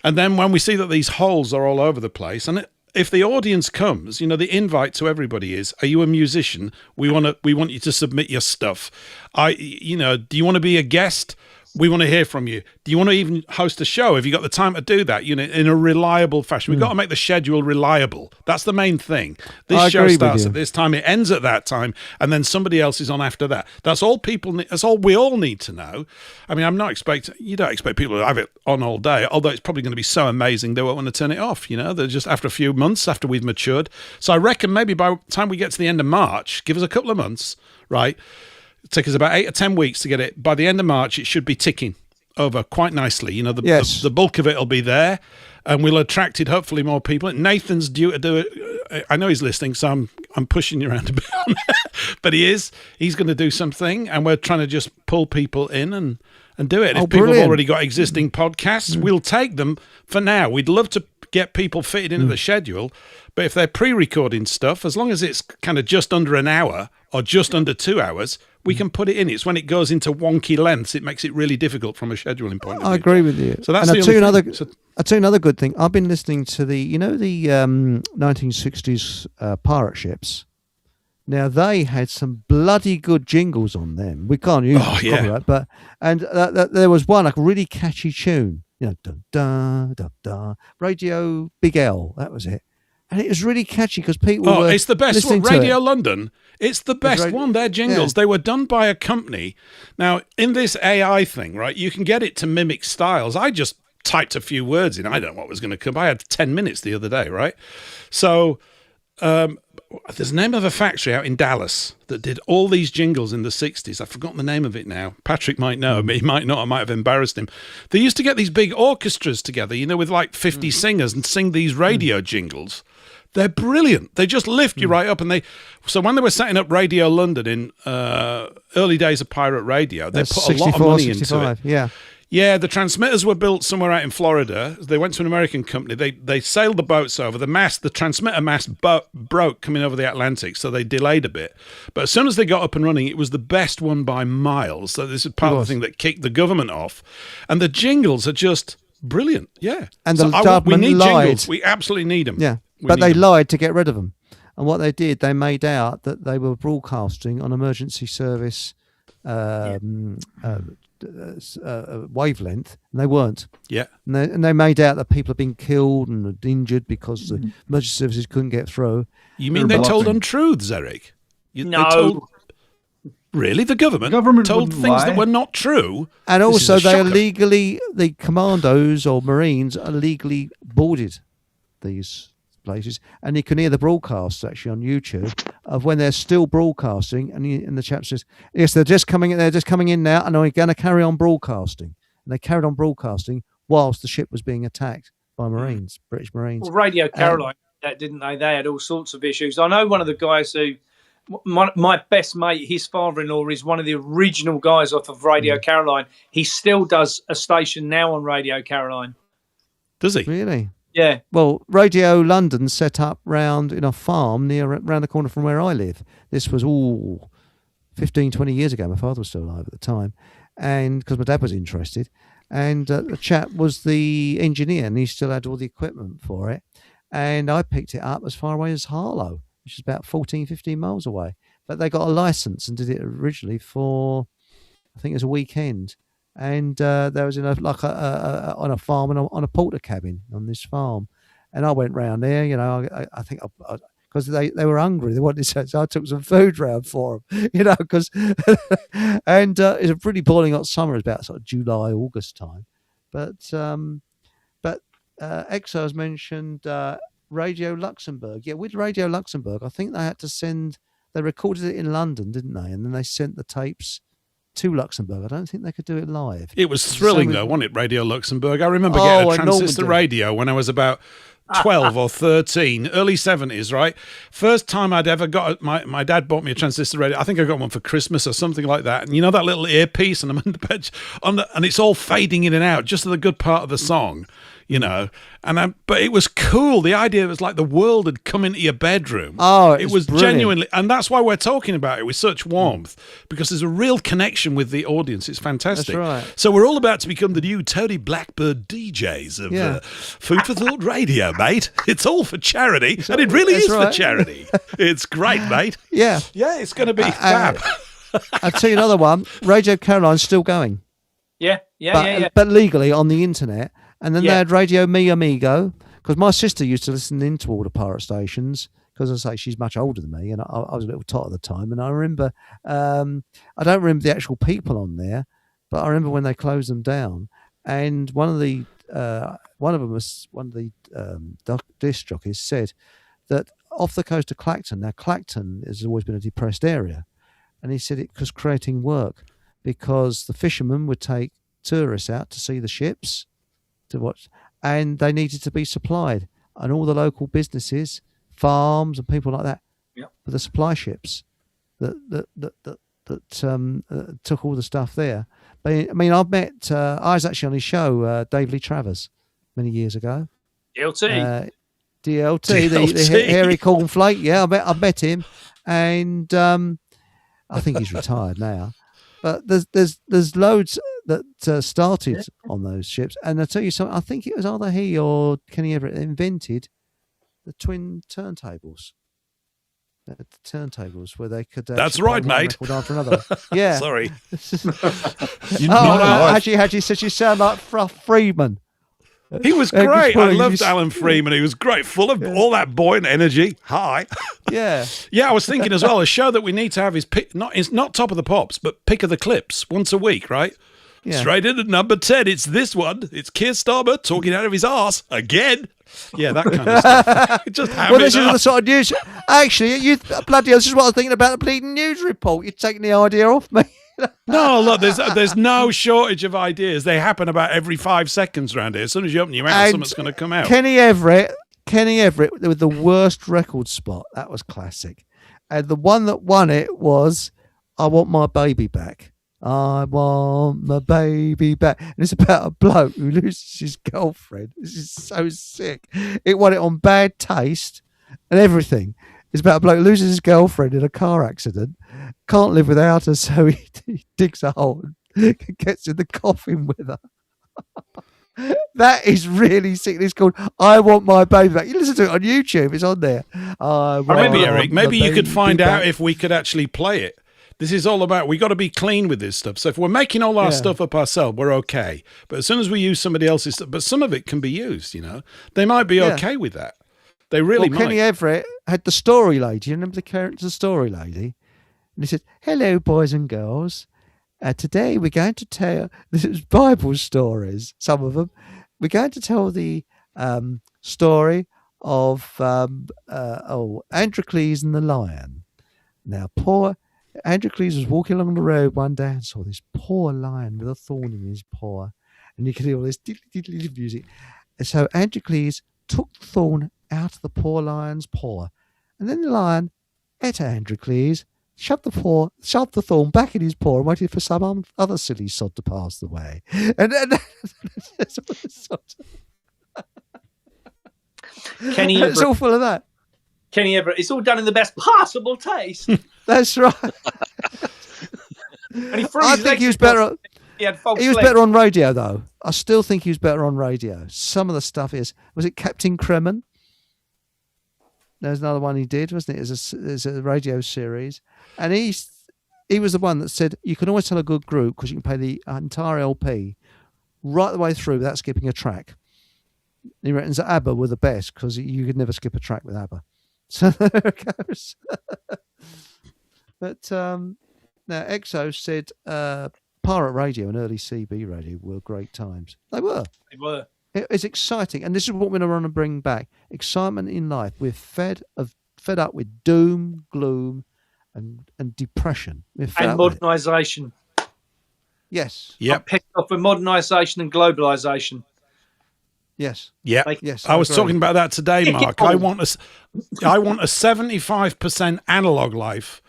And then when we see that these holes are all over the place, and if the audience comes, the invite to everybody is, are you a musician? We want you to submit your stuff. Do you want to be a guest? We want to hear from you. Do you want to even host a show? Have you got the time to do that? In a reliable fashion. We've got to make the schedule reliable. That's the main thing. This show starts at this time, it ends at that time, and then somebody else is on after that. That's all that's all we all need to know. I mean, you don't expect people to have it on all day, although it's probably going to be so amazing they won't want to turn it off. They're just after a few months, after we've matured. So I reckon maybe by the time we get to the end of March, give us a couple of months, right? Take us about 8 or 10 weeks to get it. By the end of March, it should be ticking over quite nicely. The bulk of it will be there, and we'll have attracted hopefully more people. Nathan's due to do it. I know he's listening, so I'm pushing you around a bit, but he's going to do something, and we're trying to just pull people in and do it. If people have already got existing podcasts, we'll take them for now. We'd love to get people fitted into the schedule, but if they're pre-recording stuff, as long as it's kind of just under an hour or just under 2 hours, we can put it in. It's when it goes into wonky lengths, it makes it really difficult from a scheduling point of view. I agree with you. So that's I'll tell you another good thing. I've been listening to the 1960s pirate ships. Now, they had some bloody good jingles on them. We can't use copyright, but there was one, like a really catchy tune. Dun, dun, dun, dun. Radio Big L, that was it. And it was really catchy because people were it's the best one. Radio London. It's the best one. Their jingles. They were done by a company. Now, in this AI thing, right, you can get it to mimic styles. I just typed a few words in. I don't know what was going to come. I had 10 minutes the other day, right? So there's the name of a factory out in Dallas that did all these jingles in the 60s. I've forgotten the name of it now. Patrick might know, but he might not. I might have embarrassed him. They used to get these big orchestras together, with like 50 singers and sing these radio jingles. They're brilliant. They just lift you right up. And so when they were setting up Radio London in early days of pirate radio, they put a lot of money into it. Yeah. Yeah, the transmitters were built somewhere out in Florida. They went to an American company. They sailed the boats over. The transmitter mast broke coming over the Atlantic, so they delayed a bit. But as soon as they got up and running, it was the best one by miles. So this is part of the thing that kicked the government off. And the jingles are just brilliant. Yeah. And we need jingles. We absolutely need them. Yeah. But they lied to get rid of them. And what they did, they made out that they were broadcasting on emergency service wavelength, and they weren't. Yeah. And they made out that people had been killed and injured because the emergency services couldn't get through. You mean they told untruths, Eric? No. Really? The government told things lie. that were not true? And This also, is a shocker. the commandos or Marines illegally boarded these places. And you can hear the broadcasts actually on YouTube of when they're still broadcasting. And the chap says, yes, they're just coming in now, and we're going to carry on broadcasting. And they carried on broadcasting whilst the ship was being attacked by Marines, British Marines. Well, Radio Caroline, that didn't they? They had all sorts of issues. I know one of the guys who, my best mate, his father-in-law is one of the original guys off of Radio Caroline. He still does a station now on Radio Caroline. Does he? Really? Yeah. Well, Radio London set up round in a farm round the corner from where I live. This was all 15, 20 years ago. My father was still alive at the time, and because my dad was interested. And the chap was the engineer, and he still had all the equipment for it. And I picked it up as far away as Harlow, which is about 14, 15 miles away. But they got a license and did it originally for, I think it was a weekend. And there was on a farm and on a porter cabin on this farm. And I went round there, I think because they were hungry. They wanted to, so I took some food round for them, because, and it's a pretty boiling hot summer. It's about sort of July, August time. But Exo has mentioned Radio Luxembourg. Yeah, with Radio Luxembourg, I think they recorded it in London, didn't they? And then they sent the tapes to Luxembourg. I don't think they could do it live. It was thrilling, though, wasn't it, Radio Luxembourg? I remember getting a transistor radio when I was about 12 or 13, early 70s, right? First time I'd ever got my dad bought me a transistor radio. I think I got one for Christmas or something like that. And you know that little earpiece, and I'm on the bench, and it's all fading in and out, just at the good part of the song. But it was cool. The idea was like the world had come into your bedroom. Oh, it was genuinely, and that's why we're talking about it with such warmth, because there's a real connection with the audience. It's fantastic. That's right. So we're all about to become the new Tony Blackbird DJs of Food for Thought Radio, mate. It's all for charity, and it really is for charity. It's great, mate. Yeah, it's going to be fab. I'll tell you another one. Radio Caroline's still going. Yeah. But legally on the internet. And then they had Radio Mi Amigo, because my sister used to listen into all the pirate stations, because I say she's much older than me, and I was a little tot at the time. And I remember, I don't remember the actual people on there, but I remember when they closed them down. And one of the disc jockeys said that off the coast of Clacton, now Clacton has always been a depressed area, and he said it was creating work because the fishermen would take tourists out to see the ships, to watch, and they needed to be supplied, and all the local businesses, farms and people like that, for the supply ships that took all the stuff there. But I mean, I was actually on his show, Dave Lee Travers, many years ago. DLT, the hairy cornflake. Yeah, I met him, and I think he's retired now. But there's loads that started on those ships, and I'll tell you something. I think it was either he or Kenny Everett invented the twin turntables. The turntables where they could. That's right, mate. After another. Yeah. Sorry. Actually, said you sound like Freeman. He was great. I loved Alan Freeman. He was great, full of all that buoyant energy. Hi. Yeah. Yeah, I was thinking as well, a show that we need to have is not Top of the Pops, but Pick of the Clips once a week, right? Yeah. Straight in at number 10. It's this one. It's Keir Starmer talking out of his arse again. Yeah, that kind of stuff. Just this is the sort of news. Actually, bloody hell, this is what I was thinking about the bleeding news report. You're taking the idea off me. No, look, there's no shortage of ideas. They happen about every 5 seconds around here. As soon as you open your mouth, something's going to come out. Kenny Everett with the worst record spot. That was classic. And the one that won it was I Want My Baby Back. I want my baby back. And it's about a bloke who loses his girlfriend. This is so sick. It won it on Bad Taste and everything. It's about a bloke who loses his girlfriend in a car accident, can't live without her, so he digs a hole and gets in the coffin with her. That is really sick. It's called "I Want My Baby Back." You listen to it on YouTube; it's on there. Maybe, Eric, maybe you could find out if we could actually play it. This is all about, we got to be clean with this stuff. So if we're making all our stuff up ourselves, we're okay. But as soon as we use somebody else's stuff, but some of it can be used, they might be okay with that. They really might. Kenny Everett had the story lady. You remember the character, the story lady? And he said, "Hello, boys and girls. Today we're going to tell," this is Bible stories, some of them. We're going to tell the story of Androcles and the lion. Now, poor Androcles was walking along the road one day and saw this poor lion with a thorn in his paw. And you could hear all this music. And so Androcles took the thorn out of the poor lion's paw. And then the lion ate Androcles, shoved the thorn back in his paw and waited for some other silly sod to pass the way. And Kenny it's all full of that. Kenny Everett. It's all done in the best possible taste. That's right. And he I think he was better. He was better on radio, though. I still think he was better on radio. Some of the stuff was it Captain Kremen? There's another one he did, wasn't it? It's a radio series, and he was the one that said you can always tell a good group because you can play the entire LP right the way through without skipping a track. He reckons that ABBA were the best because you could never skip a track with ABBA. So there it goes. But now Exo said pirate radio and early CB radio were great times. They were. It's exciting, and this is what we're going to want to bring back: excitement in life. We're fed up with doom, gloom, and depression. And modernisation. Yes. Yep. I'm pissed off with modernisation and globalisation. Yes. Yeah. Yes. I was talking about that today, Mark. I want a 75% analog life.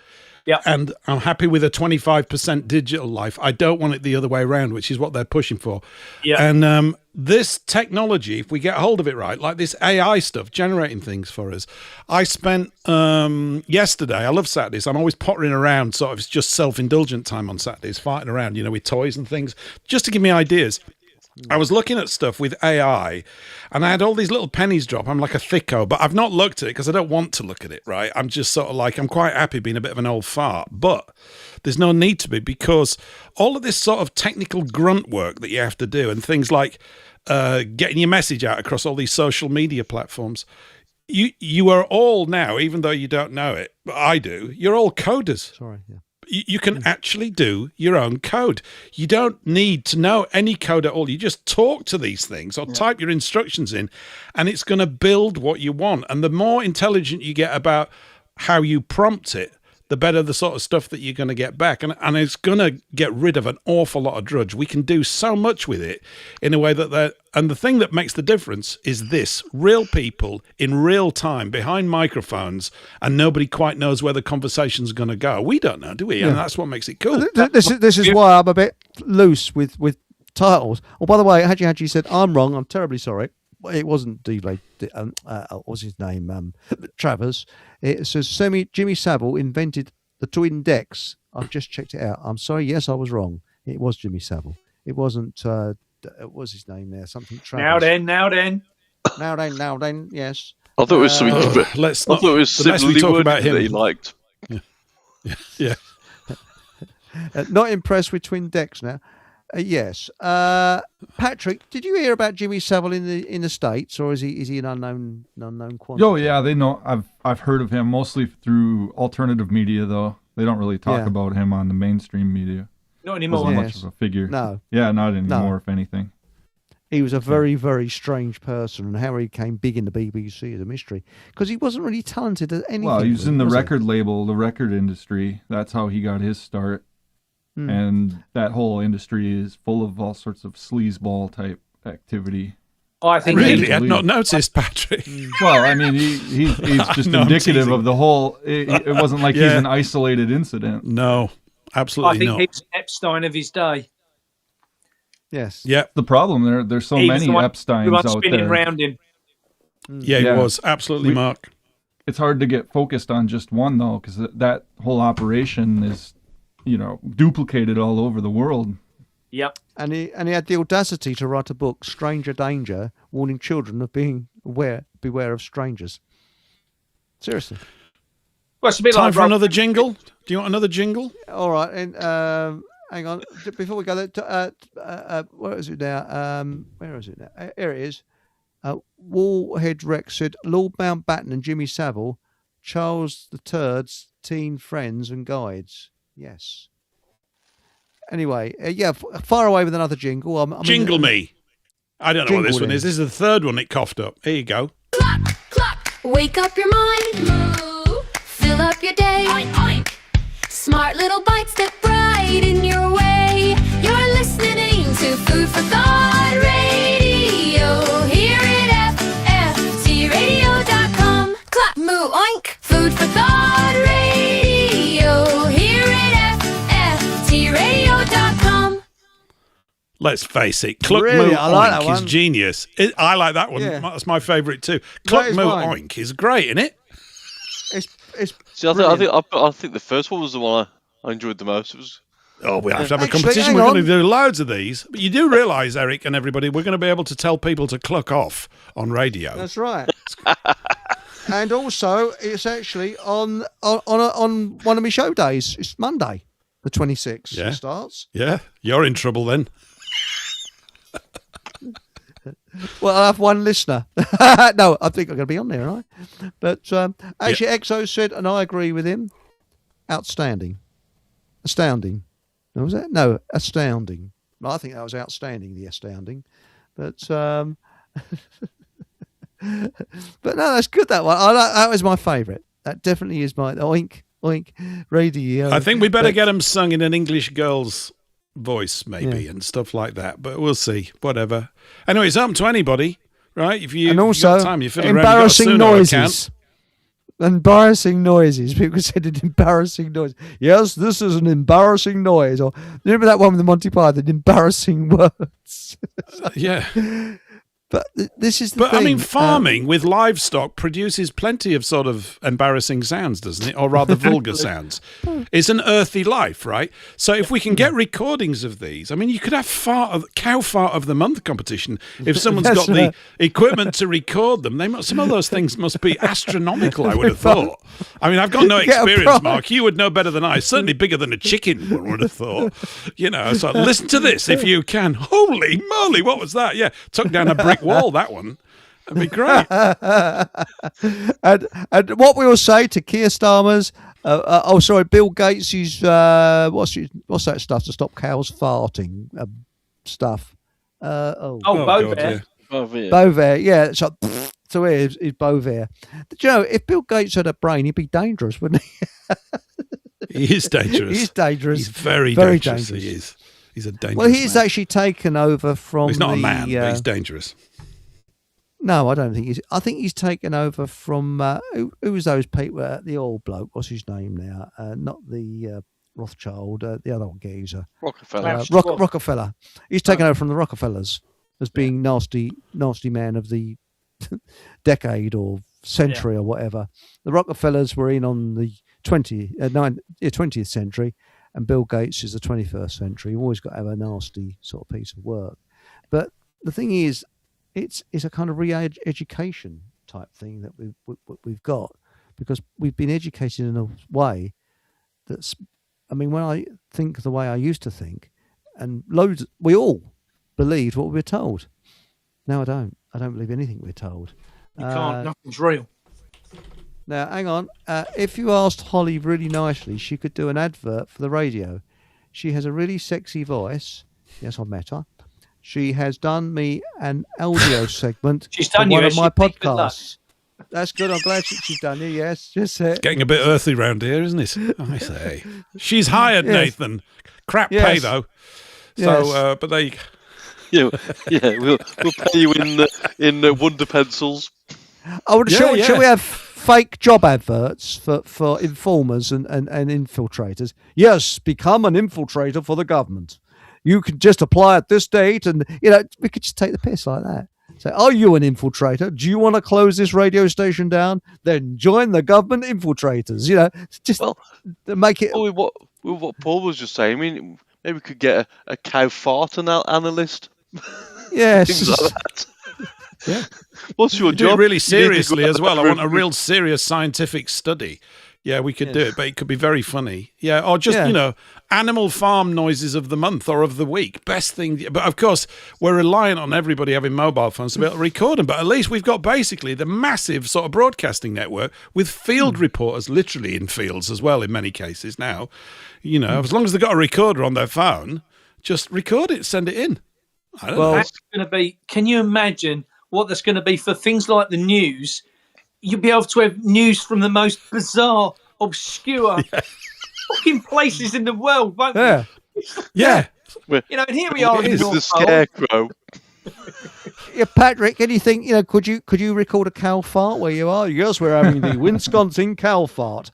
Yeah. And I'm happy with a 25% digital life. I don't want it the other way around, which is what they're pushing for. Yeah. And this technology, if we get hold of it right, like this AI stuff, generating things for us. I spent yesterday, I love Saturdays. I'm always pottering around, sort of, it's just self-indulgent time on Saturdays, fighting around, with toys and things, just to give me ideas. I was looking at stuff with AI, and I had all these little pennies drop. I'm like a thicko, but I've not looked at it because I don't want to look at it, right? I'm just sort of like, I'm quite happy being a bit of an old fart, but there's no need to be, because all of this sort of technical grunt work that you have to do, and things like getting your message out across all these social media platforms, you are all now, even though you don't know it, but I do, you're all coders. Sorry, yeah. You can actually do your own code. You don't need to know any code at all. You just talk to these things or type your instructions in, and it's going to build what you want. And the more intelligent you get about how you prompt it, the better the sort of stuff that you're going to get back. And it's going to get rid of an awful lot of drudge. We can do so much with it in a way that and the thing that makes the difference is this: real people in real time behind microphones, and nobody quite knows where the conversation's going to go. We don't know, do we? Yeah. And that's what makes it cool. This is why I'm a bit loose with titles. Oh, by the way, Haji said, I'm wrong. I'm terribly sorry. It wasn't what was his name? Travers. It says Jimmy Savile invented the twin decks. I've just checked it out. I'm sorry. Yes, I was wrong. It was Jimmy Savile. It wasn't. What was his name there? Something Travers. Now then. Yes. I thought it was something. I thought it was simply talk worded about him that he liked. Yeah. Not impressed with twin decks now. Yes, Patrick, did you hear about Jimmy Savile in the States, or is he an unknown quantity? Oh yeah, they know. I've heard of him mostly through alternative media, though. They don't really talk about him on the mainstream media. Not anymore. Wasn't much of a figure. No. Yeah, not anymore. If anything, he was a very, very strange person, and how he became big in the BBC is a mystery, because he wasn't really talented at anything. Well, he was in the record label, the record industry. That's how he got his start. And that whole industry is full of all sorts of sleazeball type activity. I think really, I'd not noticed, Patrick. Well, I mean, he's just indicative of the whole. It wasn't like he's an isolated incident. No, absolutely not. I think he's Epstein of his day. Yes. Yeah. The problem there's so many Epsteins out there. Around him. Yeah, he was absolutely, Mark. It's hard to get focused on just one though, because that whole operation is, duplicated all over the world. Yep. And he had the audacity to write a book, Stranger Danger, warning children of beware of strangers. Seriously. Well, it's a bit Time like for another jingle. Do you want another jingle? All right, and hang on. Before we go there, where is it now? Where is it now? Here it is. Warhead Rex said, Lord Mountbatten and Jimmy Savile, Charles III's teen friends and guides. Yes. Anyway, far away with another jingle. Jingle me. I don't know what this one in. is. This is the third one it coughed up. Here you go. Clock, clock, wake up your mind. Moo. Fill up your day. Oink, oink. Smart little bites that brighten your way. You're listening to Food for Thought Radio. Here at FFTradio.com. Clap, moo, oink. Food for Thought Radio. Here at FFTradio.com. Let's face it, Cluck Really? Moo I like Oink that is one. genius. I like that one. Yeah. That's my favourite too. Cluck is Moo mine. Oink is great, isn't it? It's See, I think the first one was the one I enjoyed the most. It was Oh, we have to have a Actually, competition. hang We're going on. to do loads of these. But you do realise, Eric and everybody, we're going to be able to tell people to cluck off on radio. That's right. And also, it's actually on one of my show days. It's Monday, the 26th. Yeah. It starts. Yeah, you're in trouble then. Well, I have one listener. No, I think I'm going to be on there, aren't I? But actually, Exo said, and I agree with him, outstanding. Astounding. What was that? No, astounding. I think that was outstanding, the astounding. But but no, that's good, that one. That was my favourite. That definitely is my oink, oink, radio. I think we better get them sung in an English girl's voice, maybe, and stuff like that. But we'll see. Whatever. Anyway, it's up to anybody, right? If you and also, you've got time, you fiddle around, embarrassing you've got a Suno noises. account. Embarrassing noises. People said an embarrassing noise. Yes, this is an embarrassing noise. Or remember that one with the Monty Python, embarrassing words. Yeah. But this is the But thing. I mean, farming with livestock produces plenty of sort of embarrassing sounds, doesn't it? Or rather, vulgar sounds. It's an earthy life, right? So if we can get recordings of these, I mean, you could have cow fart of the month competition if someone's got the equipment to record them. Some of those things must be astronomical, I would have thought. I mean, I've got no experience, Mark. You would know better than I. Certainly bigger than a chicken, one would have thought. You know, so listen to this if you can. Holy moly, what was that? Yeah, took down a brick wall, that one. That'd be great. and what we will say to Keir Starmer's, Bill Gates' what's that stuff to stop cows farting stuff? Bovair. Bovair, yeah. It's like, so here's Bovair. Do you know, if Bill Gates had a brain, he'd be dangerous, wouldn't he? He is dangerous. He's dangerous. He's very dangerous. He is. He's a dangerous Well, he's man. actually taken over from. Well, he's not a man, but he's dangerous. No, I don't think he's. I think he's taken over from who was those people? The old bloke. What's his name now? Not the Rothschild. The other one, geezer. Rockefeller. Rockefeller. He's taken over from the Rockefellers as being nasty man of the decade or century or whatever. The Rockefellers were in on the 20th century. And Bill Gates is the 21st century. You've always got to have a nasty sort of piece of work. But the thing is, it's a kind of re-education type thing that we've got, because we've been educated in a way that's, I mean, when I think the way I used to think, and we all believed what we were told. Now I don't. I don't believe anything we're told. You can't. Nothing's real. Now, hang on. If you asked Holly really nicely, she could do an advert for the radio. She has a really sexy voice. Yes, I've met her. She has done me an audio segment She's for done one you, of my good luck. podcasts. That's good. I'm glad she's done you. Yes, just it. Getting a bit earthy round here, isn't it? I say. She's hired, Yes. Nathan. Crap Yes. pay, though. Yes. So, but they... Yeah, we'll pay you in Wonder pencils. Shall yeah. we have fake job adverts for informers and infiltrators? Yes, become an infiltrator for the government. You can just apply at this date, and we could just take the piss like that. Say, are you an infiltrator? Do you want to close this radio station down? Then join the government infiltrators. Just make it. Well, what Paul was just saying. I mean, Maybe we could get a cow fart analyst. Yes. Things like that. Yeah. What's your Do job? it really You need to seriously go as well. I out want a real serious scientific study. Yeah, we could do it, but it could be very funny. Yeah, or just, animal farm noises of the month or of the week. Best thing. But of course, we're reliant on everybody having mobile phones to be able to record them. But at least we've got basically the massive sort of broadcasting network with field reporters literally in fields as well in many cases now. As long as they've got a recorder on their phone, just record it, send it in. I don't know. That's going to be, can you imagine what that's going to be for things like the news? You'll be able to have news from the most bizarre, obscure fucking places in the world, won't we? Yeah. And here we are in the the North Pole. scarecrow. Yeah, Patrick, and you think, could you record a cow fart where you are? Yes, we're having the Wisconsin cow fart.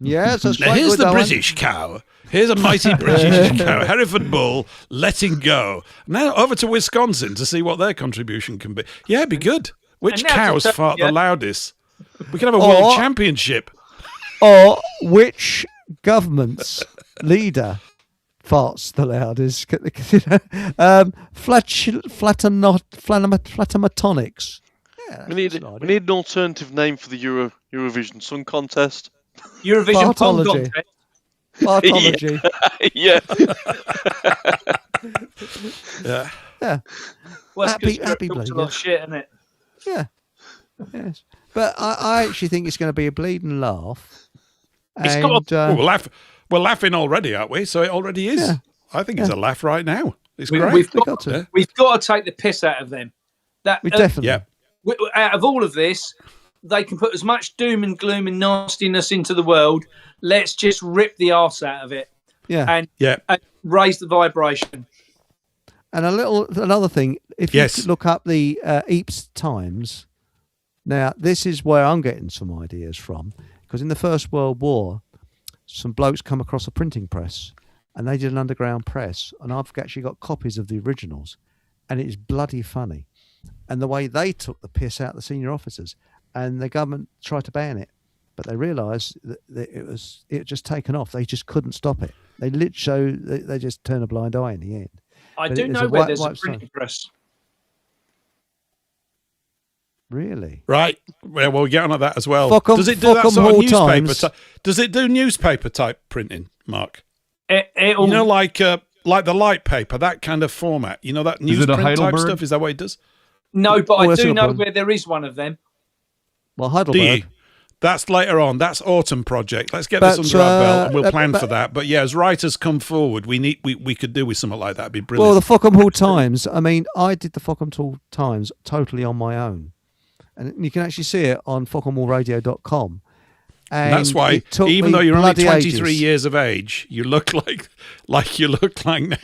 Yes, that's Now quite here's good, the that one. British cow. Here's a mighty British cow, Hereford bull, letting go. Now over to Wisconsin to see what their contribution can be. Yeah, it'd be good. Which now to cows tell fart you- the loudest? We could have a world championship. Or which government's leader farts the loudest? Flatomatonics. Yeah, We need an alternative name for the Eurovision Song Contest. Eurovision Pong Fartology. Contest. Fartology. Yeah. Yeah. Well, Happy happy bloody a lot yeah. of shit, isn't it? Yeah. Yes. But I actually think it's going to be a bleeding laugh. It's got We're laughing already, aren't we? So it already is. Yeah. I think it's a laugh right now. It's We- great. we've got to. We've got to take the piss out of them. We definitely. Yeah. Out of all of this, they can put as much doom and gloom and nastiness into the world. Let's just rip the arse out of it Yeah. and Yeah. raise the vibration. And another thing, if Yes. you look up the Eeps Times, now this is where I'm getting some ideas from, because in the First World War, some blokes come across a printing press, and they did an underground press, and I've actually got copies of the originals, and it's bloody funny. And the way they took the piss out of the senior officers, and the government tried to ban it, but they realised that it had just taken off. They just couldn't stop it. They just turned a blind eye in the end. I But do it's know a where white- there's a white printing press. Really? Right. Well, we'll get on at that as well. Fuck 'em- Does it do fuck that 'em sort of all newspaper? times. Does it do newspaper type printing, Mark? It'll, Like the light paper, that kind of format. That Is it a newsprint type Heidelberg? stuff. Is that what it does? no, but Oh, I that's do not a know problem. where there is one of them. Well, Do Heidelberg. you? That's later on. That's autumn project. Let's get But, this under our belt and we'll but- plan but- for that. But yeah, as writers come forward, we could do with something like that. It'd be brilliant. Well, the Fockham Hall Times. I mean, I did the Fockham Hall Times totally on my own, and you can actually see it on fockhamhallradio.com. And that's why, it took even me though you're only bloody 23 ages. years of age, you look like you look like now.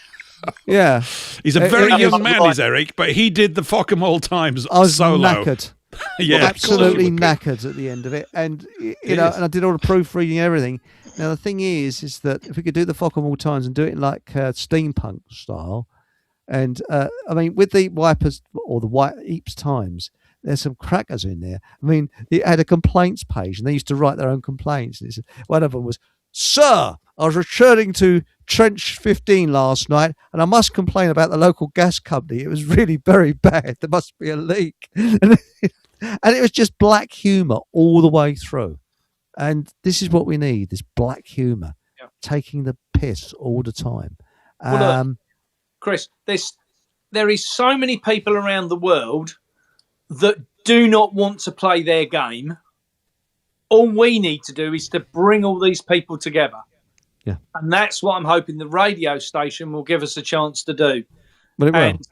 Yeah, He's a very it young was man, like- is Eric, but he did the Fockham Hall Times I was solo. knackered. Yeah, Absolutely of course knackered at the end of it, and is. and I did all the proofreading and everything. Now the thing is that if we could do the Fockham Hall Times and do it in like steampunk style, and I mean with the Wipers or the White Eeps Times, there's some crackers in there. I mean, it had a complaints page, and they used to write their own complaints. And one of them was, "Sir, I was returning to Trench 15 last night, and I must complain about the local gas company. It was really very bad. There must be a leak." And it was just black humour all the way through. And this is what we need, this black humour, taking the piss all the time. Well, look, Chris, there is so many people around the world that do not want to play their game. All we need to do is to bring all these people together. Yeah. And that's what I'm hoping the radio station will give us a chance to do. But it will. And,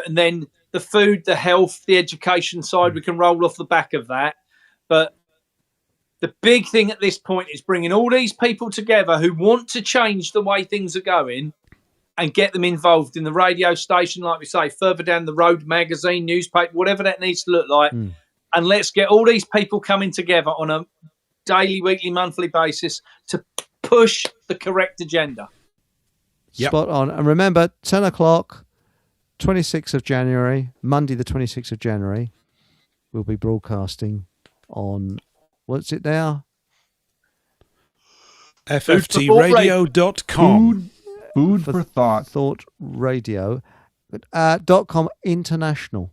and then the food, the health, the education side, we can roll off the back of that. But the big thing at this point is bringing all these people together who want to change the way things are going and get them involved in the radio station, like we say, further down the road, magazine, newspaper, whatever that needs to look like. And let's get all these people coming together on a daily, weekly, monthly basis to push the correct agenda. Yep. Spot on. And remember, 10 o'clock, 26th of January, Monday the 26th of January, we'll be broadcasting on, what's it now? FFTradio.com. Food for thought. Thought Radio. .com international.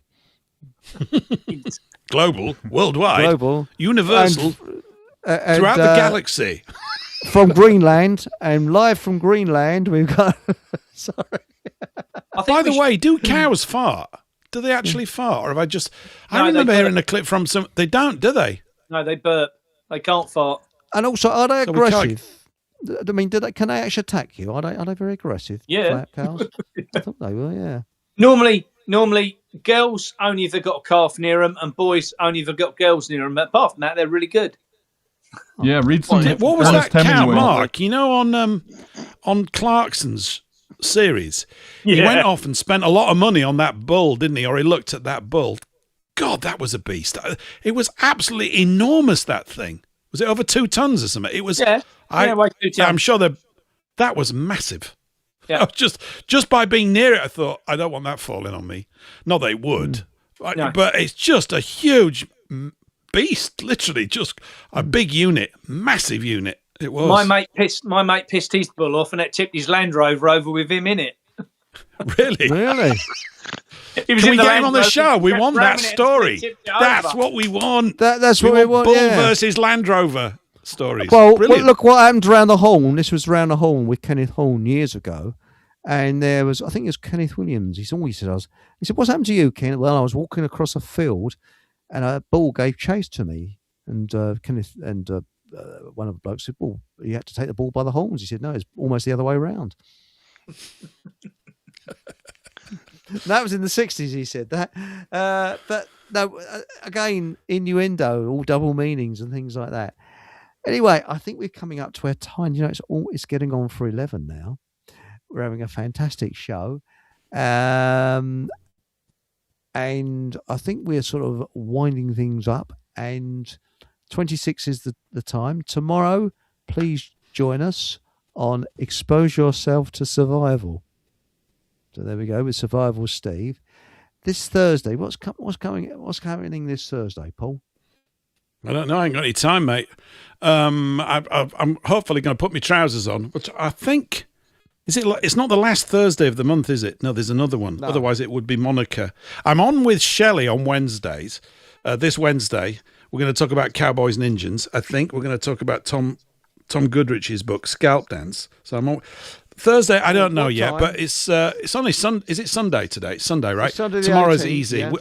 Global, worldwide, Global, universal, and, throughout the galaxy. From Greenland, and live from Greenland, we've got. Sorry. By the way, do cows fart? Do they actually fart, or have I just? I remember hearing a clip from some. They don't, do they? No, they burp. They can't fart. And also, are they aggressive? I mean, can they actually attack you? Are they very aggressive? Yeah. Cows. I thought they were. Yeah. Normally, girls only if they've got a calf near them, and boys only if they've got girls near them. But apart from that, they're really good. Yeah, read some. What was that cow, Mark? You know, on Clarkson's series, he went off and spent a lot of money on that bull, didn't he? Or he looked at that bull. God, that was a beast. It was absolutely enormous. That thing. Was it over 2 tons or something? It was. Yeah. Like 2 tons. I'm sure that was massive. Yeah. Just by being near it, I thought, I don't want that falling on me. Not they would, No. but it's just a huge beast, literally, just a big unit, massive unit. It was. My mate pissed his bull off, and it tipped his Land Rover over with him in it. Really? Can we get him on the show? We want that story. That's what we want. That's what we want. Bull versus Land Rover stories. Well, look what happened around the Horn. This was around the Horn with Kenneth Horn years ago. And there was, I think it was Kenneth Williams. He said, what's happened to you, Ken? Well, I was walking across a field and a bull gave chase to me. And Kenneth and one of the blokes said, well, you had to take the bull by the horns. He said, no, it's almost the other way around. That was in the 60s, he said that. But no, again, innuendo, all double meanings and things like that. Anyway, I think we're coming up to our time. You know, it's getting on for 11 now. We're having a fantastic show. And I think we're sort of winding things up. And 26 is the time. Tomorrow, please join us on Expose Yourself to Survival. So there we go with Survival Steve. This Thursday, what's happening this Thursday, Paul? I don't know. I ain't got any time, mate. I'm hopefully going to put my trousers on, which I think it's not the last Thursday of the month, is it? No, there's another one. No. Otherwise, it would be Monica. I'm on with Shelley on Wednesdays. This Wednesday, we're going to talk about Cowboys and Indians. I think we're going to talk about Tom Goodrich's book, Scalp Dance. So I'm on Thursday. I don't know yet, but it's only Sunday. Is it Sunday today? It's Sunday, right? Sunday Tomorrow's 18th, easy. Yeah.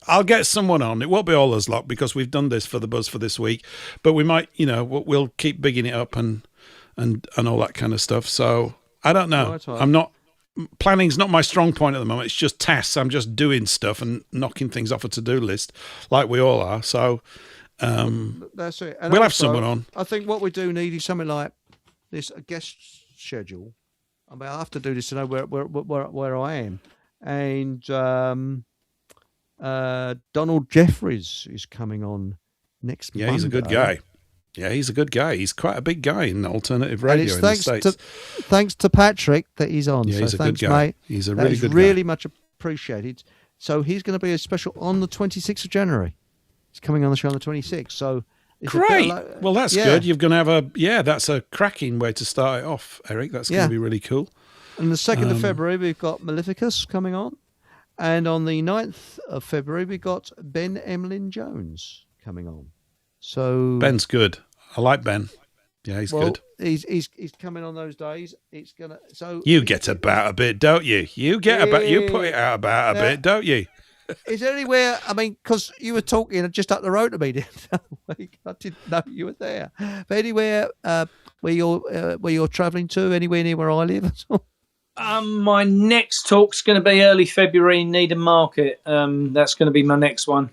I'll get someone on. It won't be all us lot because we've done this for the buzz for this week, but we might, we'll keep bigging it up and all that kind of stuff. So I don't know. Right. Planning's not my strong point at the moment. It's just tasks. I'm just doing stuff and knocking things off a to-do list, like we all are. So that's it. And we'll have someone on. I think what we do need is something like this, a guest schedule. I mean, I have to do this to know where I am. And Donald Jeffries is coming on next Monday. Yeah, he's a good guy. Yeah, he's a good guy. He's quite a big guy in alternative radio in the States. Thanks to Patrick that he's on. Yeah, he's a good guy. Mate. He's a really good guy. Really much appreciated. So he's going to be a special on the 26th of January. He's coming on the show on the 26th. So it's great. Well, that's good. You're going to have that's a cracking way to start it off, Eric. That's going to be really cool. And the 2nd of February, we've got Maleficus coming on. And on the 9th of February, we've got Ben Emlyn Jones coming on. So Ben's good. I like Ben. Yeah, he's good. He's coming on those days. It's gonna. So you get about a bit, don't you? You get about. You put it out about a bit, don't you? Is there anywhere? I mean, because you were talking just up the road to me the other week. I didn't know you were there. But anywhere where you're travelling to, anywhere near where I live at all? My next talk's going to be early February in Needham Market. That's going to be my next one.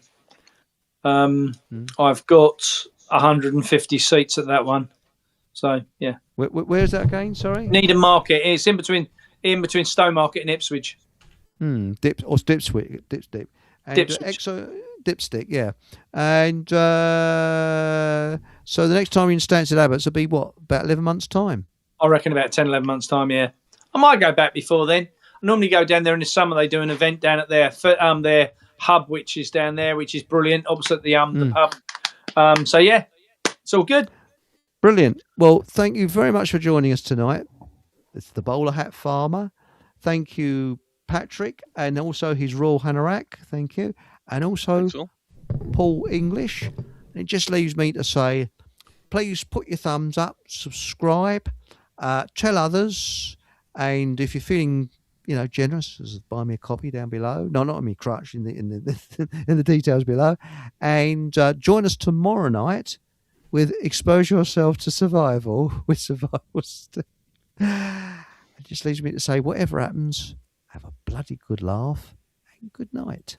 I've got 150 seats at that one. So yeah. Where's that again? Sorry. Needham Market. It's in between Stowmarket and Ipswich. Dipstick. And Dipstick, yeah. And so the next time you're in Stansted Abbots will be what, about 11 months' time? I reckon about 10, 11 months' time, yeah. I might go back before then. I normally go down there in the summer. They do an event down at their hub, which is down there, which is brilliant, opposite the pub. So yeah, it's all good. Brilliant. Well, thank you very much for joining us tonight. It's the Bowler Hat Farmer. Thank you, Patrick, and also his Royal Hanorach. Thank you. And also Paul English. It just leaves me to say, please put your thumbs up, subscribe, tell others, and if you're feeling, generous, buy me a copy down below. No, not on me crutch, in the details below. And join us tomorrow night with Expose Yourself to Survival with Survival Steve. It just leaves me to say, whatever happens, have a bloody good laugh and good night.